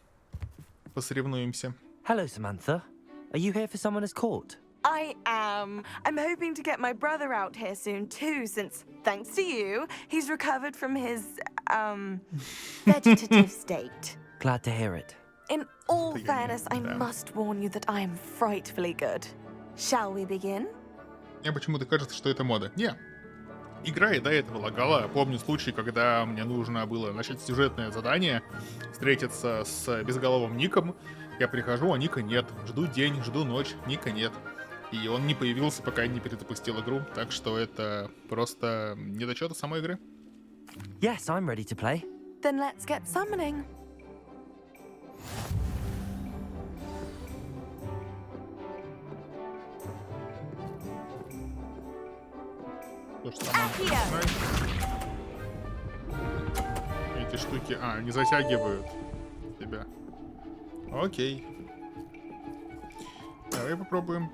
Посоревнуемся. Hello, Samantha. Are you here for someone as caught? I am. I'm hoping to get my brother out here soon too, since, thanks to you, he's recovered from his, vegetative state. Glad to hear it. In all fairness, I must warn you that I am frightfully good. Shall we begin? Мне почему-то кажется, что это мода. Не. Игра и до этого лагала. Помню случай, когда мне нужно было начать сюжетное задание, встретиться с безголовым Ником. Я прихожу, а Ника нет. Жду день, жду ночь, Ника нет. И он не появился, пока я не перезапустил игру. Так что это просто недочет самой игры. Yes, I'm ready to play. Then let's get summoning. То, что эти штуки... не затягивают тебя. Окей. Давай попробуем.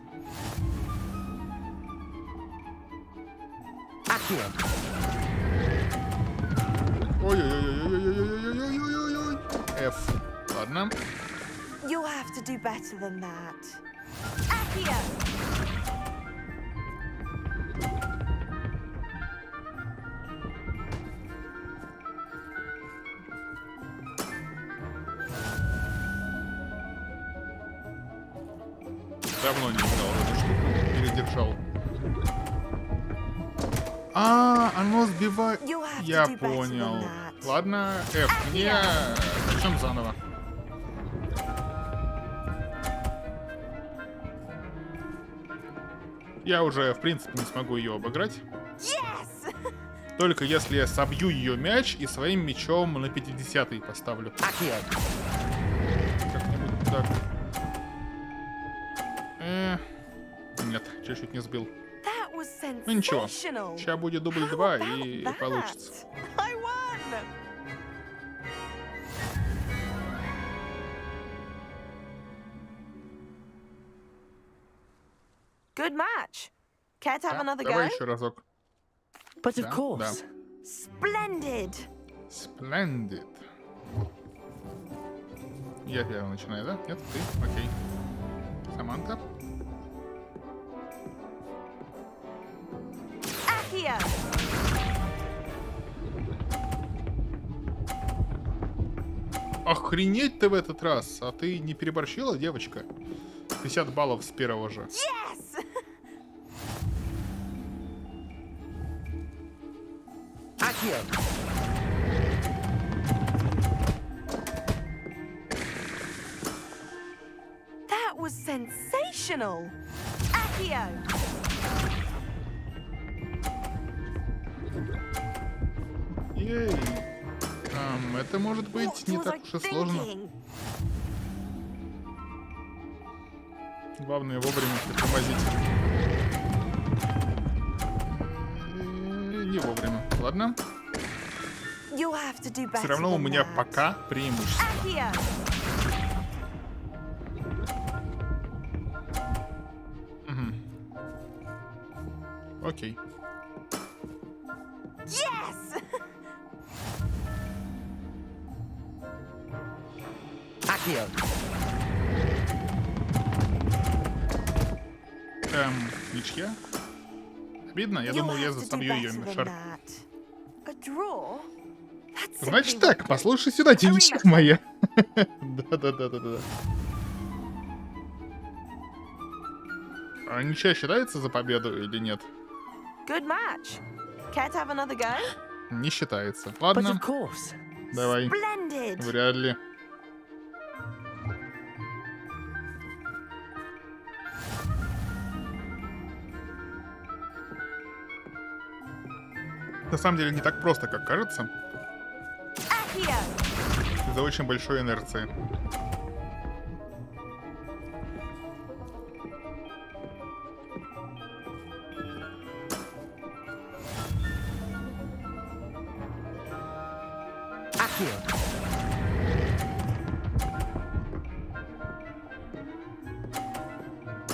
Ой-ой-ой-ой-ой-ой-ой-ой-ой-ой-ой-ой-ой-ой. F. Ладно. You'll have to do better than that. Accio! Давно не играл в эту штуку, передержал. Оно сбивает... Я понял. Ладно, F, мне... Начнем заново. Я уже, в принципе, не смогу ее обыграть. Только если я собью ее мяч и своим мячом на 50-й поставлю. Как-нибудь так. Нет, чуть-чуть не сбил. Ну ничего, сейчас будет дубль 2 и получится. Good match. Care to have another go? Давай еще разок. But of course. Splendid. Splendid. Я первый начинаю, да? Нет, ты? Окей. Охренеть ты в этот раз! А ты не переборщила, девочка? 50 баллов с первого же. Yes! That was sensational! Accio! Ей! Это может быть не так уж и сложно. Главное вовремя притормозить. Не вовремя. Ладно. Все равно у меня пока преимущество. Угу. Окей. Yes! Ничья? Обидно? Я думал, я засобью ее шар. Значит так, послушай сюда, девичка моя. Да. А ничья считается за победу или нет? Не считается. Ладно. Давай. Вряд ли. На самом деле не так просто, как кажется. Из-за очень большой инерции.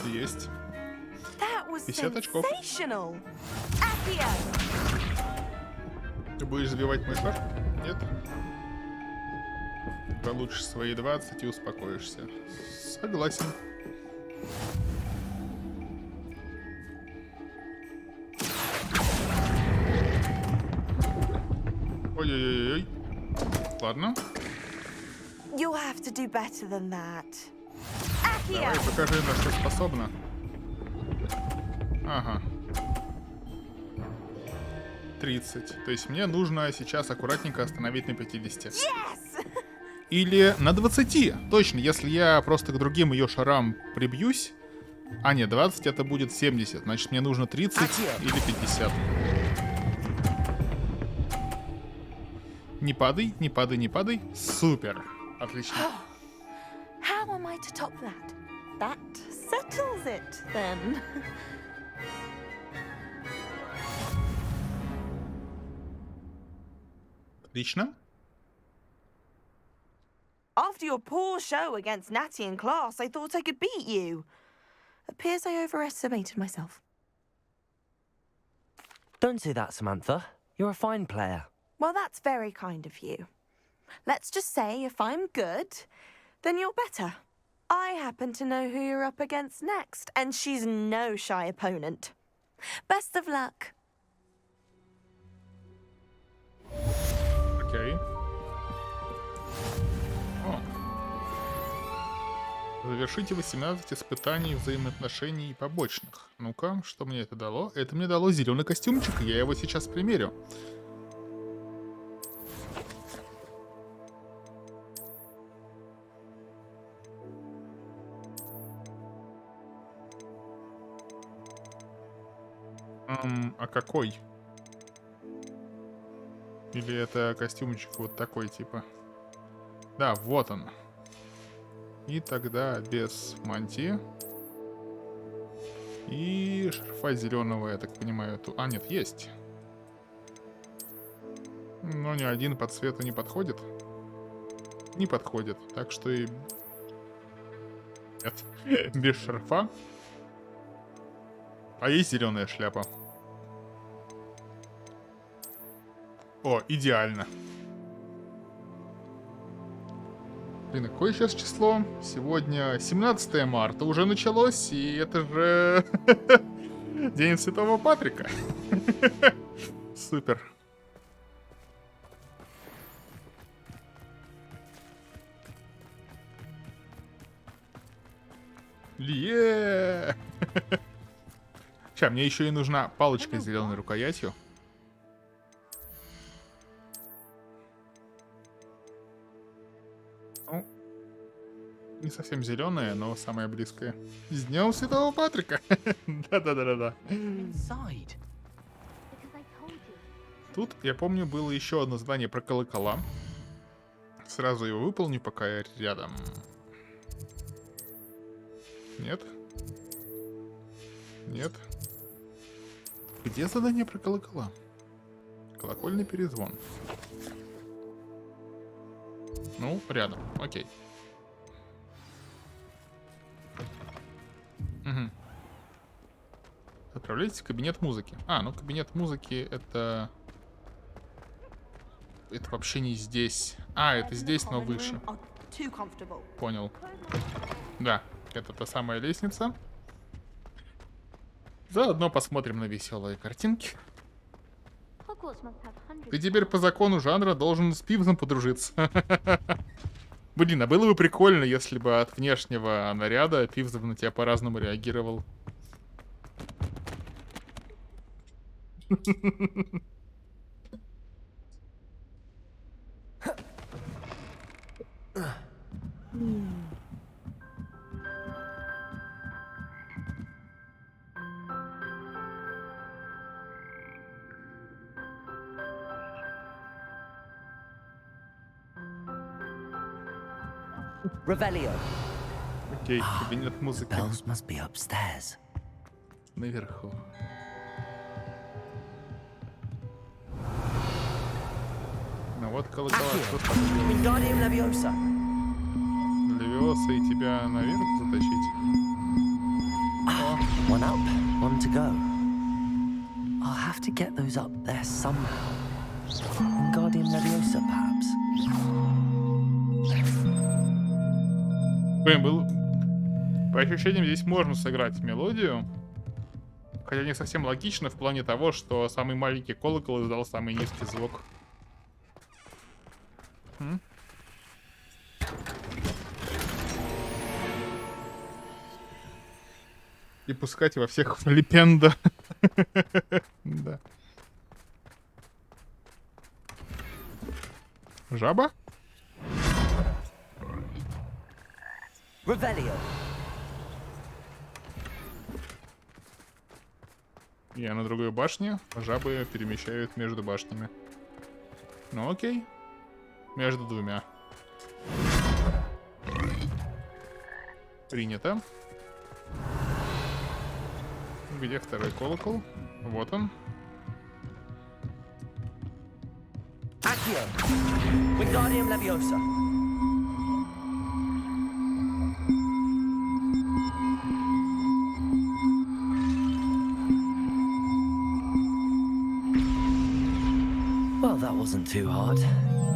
Есть. 50 очков. Ты будешь забивать мой шар? Нет? Получишь свои 20 и успокоишься. Согласен. Ой-ой-ой. Ладно. Давай, покажи, на что способна. Ага. 30. То есть мне нужно сейчас аккуратненько остановить на 50. Yes! Или на 20. Точно, если я просто к другим ее шарам прибьюсь. А, нет, 20 это будет 70. Значит, мне нужно 30 или 50. Не падай, не падай, не падай. Супер. Отлично. How am I to top that? That settles it, then. Отлично. After your poor show against Natty in class, I thought I could beat you. Appears I overestimated myself. Don't say that, Samantha. You're a fine player. Well, that's very kind of you. Let's just say if I'm good, then you're better. I happen to know who you're up against next, and she's no shy opponent. Best of luck. Окей. О. Завершите 18 испытаний взаимоотношений побочных. Ну-ка, что мне это дало? Это мне дало зеленый костюмчик, и я его сейчас примерю. А какой? Или это костюмчик вот такой типа? Да, вот он. И тогда без мантии. И шарфа зеленого, я так понимаю. А, нет, есть. Но ни один по цвету не подходит. Не подходит. Так что и... Нет. Без шарфа. А есть зеленая шляпа. О, идеально. Блин, какое сейчас число? Сегодня 17 марта уже началось, и это же... День Святого Патрика. Супер. Ле. Сейчас, мне еще и нужна палочка с зеленой рукоятью. Ну, не совсем зеленая, но самая близкая. С Днем Святого Патрика. Да. Тут, я помню, было еще одно задание про колокола. Сразу его выполню, пока я рядом. Нет. Нет. Где задание про колокола? Колокольный перезвон. Ну, рядом. Окей. Угу. Отправляйтесь в кабинет музыки. А, ну кабинет музыки это... Это вообще не здесь. А, это здесь, но выше. Понял. Да, это та самая лестница. Заодно посмотрим на веселые картинки. Ты теперь по закону жанра должен с Пивзом подружиться. Блин, а было бы прикольно, если бы от внешнего наряда Пивз на тебя по-разному реагировал. Revelio. Окей, кабинет музыки. Bells must be upstairs. Наверху. Ну вот колокола. Wingardium Leviosa. Левиоса и тебя наверх затащить. One up, one to go. I'll have to get those up there somehow. Wingardium Leviosa, perhaps. Блин, был... По ощущениям, здесь можно сыграть мелодию. Хотя не совсем логично в плане того, что самый маленький колокол издал самый низкий звук. И пускать во всех флипендо. Да. Жаба? Revelio. Я на другой башне, жабы перемещают между башнями. Ну окей. Между двумя. Принято. Где второй колокол? Вот он. Accio. Wingardium Leviosa. Well, that wasn't too hard.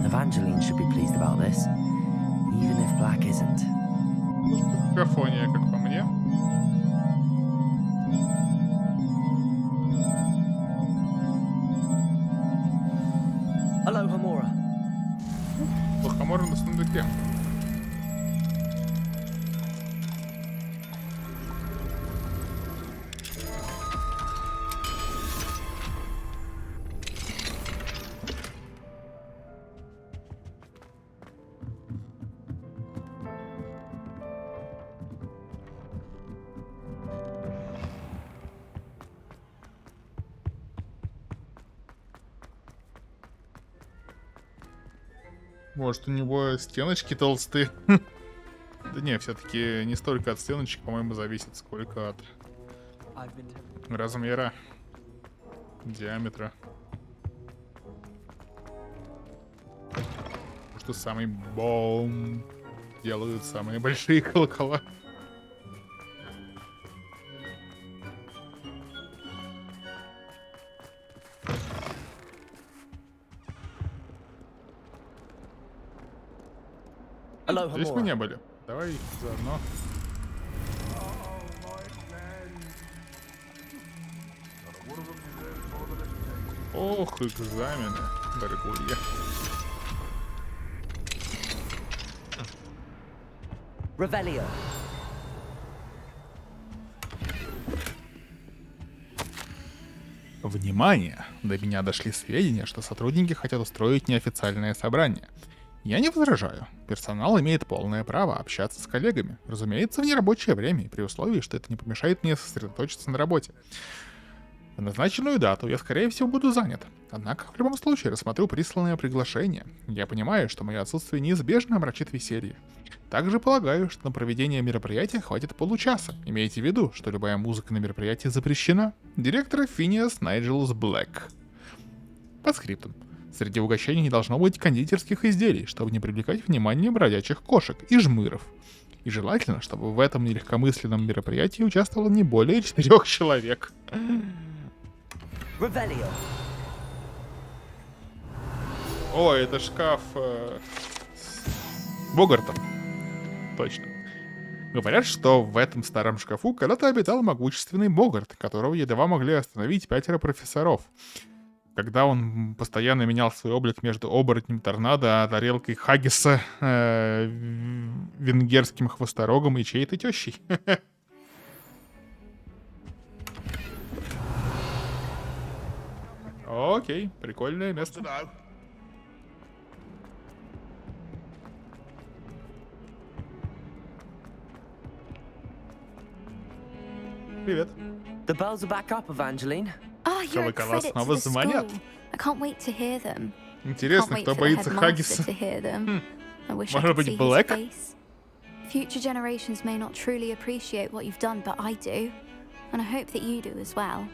Evangeline should be pleased about this, even if Black isn't. Какофония, как по мне. Hello, Hamora. Хамора на сундуке. Может, у него стеночки толстые? Да не, все-таки не столько от стеночек, по-моему, зависит, сколько от размера, диаметра. Что самый бом делают самые большие колокола. Здесь мы не были. Давай заодно. Ох, экзамены, дорогие. Revelio. Внимание! До меня дошли сведения, что сотрудники хотят устроить неофициальное собрание. Я не возражаю. Персонал имеет полное право общаться с коллегами, разумеется, в нерабочее время, и при условии, что это не помешает мне сосредоточиться на работе. В назначенную дату я, скорее всего, буду занят. Однако, в любом случае, рассмотрю присланное приглашение. Я понимаю, что мое отсутствие неизбежно омрачит веселье. Также полагаю, что на проведение мероприятия хватит получаса. Имейте в виду, что любая музыка на мероприятии запрещена. Директор Финиас Найджелус Блэк. По скриптам. Среди угощений не должно быть кондитерских изделий, чтобы не привлекать внимание бродячих кошек и жмыров. И желательно, чтобы в этом нелегкомысленном мероприятии участвовало не более 4 человек. Revelio. О, это шкаф Богартов. Точно. Говорят, что в этом старом шкафу когда-то обитал могущественный Богарт, которого едва могли остановить 5 профессоров. Когда он постоянно менял свой облик между оборотнем торнадо, тарелкой хаггиса, венгерским хвосторогом и чьей-то тещей. Окей, прикольное место. Привет. The bells are back up, Evangeline. Oh, you're a Колокола credit to снова the звонят. school. I can't wait to hear them. Интересно, Can't wait кто for the боится headmaster хаггиса? to hear them. I wish I Может could быть, see his Блэк? face. Future generations may not truly appreciate what you've done, but I do. And I hope that you do as well.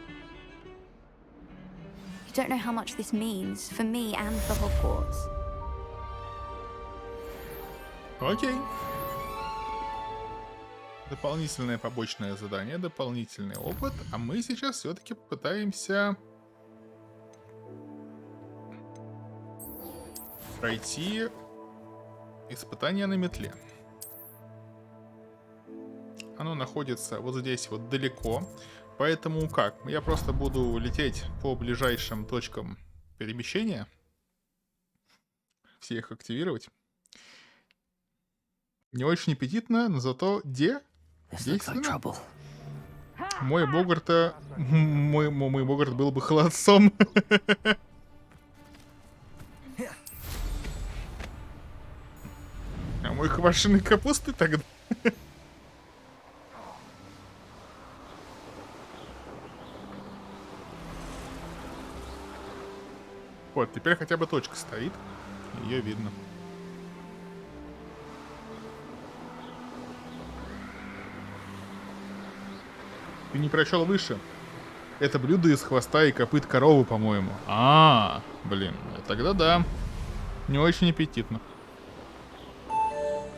You don't know how much this means for me and for Hogwarts. Окей. Дополнительное побочное задание, дополнительный опыт. А мы сейчас все-таки попытаемся пройти испытание на метле. Оно находится вот здесь вот далеко. Поэтому как? Я просто буду лететь по ближайшим точкам перемещения. Все их активировать. Не очень аппетитно, но зато действенно. Мой Богарт был бы холодцом. А мой квашеный капусты тогда. Вот, теперь хотя бы точка стоит. Ее видно. Ты не прочел выше. Это блюдо из хвоста и копыт коровы, по-моему. Блин, тогда да. Не очень аппетитно.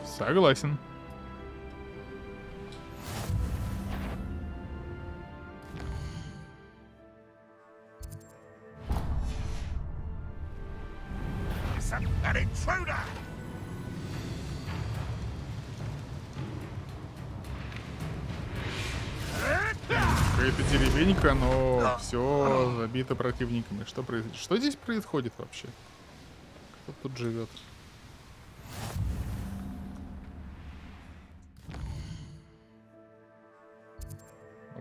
Согласен. An intruder! Какая-то деревенька, но все забито противниками. Что происходит? Что здесь происходит вообще? Кто тут живет?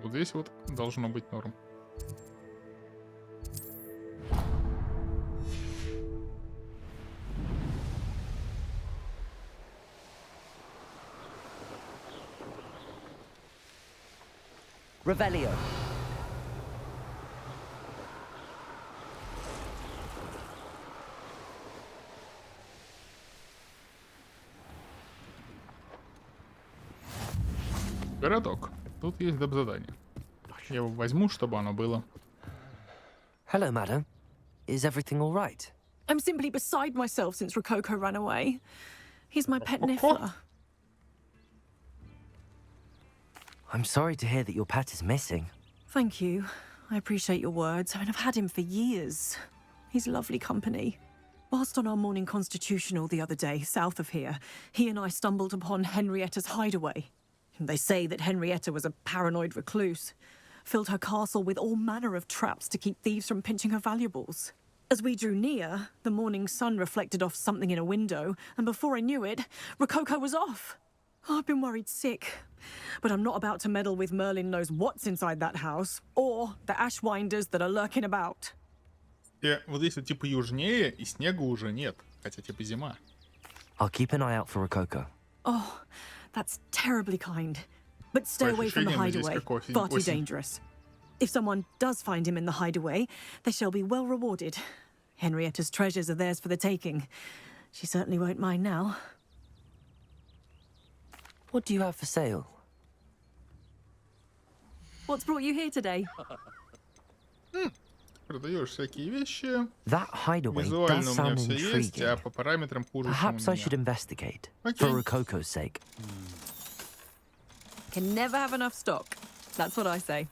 Вот здесь вот должно быть норм. Revelio. Городок. Тут есть доп-задание. Я его возьму, чтобы оно было. Hello, madam. Is everything all right? I'm simply beside myself since Rococo ran away. He's my pet niffler. I'm sorry to hear that your pet is missing. Thank you. I appreciate your words. I mean, I've had him for years. He's lovely company. Whilst on our morning constitutional the other day, south of here, he and I stumbled upon Henrietta's hideaway. They say that Henrietta was a paranoid recluse. filled her castle with all manner of traps to keep thieves from pinching her valuables. As we drew near, the morning sun reflected off something in a window, and before I knew it, Rococo was off. I've been worried sick, but I'm not about to meddle with Merlin knows what's inside that house, or the ashwinders that are lurking about. Вот здесь вот типа южнее, и снега уже нет, хотя типа зима. I'll keep an eye out for Rococo. Oh, that's terribly kind. But stay away from the hideaway. Far too dangerous. If someone does find him in the hideaway, they shall be well rewarded. Henrietta's treasures are theirs for the taking. She certainly won't mind now. What do you have for sale? What's brought you here today? Продаешь всякие вещи. That hideaway Визуально does у меня sound все есть, а intriguing. по параметрам хуже, чем у Perhaps I меня. should investigate, Okay. for Rococo's sake. Can never have enough stock. That's what I say.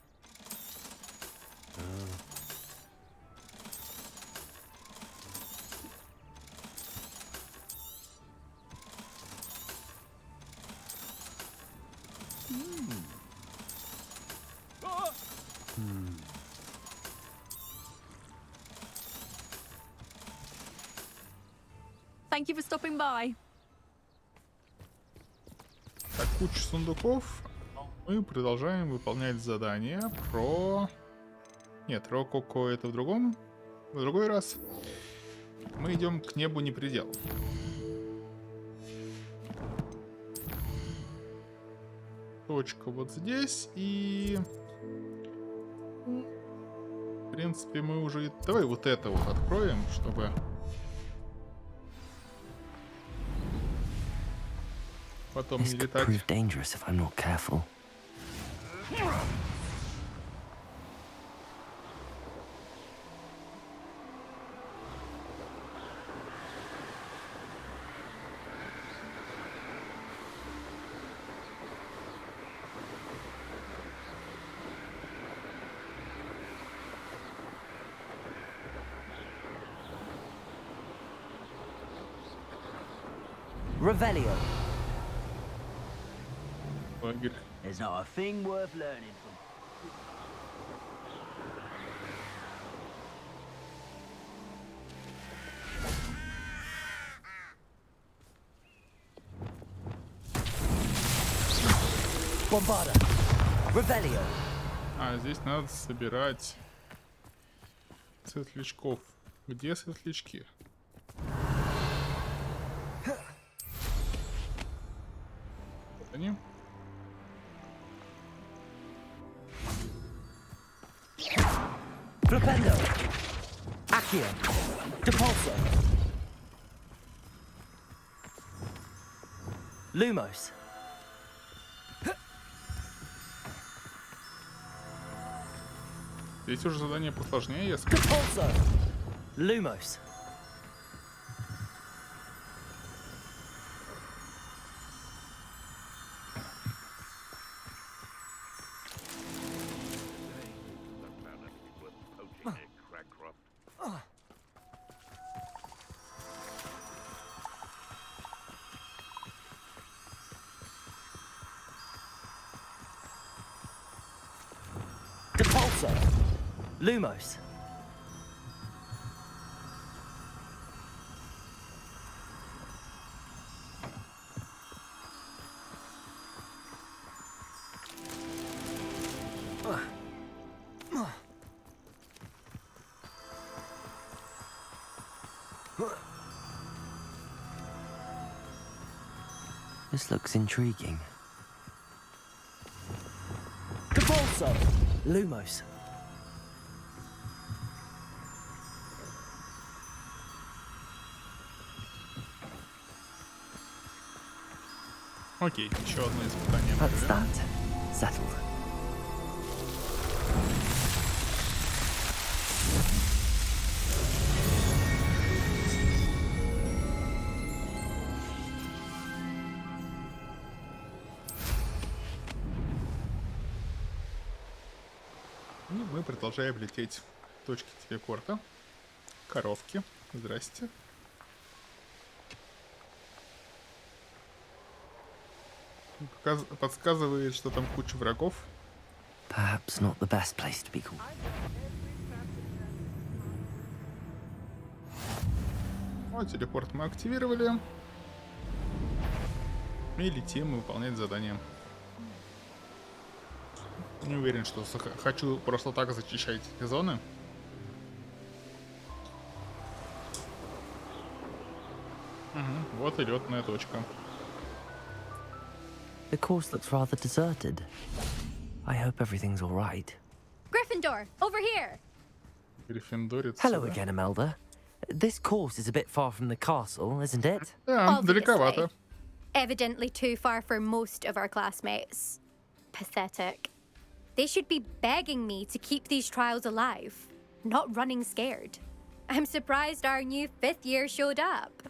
Thank you for stopping by. Так, куча сундуков. Мы продолжаем выполнять задание про... Нет, Рококо это в другой раз. Мы идем к небу не предел. Точка вот здесь, и... В принципе, мы уже... Давай вот это вот откроем, чтобы... Потом This не could летать. prove dangerous if I'm not careful. Revelio. Лагерь. There's not a thing worth learning from. Bombarda. Revelio. А, здесь надо собирать светлячков. Где светлячки? Вот они. Flipendo. Accio. Depulso. Lumos. Здесь уже задание посложнее, я скажу. Depulso. Lumos. Depulso. Lumos. This looks intriguing. Depulso. Lumos. Окей, еще одно испытание. That's that. Settled. И мы продолжаем лететь к точке телепорта. Коровки. Здрасте. Подсказывает, что там куча врагов. Perhaps not the best place to be called. Вот, телепорт мы активировали. И летим выполнять задание. Не уверен, что хочу просто так зачищать эти зоны. Угу, вот и лётная точка. The course looks rather deserted. I hope everything's all right. Gryffindor, over here. Гриффиндорец. Hello again, Imelda. This course is a bit far from the castle, isn't it? Да, далековато. Evidently too far for most of our classmates. Pathetic. They should be begging me to keep these trials alive, not running scared. I'm surprised our new 5th year showed up.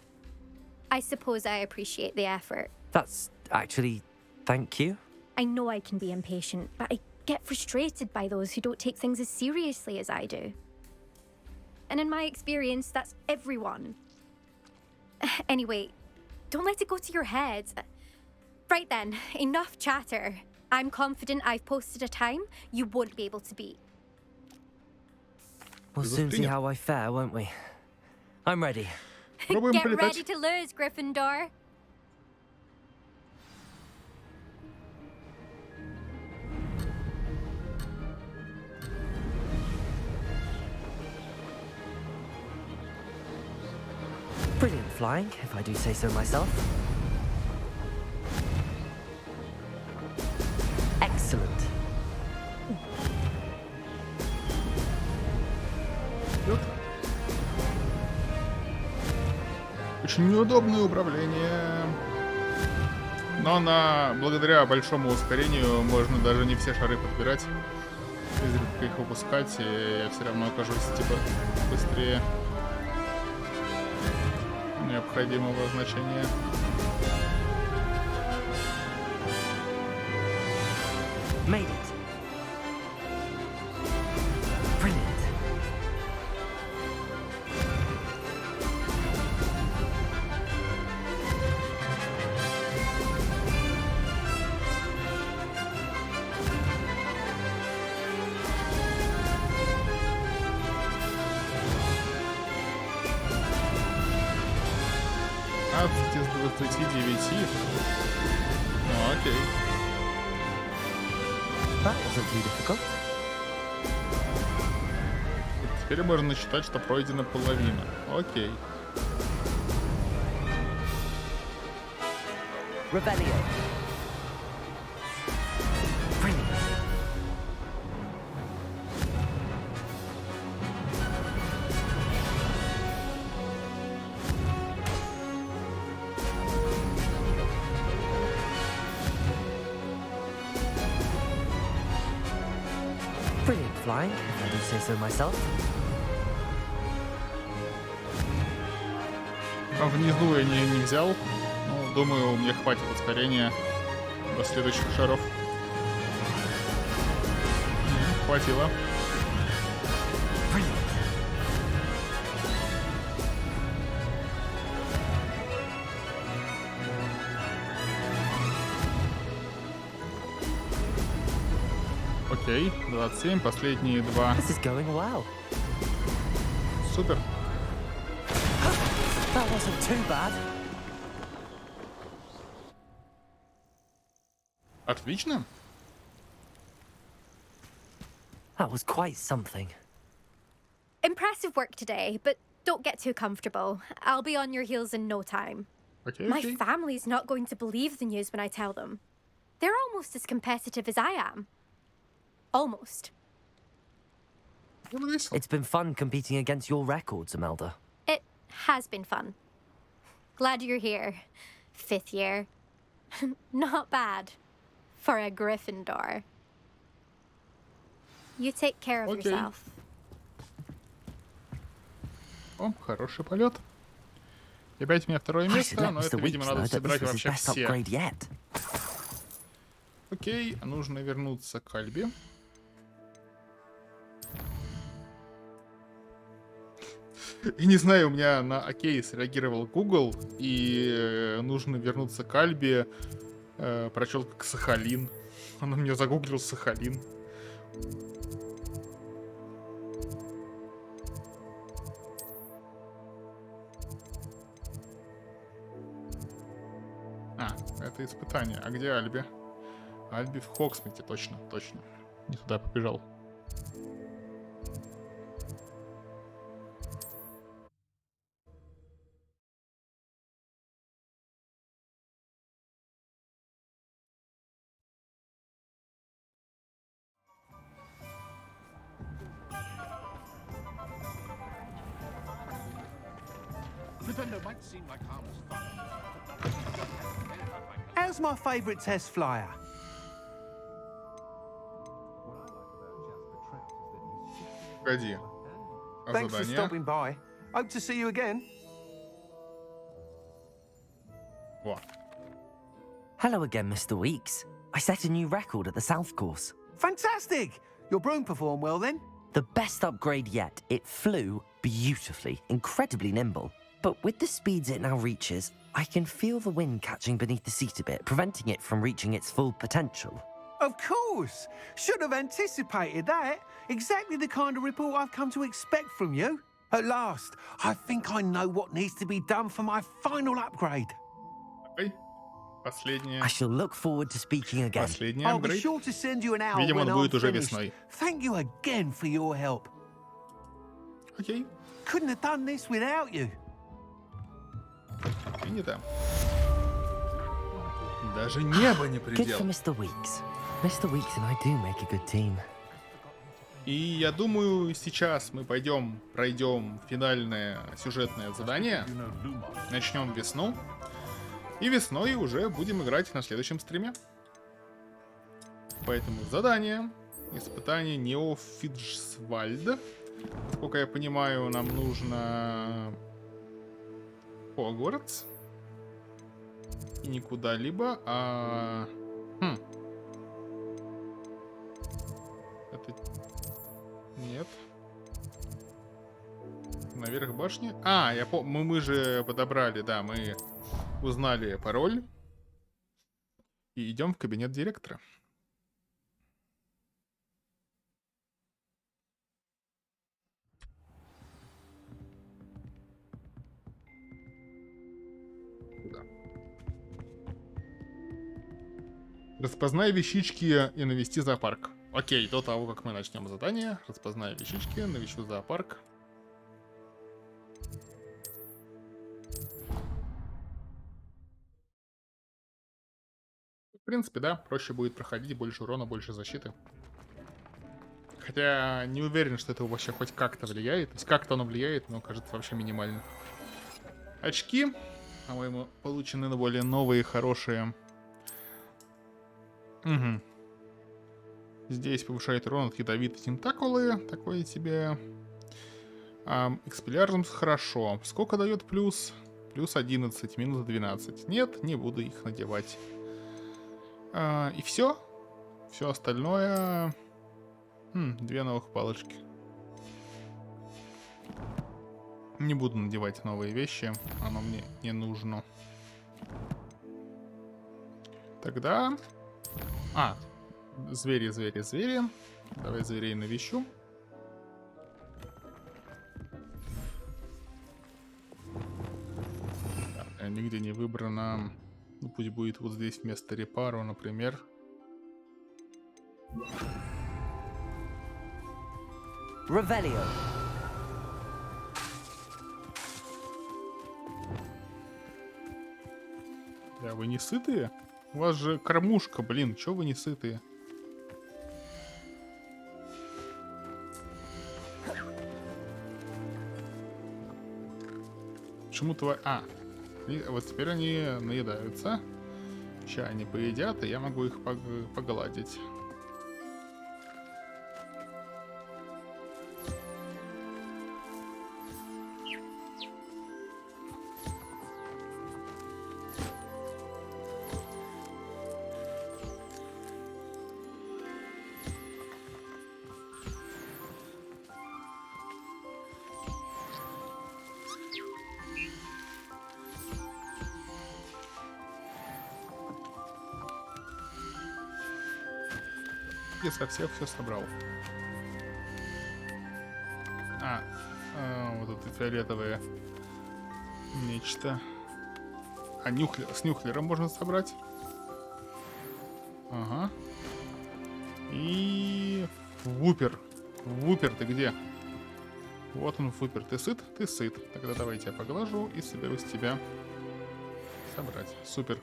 I suppose I appreciate the effort. That's actually... thank you. I know I can be impatient, but I get frustrated by those who don't take things as seriously as I do. And in my experience, that's everyone. Anyway, don't let it go to your head. Right then, enough chatter. I'm confident I've posted a time you won't be able to beat. We'll soon see how I fare, won't we? I'm ready. Get ready to lose, Gryffindor. Brilliant flying, if I do say so myself. Excellent. Очень неудобное управление. Но благодаря большому ускорению можно даже не все шары подбирать. Изредка их упускать, и я все равно окажусь типа быстрее необходимого значения. Made it. Brilliant. Из 29. Ну, окей. That wasn't too difficult. Теперь можно считать, что пройдена половина. Окей. Rebellion. Brilliant. Brilliant flying, if I do say so myself. Внизу я не взял. Ну, думаю, мне хватит ускорения до следующих шаров. Хватило. Окей, 27, последние два. This is going well. Супер. That wasn't too bad. Отлично. That was quite something. Impressive work today, but don't get too comfortable. I'll be on your heels in no time. Okay, My family's not going to believe the news when I tell them. They're almost as competitive as I am. Almost. It's been fun competing against your records, Imelda. It has been fun. Glad you're here. 5th year. Not bad. For a Gryffindor. You take care of yourself. О, хороший полет. И опять у меня второе место, но это, видимо, надо собирать вообще все. Окей, нужно вернуться к Альбе. И не знаю, у меня на окей среагировал Google, и нужно вернуться к Альбе. Прочел как Сахалин. Он мне загуглил Сахалин. Это испытание. А где Альби? Альби в Хогсмите, точно. Не туда побежал. How's my favourite test flyer? Погоди. Thanks for stopping by. Hope to see you again. What? Hello again, Mr. Weeks. I set a new record at the South Course. Fantastic! Your broom performed well then? The best upgrade yet. It flew beautifully, incredibly nimble. But with the speeds it now reaches, I can feel the wind catching beneath the seat a bit, preventing it from reaching its full potential. Of course! Should have anticipated that. Exactly the kind of report I've come to expect from you. At last, I think I know what needs to be done for my final upgrade. I shall look forward to speaking again. I'll be sure to send you an hour when I'm finished. Thank you again for your help. Okay. Couldn't have done this without you. Даже небо не предел. Good for Mr. Weeks. Mr. Weeks and I do make a good team. И я думаю, сейчас мы пройдем финальное сюжетное задание, начнем весну, и весной уже будем играть на следующем стриме. Поэтому задание, испытание Ниов Фицджеральда. Сколько я понимаю, нам нужно Хогвартс и не куда-либо, а... Это... Нет. Наверх башни. Мы же подобрали, да, мы узнали пароль. И идем в кабинет директора. Распознай вещички и навести зоопарк. Окей, до того, как мы начнем задание, распознаю вещички, навещу зоопарк. В принципе, да, проще будет проходить, больше урона, больше защиты. Хотя не уверен, что это вообще хоть как-то влияет. То есть как-то оно влияет, но кажется вообще минимально. Очки, по-моему, получены более новые, хорошие. Угу. Здесь повышает урон от ядовитой тентакулы. Такое себе. Экспеллярмус хорошо. Сколько дает плюс? Плюс 11, минус 12. Нет, не буду их надевать. И все. Все остальное... две новых палочки. Не буду надевать новые вещи. Оно мне не нужно. Тогда... звери. Давай зверей навещу. Нигде не выбрано. Ну, пусть будет вот здесь вместо репару, например. Ревелио. Да, вы не сытые? У вас же кормушка, блин, чё вы не сытые? Почему-то... вот теперь они наедаются. Сейчас они поедят, и я могу их погладить. почти со всех все собрал. Вот это фиолетовое нечто. А с нюхлером можно собрать. Ага. И вупер. Вупер, ты где? Вот он, вупер. Ты сыт? Ты сыт. Тогда давай я тебя поглажу и соберу с тебя собрать. Супер.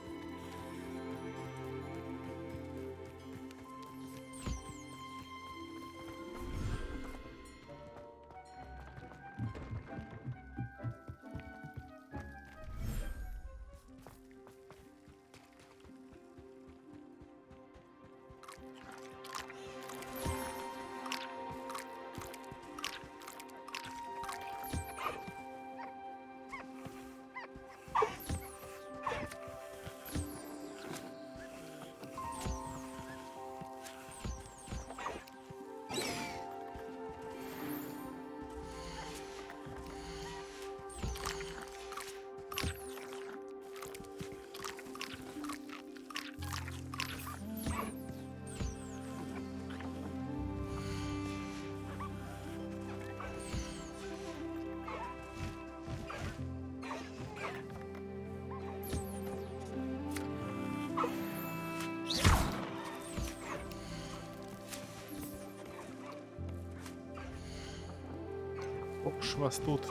Уж вас тут.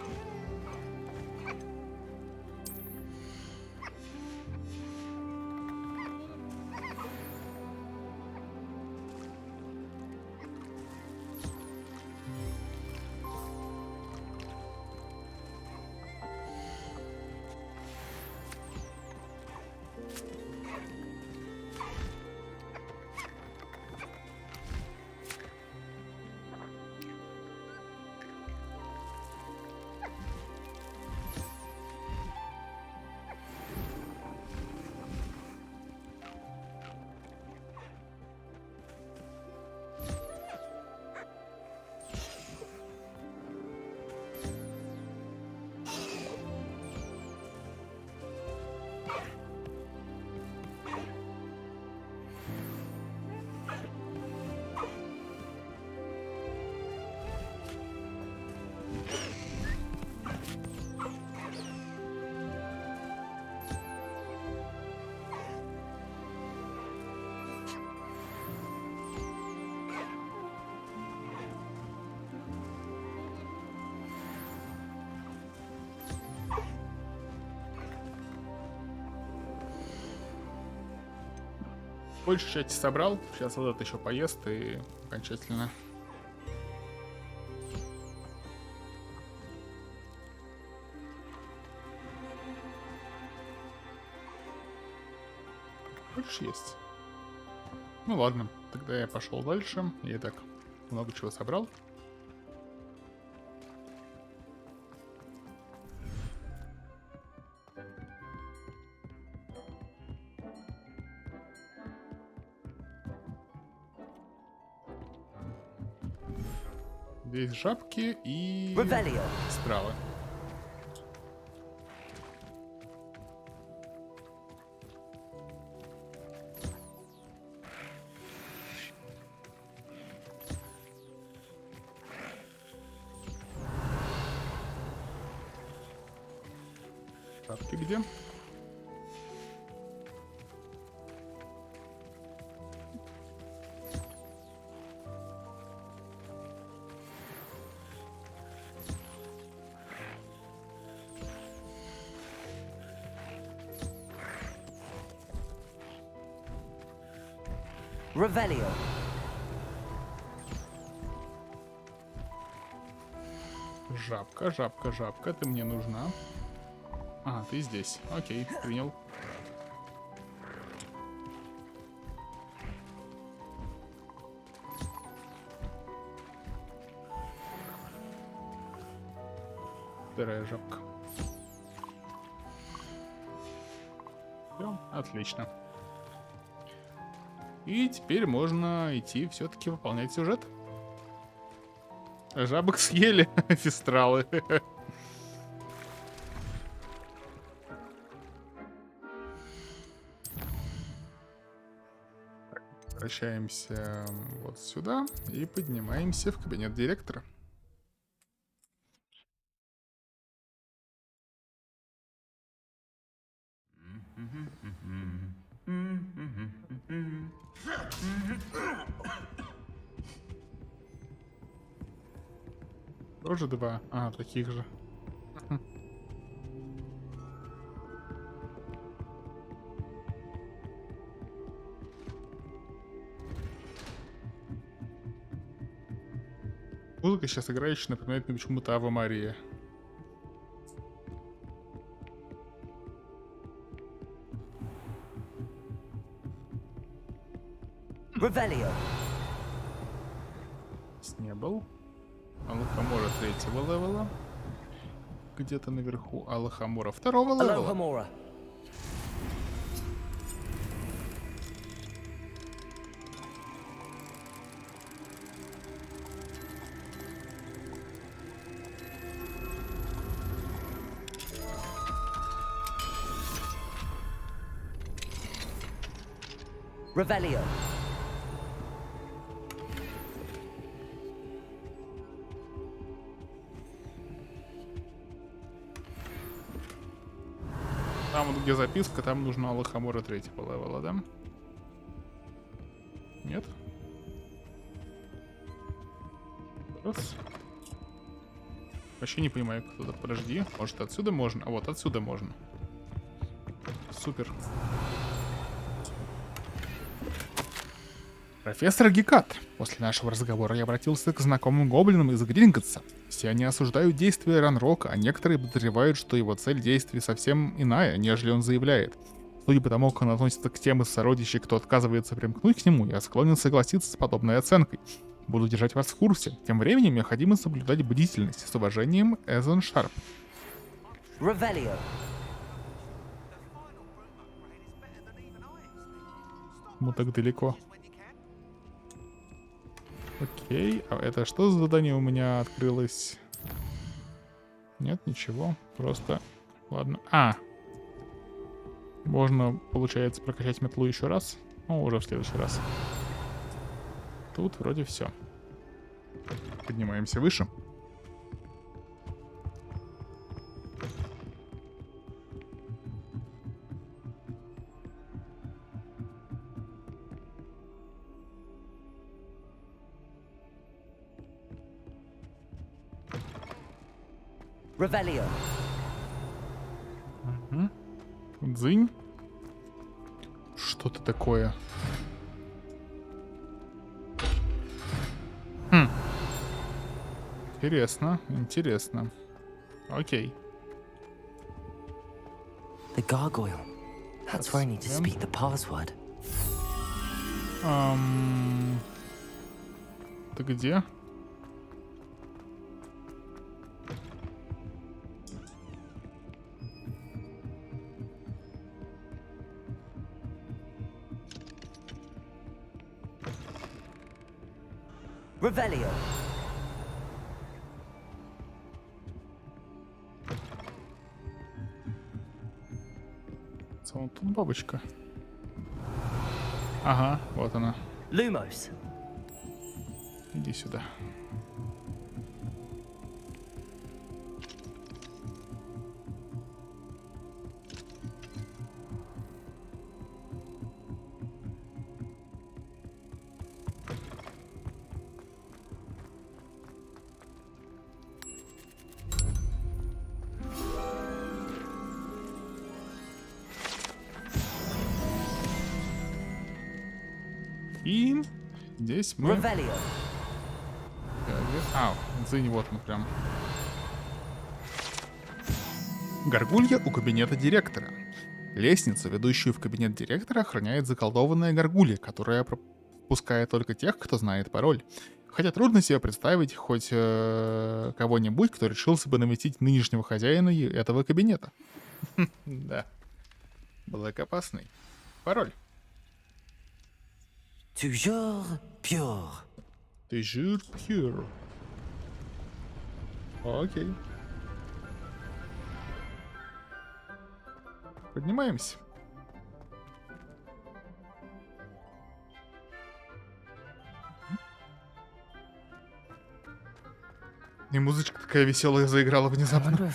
Большую часть собрал. Сейчас вот это еще поест и окончательно. Больше есть. Ну ладно, тогда я пошел дальше. Я и так много чего собрал. Здесь жабки и справа. Жабки где? Revelio. Жабка, жабка, жабка, ты мне нужна. А, ты здесь. Окей, принял. Вторая жабка. Все, отлично. И теперь можно идти все-таки выполнять сюжет. Жабок съели, фистралы. возвращаемся вот сюда и поднимаемся в кабинет директора. Тоже два. А, таких же. Музыка сейчас играющая напоминает мне почему-то Ава Мария. Ревелио. Не был. Алахамора 3-го левела. Где-то наверху. Алахамора 2-го левела. Алахамора. Ревелио. Там вот где записка, там нужна Алахамора 3-го левела, да? Нет? Раз. Вообще не понимаю, кто-то. Подожди. Может, отсюда можно? А вот отсюда можно. Супер. Профессор Гекат. После нашего разговора я обратился к знакомым гоблинам из Гринготса. Все они осуждают действия Ранрока, а некоторые подозревают, что его цель действий совсем иная, нежели он заявляет. Судя по тому, как он относится к тем из сородичей, кто отказывается примкнуть к нему, я склонен согласиться с подобной оценкой. Буду держать вас в курсе. Тем временем необходимо соблюдать бдительность. С уважением, Эзон Шарп. Ревелио. Мы так далеко. Окей, а это что за задание у меня открылось? Нет, ничего, просто... Ладно. А! Можно, получается, прокачать метлу еще раз. Ну, уже в следующий раз. Тут вроде все. Поднимаемся выше. Ревелио. Дзынь. Что-то такое. Интересно, интересно. Окей. The gargoyle. That's where I need to speak the password. Ты где? Ревелио. Вот тут бабочка. Ага, вот она. Lumos. Иди сюда. И здесь мы... А, дзынь, вот мы прям. Горгулья у кабинета директора. Лестницу, ведущую в кабинет директора, охраняет заколдованная горгулья, которая пропускает только тех, кто знает пароль. Хотя трудно себе представить хоть кого-нибудь, кто решился бы навестить нынешнего хозяина этого кабинета. Да. Блэк опасный. Пароль. Toujours pure. Toujours pure. Окей. Поднимаемся. И музычка такая веселая заиграла внезапно.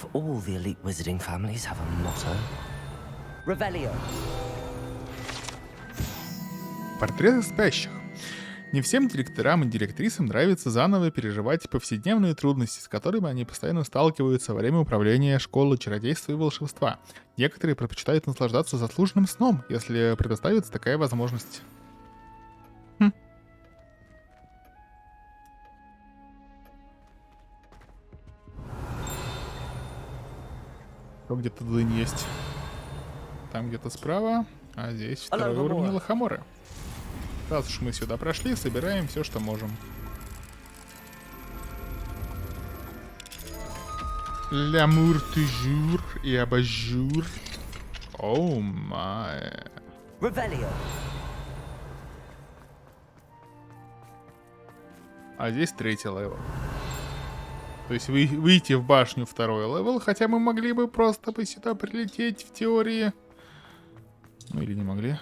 Портреты спящих. Не всем директорам и директрисам нравится заново переживать повседневные трудности, с которыми они постоянно сталкиваются во время управления школой чародейства и волшебства. Некоторые предпочитают наслаждаться заслуженным сном, если предоставится такая возможность. Где-то дынь есть. Там где-то справа, а здесь второй уровень лохоморы. Раз уж мы сюда прошли, собираем все, что можем. L'amur toujours и абажур. Оу май. А здесь третий левел. То есть выйти в башню второй левел, хотя мы могли бы просто бы сюда прилететь в теории. Ну или не могли.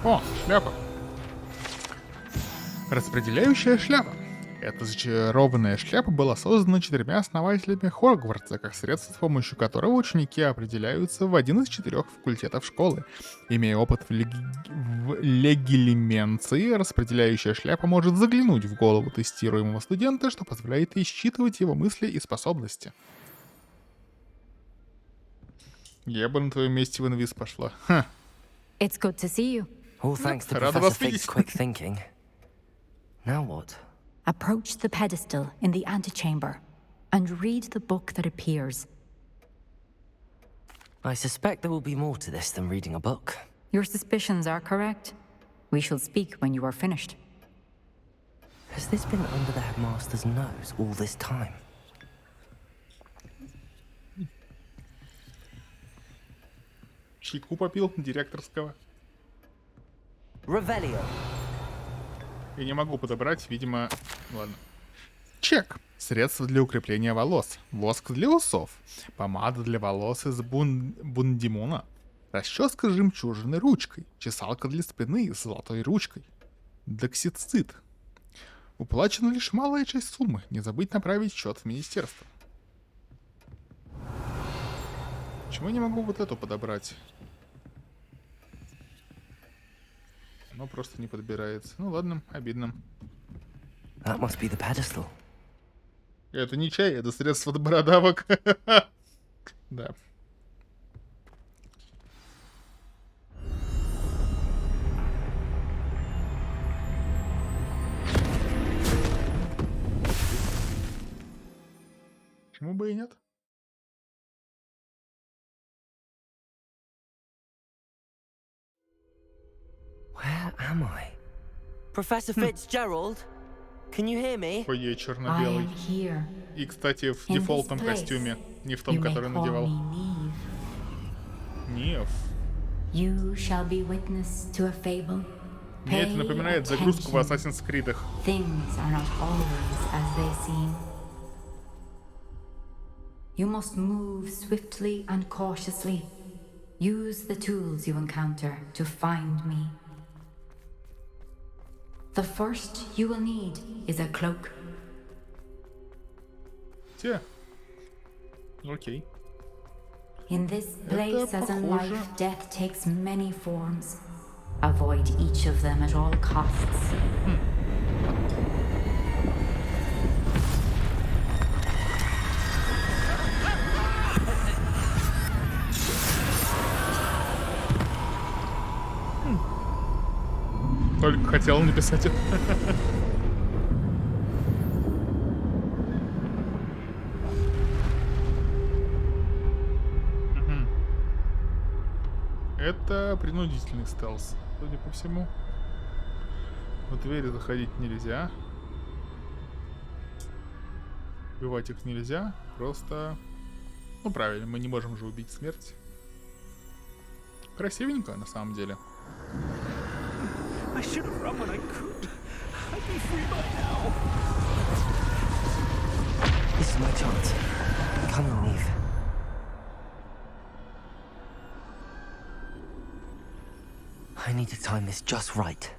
О, шляпа. Распределяющая шляпа. Эта зачарованная шляпа была создана 4 основателями Хогвартса, как средство, с помощью которого ученики определяются в один из 4 факультетов школы. Имея опыт в легилименции, распределяющая шляпа может заглянуть в голову тестируемого студента, что позволяет ей считывать его мысли и способности. Я бы на твоем месте в инвиз пошла. Ха. It's good to see you. All thanks to Professor Fig's quick thinking. Now what? Approach the pedestal in the antechamber and read the book that appears. I suspect there will be more to this than reading a book. Your suspicions are correct. We shall speak when you are finished. Has this been under the headmaster's nose all this time? Чайку попил директорского. Ревелио. Я не могу подобрать, видимо... Ладно. Чек. Средства для укрепления волос. Воск для усов. Помада для волос из бундимуна. Расческа с жемчужиной ручкой. Чесалка для спины с золотой ручкой. Доксицит. Уплачена лишь малая часть суммы. Не забыть направить счет в министерство. Почему я не могу вот эту подобрать? Оно просто не подбирается. Ну ладно, обидно. That must be the pedestal. Это не чай, это средство от бородавок. Да. Почему бы и нет? Where am I? Professor Fицджеральд? Can you hear me? Ой, черно-белый. И, кстати, в дефолтном костюме, не в том, который надевал. Ниов. Мне это напоминает загрузку в Assassin's Creed. You must move swiftly and cautiously. Use the tools you encounter to find me. The first you will need is a cloak. Те. Окей. In this place as in life, death takes many forms. Avoid each of them at all costs. Только хотел написать это. Это принудительный стелс, судя по всему. В двери заходить нельзя. Убивать их нельзя. Просто... Ну правильно, мы не можем же убить смерть. Красивенько, на самом деле. I should have run when I could. I'd be free by now. This is my chance. Come on, Eve. I need to time this just right.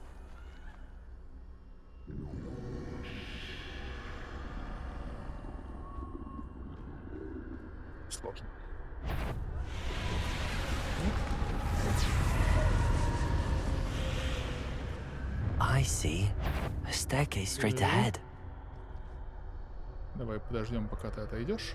Сложно. I see. A staircase straight ahead. Давай подождем, пока ты отойдешь.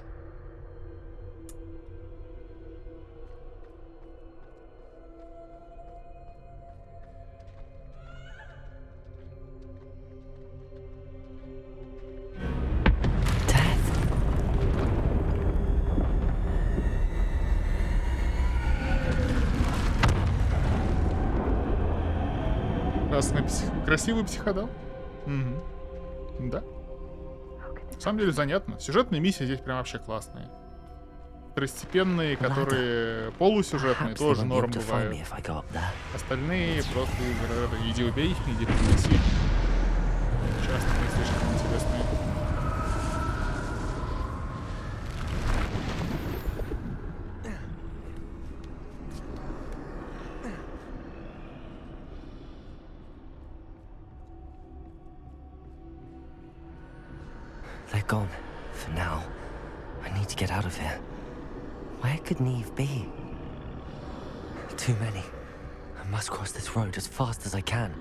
Красивый психодел? Угу. Да. На самом деле занятно. Сюжетные миссии здесь прям вообще классные. Второстепенные, которые полусюжетные, тоже норм бывают. Остальные просто иди убей, иди принеси. Часто не слишком интересные. They're gone. For now. I need to get out of here. Where could Ниов be? Too many. I must cross this road as fast as I can.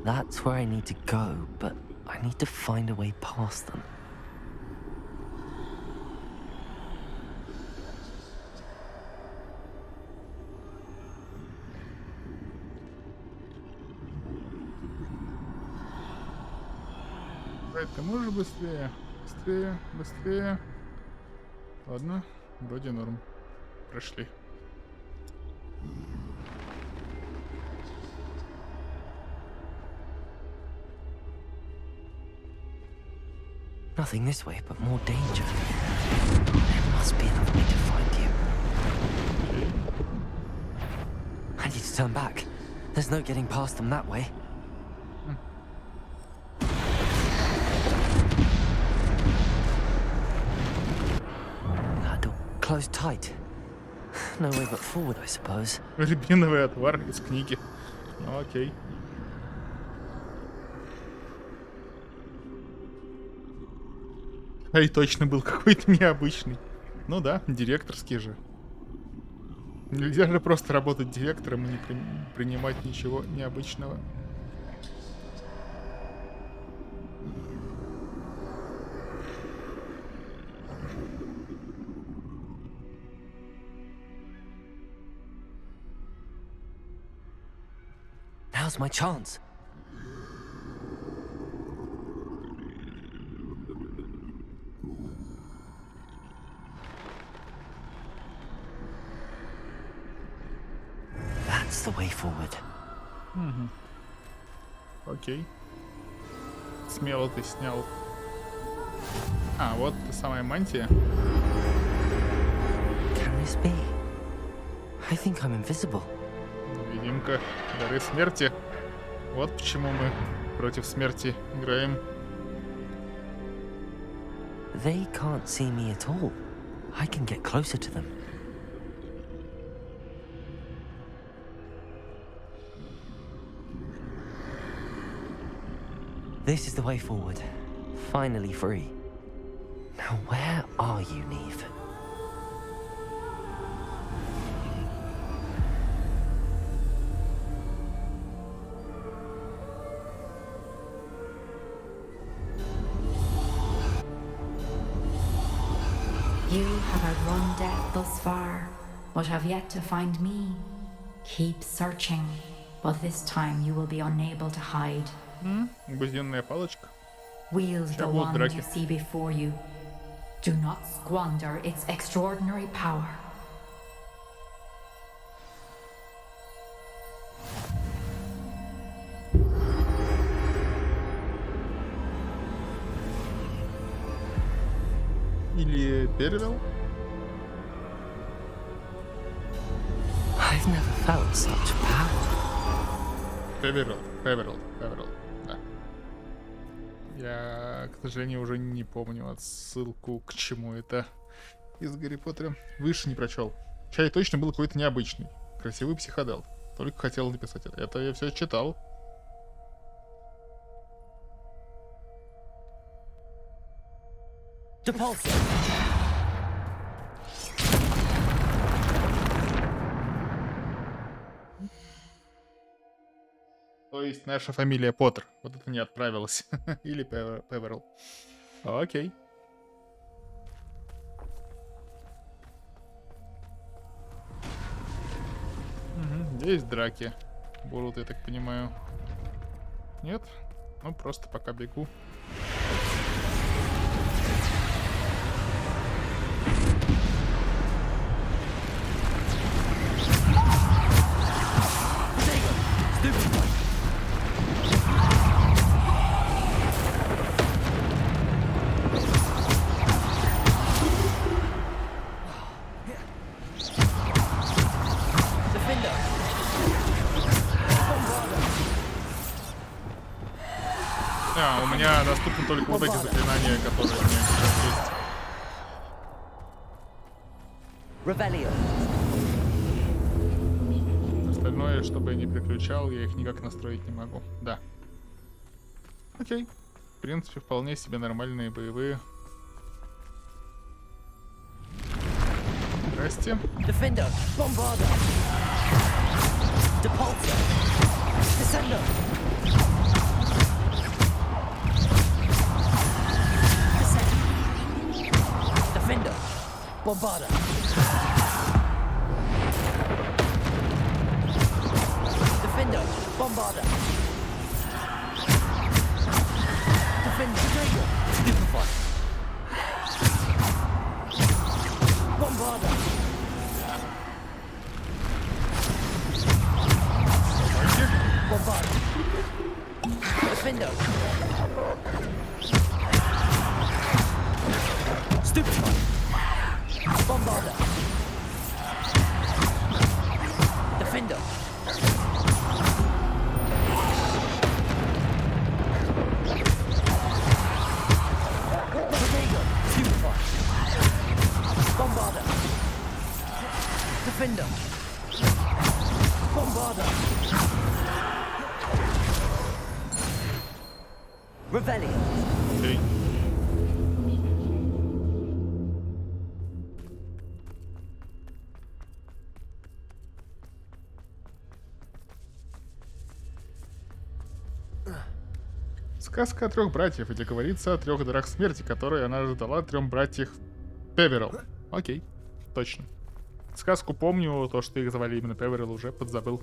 That's where I need to go, but I need to find a way past them. Ты можешь быстрее? Быстрее, быстрее. Ладно, вроде норм. Прошли. Nothing this way, but more danger. There must be another way to find you. I need to turn back. There's no getting past them that way. Closed tight. No way but forward, I suppose. Рябиновый отвар из книги. Ну, окей. Эй, точно был какой-то необычный. Ну да, директорский же. Нельзя же просто работать директором и не принимать ничего необычного. Now's my chance. That's the way forward. Окей. Смело ты снял. А, вот та самая мантия. Can this be? I think I'm invisible. Невидимка. Дары смерти. Вот почему мы против смерти играем. They can't see me at all. I can get closer to them. This is the way forward. Finally free. Now where are you, Ниов? You have outrun death thus far, but have yet to find me. Keep searching, but this time you will be unable to hide. Обузенная палочка. Wield the wand you see before you. Do not squander its extraordinary power. Или перевел? I've never felt such power. Перевел. Да. Я, к сожалению, уже не помню отсылку к чему это из Гарри Поттера. Выше не прочел. Чай точно был какой-то необычный. Красивый психодел. Только хотел написать это. Это я все читал. То есть наша фамилия Поттер. Вот это не отправилась. Или Певерл. Окей. Здесь драки будут, я так понимаю. Нет? Ну, просто пока бегу. У меня доступны только вот эти заклинания, которые у меня сейчас есть. Остальное, чтобы я не переключал, я их никак настроить не могу. Да. Окей. В принципе, вполне себе нормальные боевые. Здрасте. Bombarda. Defender. Bombarda. Defender. Stupefy. Bombarda. Bombarda. Defender. Stupefy. Bombarda. Defender. Protego. Stupefy. Bombarda. Defender. Bombarda. Rebellion. Okay. Сказка о 3 братьев, где говорится о 3 дарах смерти, которые она ждала 3 братьев Певерл. Окей, точно. Сказку помню, то, что их звали именно Певерл, уже подзабыл.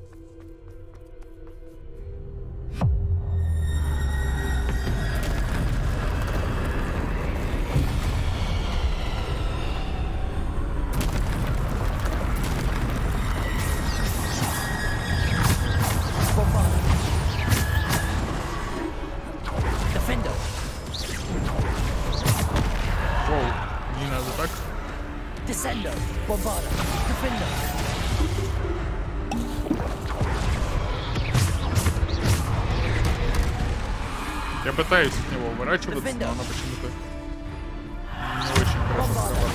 Я пытаюсь от него уворачиваться, но она почему-то не очень хорошо срабатывает.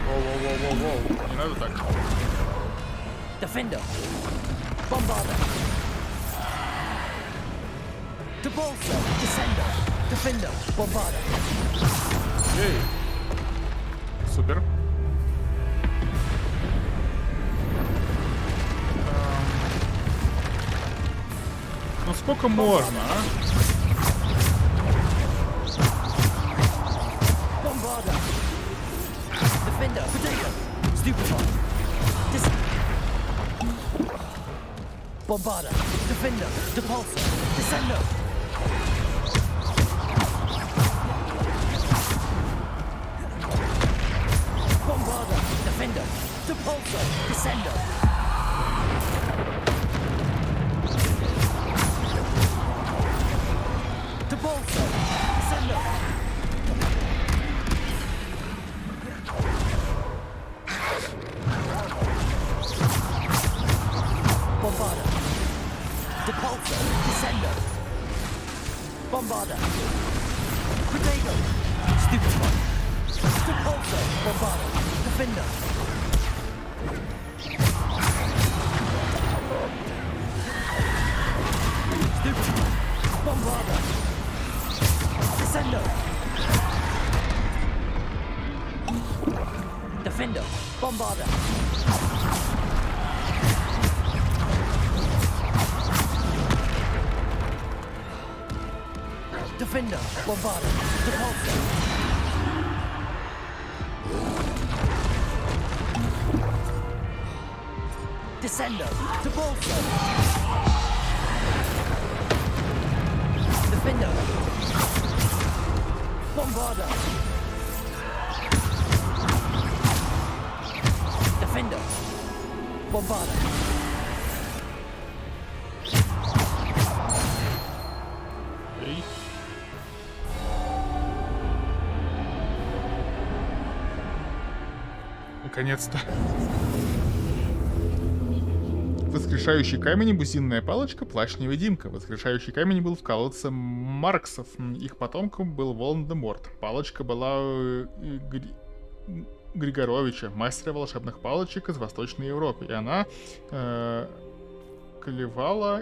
Воу-воу-воу-воу-воу. Не надо так. Defender. Bombarda. Ей. Супер. Ну сколько можно, а? Bombarda, Defender, Depulsor, Descendo. Bombarda, Defender, Depulsor, Descendo. Depulsor, Descendo. Bombarda. Depulsor, Descendo. Bombarda. Protego. Stupefy. Depulsor, Bombarda. Defender. Stupefy. Bombarda. Descendo. Defender. Bombarda. Defender, Bombarda, Depulsor. Descendo, Depulsor. Defender. Bombarda. Defender. Bombarda. Наконец-то. Воскрешающий камень, бусинная палочка, плащ-невидимка. Воскрешающий камень был в колодце Марксов. Их потомком был Волан-де-Морт. Палочка была Григоровича, мастера волшебных палочек из Восточной Европы. И она кочевала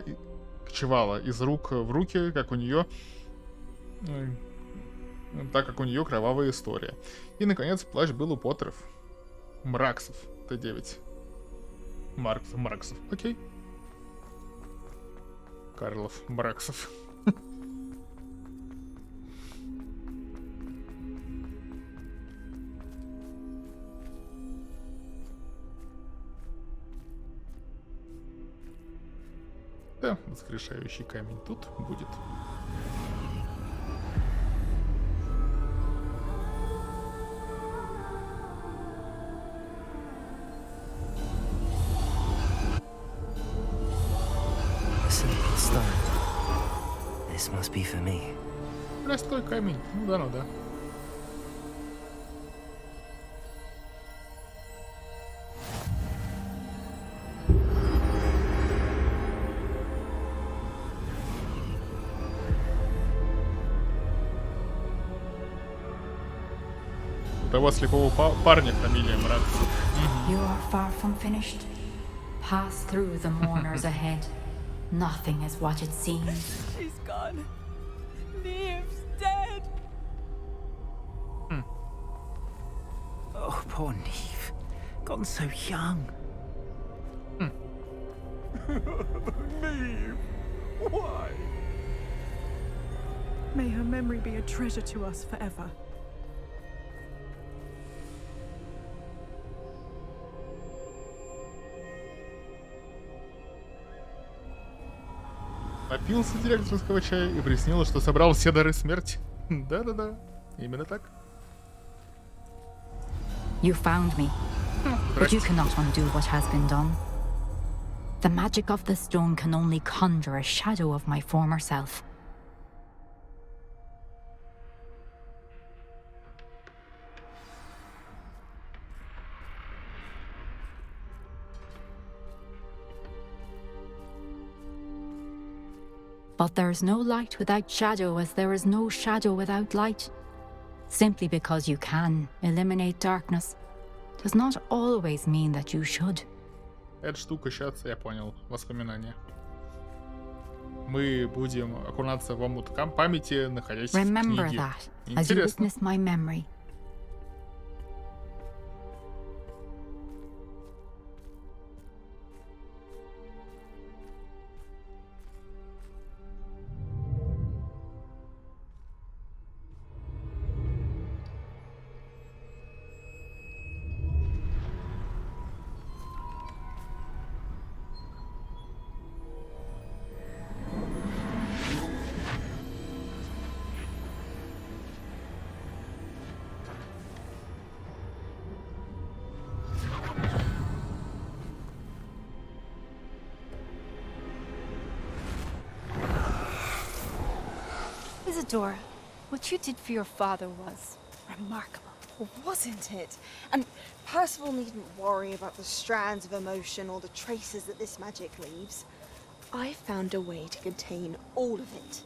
из рук в руки, как у нее... так как у нее кровавая история. И, наконец, плащ был у Поттеров. Мраксов. Т9. Марксов. Окей. Карлов. Мраксов. Да, воскрешающий камень тут будет. This must be for me. Простой камень. Ну да, ну да. У того слепого парня фамилия Мраксов. You are far from finished. Pass through the mourners ahead. Nothing is what it seems. She's gone. Niev's dead. Oh, poor Nieve. Gone so young. Nieve! Why? May her memory be a treasure to us forever. Напился директорского чая и приснилось, что собрал все дары смерти. Да-да-да, именно так. You found me, but you cannot undo what has been done. The magic of the stone can only conjure a shadow of my former self. But there is no light without shadow, as there is no shadow without light. Simply because you can eliminate darkness does not always mean that you should. Эта штука, сейчас я понял. Воспоминания. мы будем окунаться в омут памяти, находясь в Remember книге. that as you Интересно. witness my memory. Isadora, what you did for your father was remarkable. Wasn't it? And Percival needn't worry about the strands of emotion or the traces that this magic leaves. I found a way to contain all of it.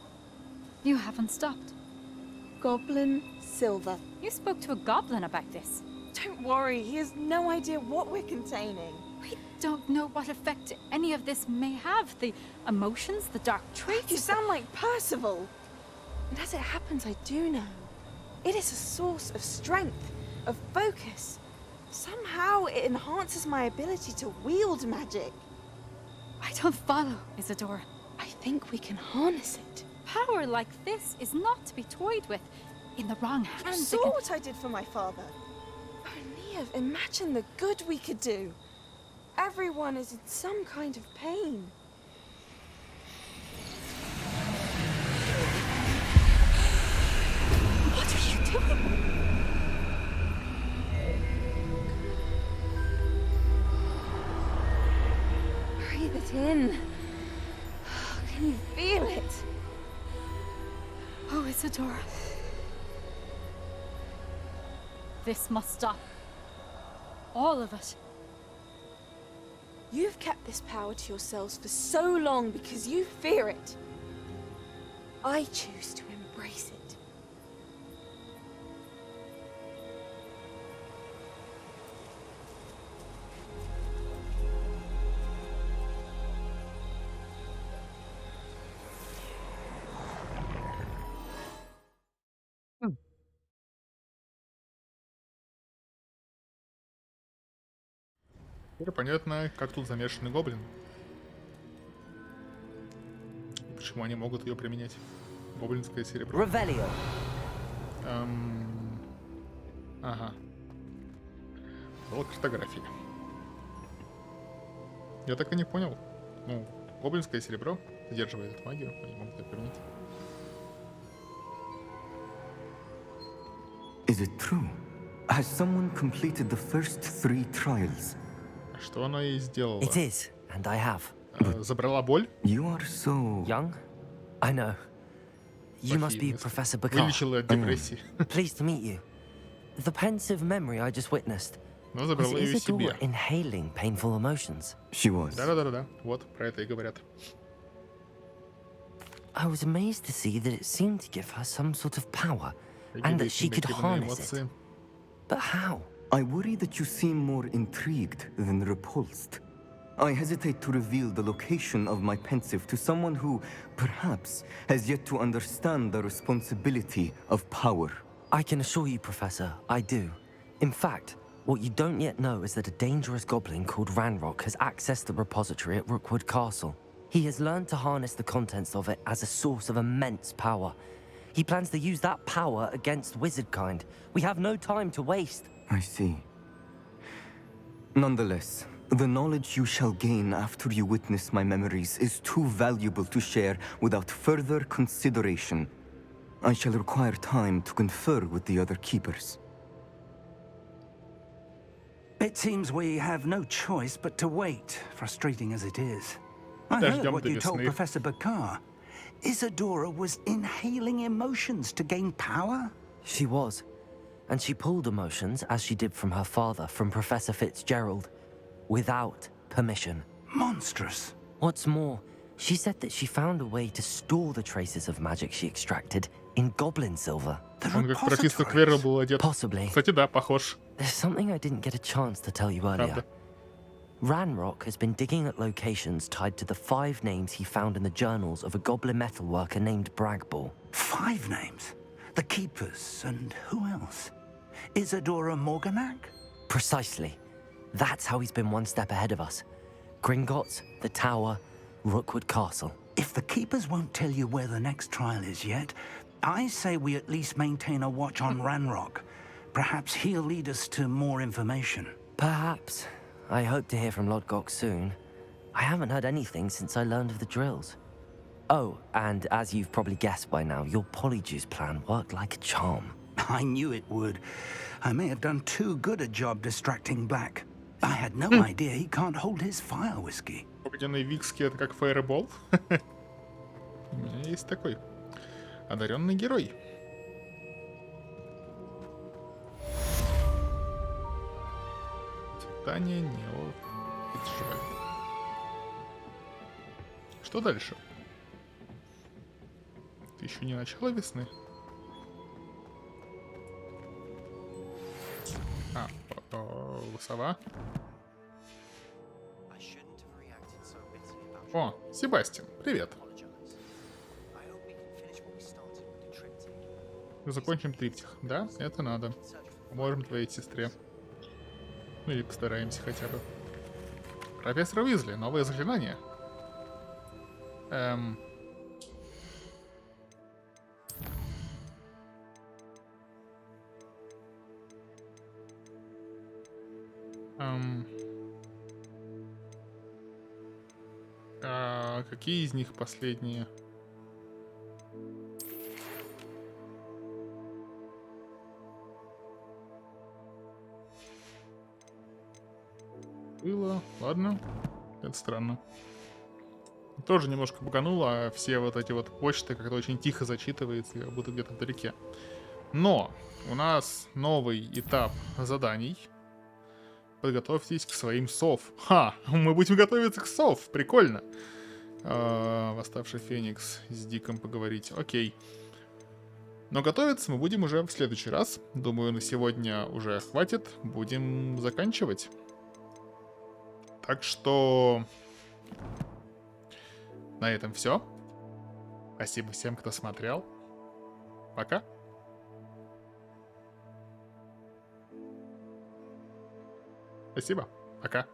You haven't stopped. Goblin silver. You spoke to a goblin about this. Don't worry, he has no idea what we're containing. We don't know what effect any of this may have. The emotions, the dark traits. You sound like Percival. And as it happens, I do know. It is a source of strength, of focus. Somehow it enhances my ability to wield magic. I don't follow, Isadora. I think we can harness it. Power like this is not to be toyed with. In the wrong You hands, saw what I did for my father. Oh, Niov, imagine the good we could do. Everyone is in some kind of pain. What are you doing? Breathe it in. Can you feel it? Oh, Isadora. This must stop. All of it. You've kept this power to yourselves for so long because you fear it. I choose to embrace it. Теперь понятно, как тут замешанный гоблин. Почему они могут ее применять? Гоблинское серебро. Ага. Было картографии. Я так и не понял. Ну, гоблинское серебро сдерживает эту магию. Они могут ее применять. Is it true? Has someone completed the first 3 trials? Что она и сделала? It is, and I have. Забрала боль? You are so... Young? I know. You must be Professor Bakar. Вылечила от депрессии. Pleased to meet you. The pensive memory I just witnessed. Но забрала ее себе. Inhaling painful emotions. She was. Да. Вот, про это и говорят. I was amazed to see that it seemed to give her some sort of power, and that she could harness it. But how? I worry that you seem more intrigued than repulsed. I hesitate to reveal the location of my pensive to someone who, perhaps, has yet to understand the responsibility of power. I can assure you, Professor, I do. In fact, what you don't yet know is that a dangerous goblin called Ranrock has accessed the repository at Rookwood Castle. He has learned to harness the contents of it as a source of immense power. He plans to use that power against wizardkind. We have no time to waste. I see. Nonetheless, the knowledge you shall gain after you witness my memories is too valuable to share without further consideration. I shall require time to confer with the other keepers. It seems we have no choice but to wait, frustrating as it is. I heard what you told Professor Bakar. Isadora was inhaling emotions to gain power? She was. And she pulled emotions, as she did from her father, from Professor Fицdzerald, without permission. Monstrous. What's more, she said that she found a way to store the traces of magic she extracted in goblin silver. Он как профессор Квера был одет. Possibly. Кстати, да, похож. There's something I didn't get a chance to tell you earlier. Правда. Ranrock has been digging at locations tied to the 5 names he found in the journals of a goblin metalworker named Bragball. 5 names? The Keepers, and who else? Isadora Morganac? Precisely. That's how he's been one step ahead of us. Gringotts, the Tower, Rookwood Castle. If the Keepers won't tell you where the next trial is yet, I say we at least maintain a watch on Ranrock. Perhaps he'll lead us to more information. Perhaps. I hope to hear from Lodgok soon. I haven't heard anything since I learned of the drills. Oh, and as you've probably guessed by now, your Polyjuice plan worked like a charm. I knew it would. I may have done too good a job distracting Black. I had no idea he can't hold his fire whiskey. Огненные викски — это как фаербол. У меня есть такой одаренный герой. Испытание, Ниов, Фицджеральд. Что дальше? Это еще не начало весны? Сова. О, Себастьян, привет. Закончим триптих. Да, это надо. Поможем твоей сестре. Ну или постараемся хотя бы. Профессор Уизли, новое заклинание. Какие из них последние? Было. Ладно. Это странно. Тоже немножко багануло, а все вот эти вот почты как-то очень тихо зачитывается, как будто где-то вдалеке. Но у нас новый этап заданий. Подготовьтесь к своим сов. Ха! Мы будем готовиться к сов. Прикольно. Восставший Феникс с Диком поговорить. Окей. Но готовиться мы будем уже в следующий раз. Думаю, на сегодня уже хватит. Будем заканчивать. Так что на этом все. Спасибо всем, кто смотрел. Пока. Спасибо. Пока.